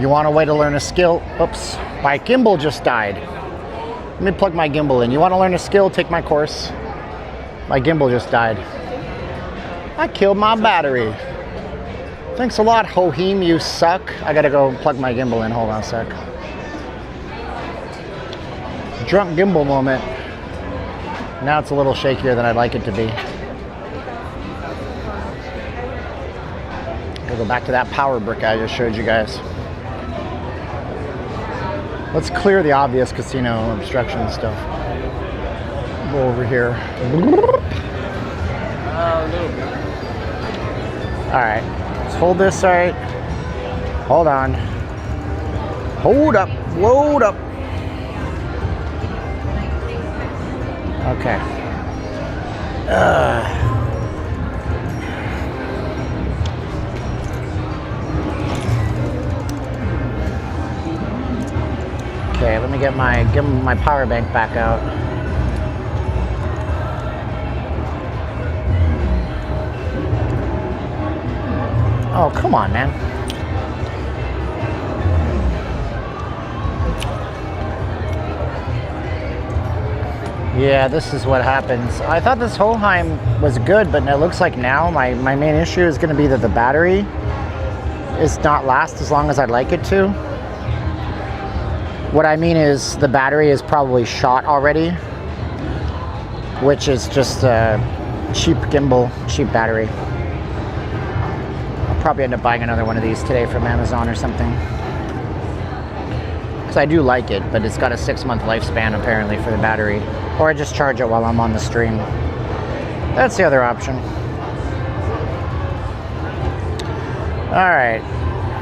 You want a way to learn a skill? Oops, my gimbal just died. Let me plug my gimbal in. You want to learn a skill? Take my course. My gimbal just died. I killed my battery. Thanks a lot, Hoheem, you suck. I gotta go plug my gimbal in. Hold on a sec. Drunk gimbal moment. Now it's a little shakier than I'd like it to be. I'll go back to that power brick I just showed you guys. Let's clear the obvious casino obstruction stuff. Go over here. Alright, let's hold this right. Hold on. Hold up, load up. Okay. Okay, let me get my power bank back out. Oh, come on, man. Yeah, this is what happens. I thought this Hoheim was good, but it looks like now my main issue is going to be that the battery is not last as long as I'd like it to. What I mean is the battery is probably shot already, which is just a cheap gimbal, cheap battery. I'll probably end up buying another one of these today from Amazon or something. Because I do like it, but it's got a 6-month lifespan apparently for the battery. Or I just charge it while I'm on the stream. That's the other option. Alright,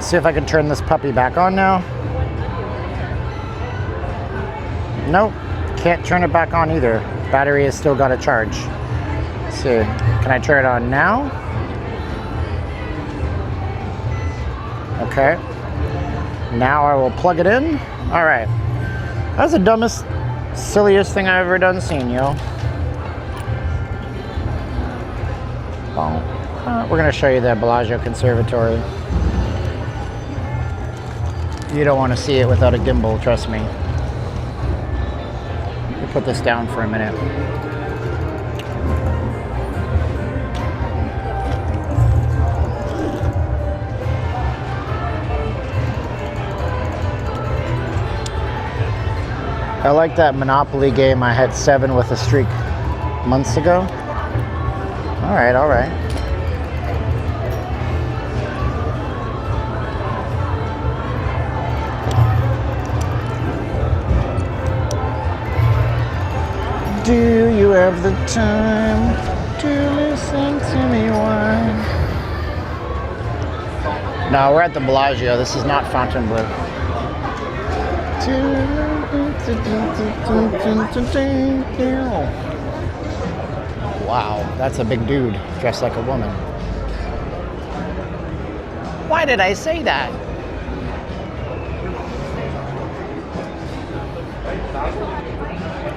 see if I can turn this puppy back on now. Nope, can't turn it back on either. Battery has still got a charge. Let's see, can I turn it on now? Okay. Now I will plug it in. Alright. That's the dumbest, silliest thing I've ever done seen, yo. We're going to show you the Bellagio conservatory. You don't want to see it without a gimbal, trust me. We'll put this down for a minute. I like that Monopoly game. I had 7 with a streak months ago. All right, all right. Do you have the time to listen to me whine? No, we're at the Bellagio. This is not Fontainebleau. Wow, that's a big dude dressed like a woman. Why did I say that?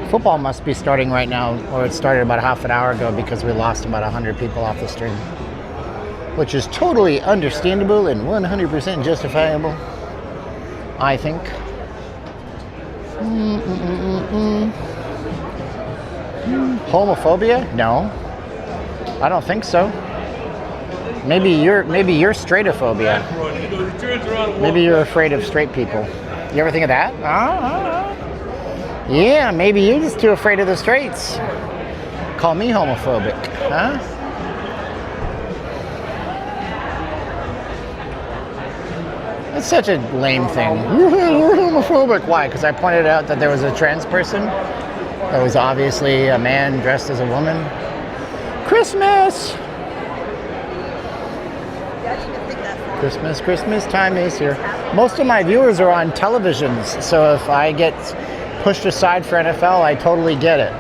Football must be starting right now, or it started about half an hour ago because we lost about 100 people off the stream. Which is totally understandable and 100% justifiable, I think. Homophobia? No, I don't think so. Maybe you're straightophobia. Maybe you're afraid of straight people. You ever think of that? Yeah, maybe you're just too afraid of the straights. Call me homophobic, huh? It's such a lame thing. You're homophobic. Why? Because I pointed out that there was a trans person that was obviously a man dressed as a woman. Christmas! Christmas, Christmas time is here. Most of my viewers are on televisions, so if I get pushed aside for NFL, I totally get it.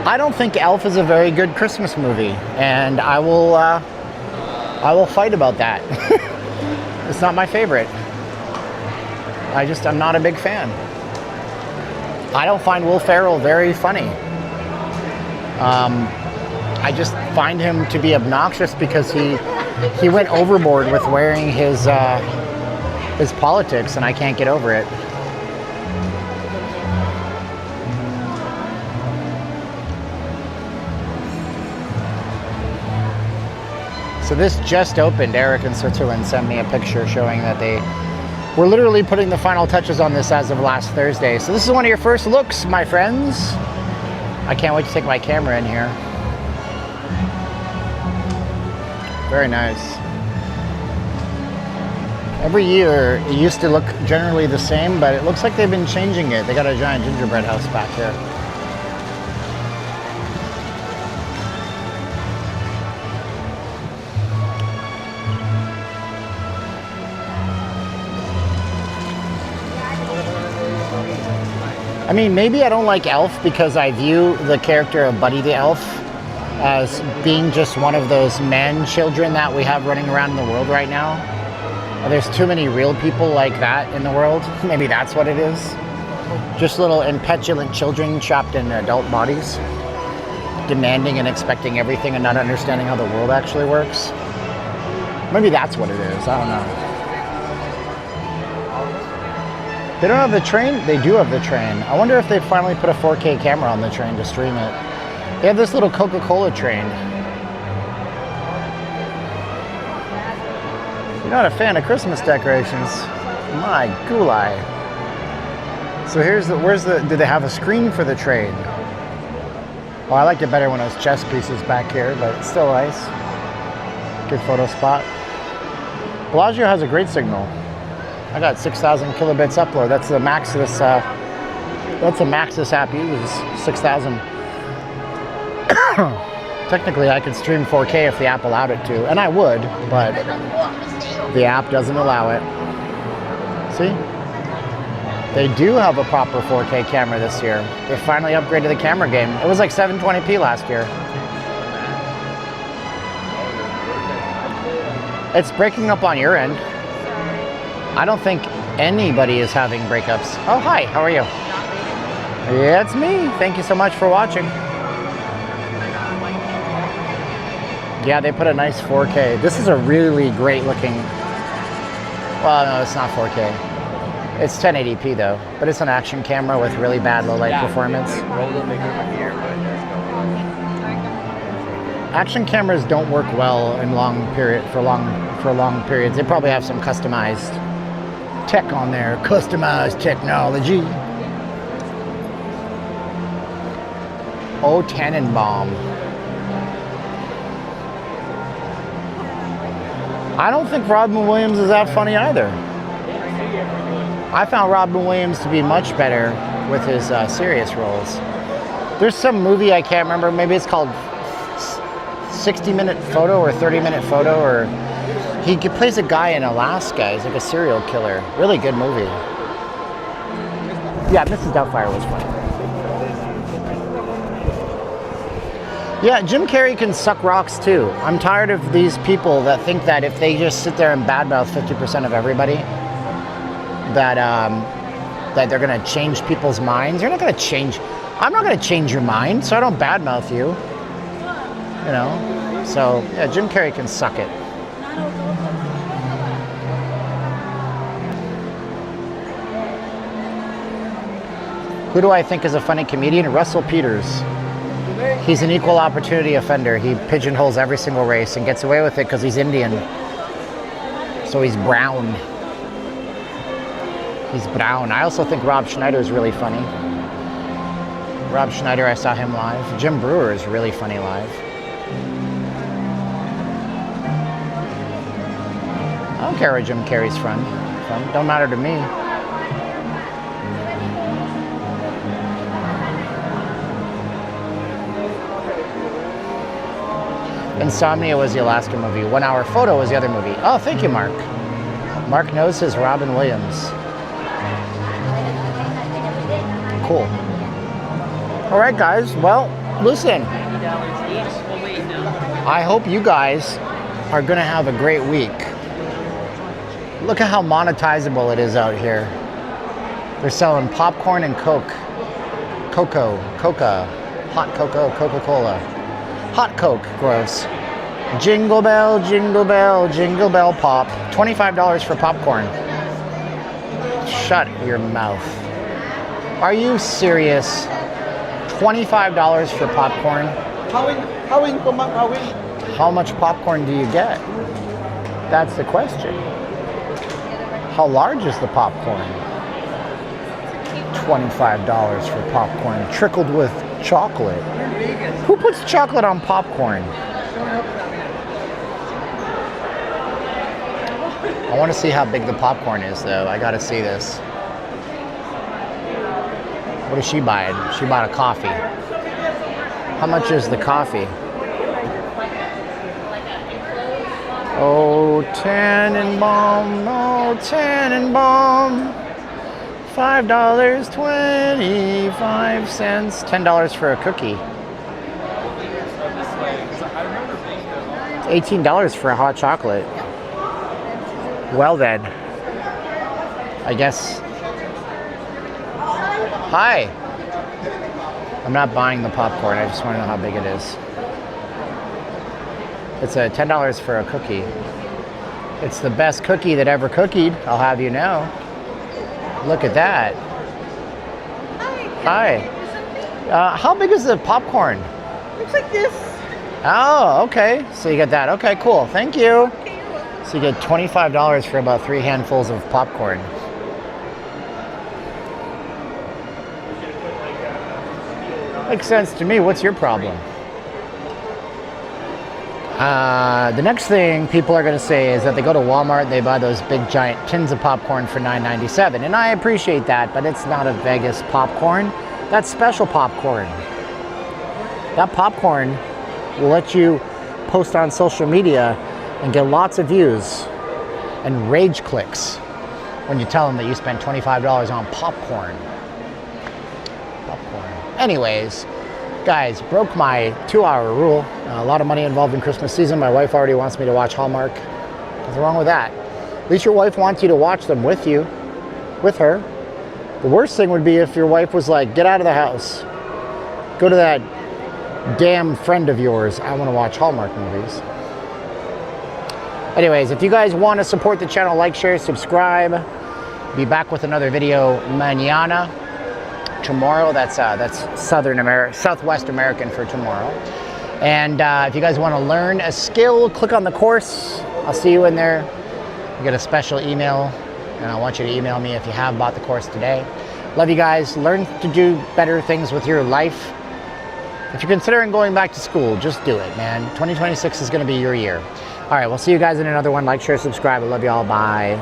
I don't think Elf is a very good Christmas movie, and I will fight about that. It's not my favorite. I'm not a big fan. I don't find Will Ferrell very funny. I just find him to be obnoxious because he went overboard with wearing his politics, and I can't get over it. So this just opened. Eric in Switzerland sent me a picture showing that they were literally putting the final touches on this as of last Thursday. So this is one of your first looks, my friends. I can't wait to take my camera in here. Very nice. Every year it used to look generally the same, but it looks like they've been changing it. They got a giant gingerbread house back here. I mean, maybe I don't like Elf because I view the character of Buddy the Elf as being just one of those man children that we have running around in the world right now. There's too many real people like that in the world. Maybe that's what it is. Just little impetulant children trapped in adult bodies, demanding and expecting everything and not understanding how the world actually works. Maybe that's what it is. I don't know. They don't have the train? They do have the train. I wonder if they finally put a 4K camera on the train to stream it. They have this little Coca-Cola train. You're not a fan of Christmas decorations. My gulai. So did they have a screen for the train? Well, I liked it better when it was chess pieces back here, but it's still nice. Good photo spot. Bellagio has a great signal. I got 6,000 kilobits upload. That's the max this app uses. 6,000. Technically, I could stream 4K if the app allowed it to, and I would, but the app doesn't allow it. See? They do have a proper 4K camera this year. They finally upgraded the camera game. It was like 720p last year. It's breaking up on your end. I don't think anybody is having breakups. Oh, hi, how are you? Yeah, it's me. Thank you so much for watching. Yeah, they put a nice 4K. This is a really great looking, well, no, it's not 4K. It's 1080p though, but it's an action camera with really bad low light performance. Action cameras don't work well in long periods. They probably have some customized tech on there, customized technology. Oh, Tannenbaum. I don't think Robin Williams is that funny either. I found Robin Williams to be much better with his serious roles. There's some movie I can't remember, maybe it's called 60-minute Photo or 30-minute Photo, or he plays a guy in Alaska. He's like a serial killer. Really good movie. Yeah, Mrs. Doubtfire was funny. Yeah, Jim Carrey can suck rocks too. I'm tired of these people that think that if they just sit there and badmouth 50% of everybody, that they're gonna change people's minds. You're not gonna change. I'm not gonna change your mind, so I don't badmouth you. You know. So yeah, Jim Carrey can suck it. Who do I think is a funny comedian? Russell Peters. He's an equal opportunity offender. He pigeonholes every single race and gets away with it because he's Indian. So he's brown. He's brown. I also think Rob Schneider is really funny. Rob Schneider, I saw him live. Jim Brewer is really funny live. I don't care what Jim Carrey's from. Don't matter to me. Insomnia was the Alaska movie. 1 Hour Photo was the other movie. Oh, thank you, Mark. Mark knows his Robin Williams. Cool. All right, guys. Well, Listen, $90 each. Well, wait, no. I hope you guys are going to have a great week. Look at how monetizable it is out here. They're selling popcorn and Coke. Coca, hot cocoa, Coca-Cola. Hot Coke, gross. Jingle bell, jingle bell, jingle bell pop. $25 for popcorn. Shut your mouth. Are you serious? $25 for popcorn? How much popcorn do you get? That's the question. How large is the popcorn? $25 for popcorn, trickled with chocolate. Who puts chocolate on popcorn? I want to see how big the popcorn is, though. I got to see this. What is she buying? She bought a coffee. How much is the coffee? Oh, Tannenbaum, oh, Tannenbaum. $5.25. $10 for a cookie. $18 for a hot chocolate. Well then, I guess. Hi. I'm not buying the popcorn. I just want to know how big it is. It's a $10 for a cookie. It's the best cookie that ever cookied, I'll have you know. Look at that. Hi. How big is the popcorn? Looks like this. Oh, okay. So you get that. Okay, cool. Thank you. So you get $25 for about 3 handfuls of popcorn. Makes sense to me. What's your problem? The next thing people are going to say is that they go to Walmart, they buy those big giant tins of popcorn for $9.97. And I appreciate that, but it's not a Vegas popcorn. That's special popcorn. That popcorn will let you post on social media and get lots of views and rage clicks when you tell them that you spent $25 on popcorn. Anyways, guys, broke my 2-hour rule. A lot of money involved in Christmas season. My wife already wants me to watch Hallmark. Nothing wrong with that. At least your wife wants you to watch them with you, with her. The worst thing would be if your wife was like, get out of the house. Go to that damn friend of yours. I want to watch Hallmark movies. Anyways, if you guys want to support the channel, like, share, subscribe. Be back with another video mañana. Tomorrow, that's Southwest American for tomorrow. And if you guys want to learn a skill, click on the course. I'll see you in there. You get a special email, and I want you to email me if you have bought the course today. Love you guys. Learn to do better things with your life. If you're considering going back to school, just do it, man. 2026 is going to be your year. All right, we'll see you guys in another one. Like, share, subscribe. I love you all. Bye.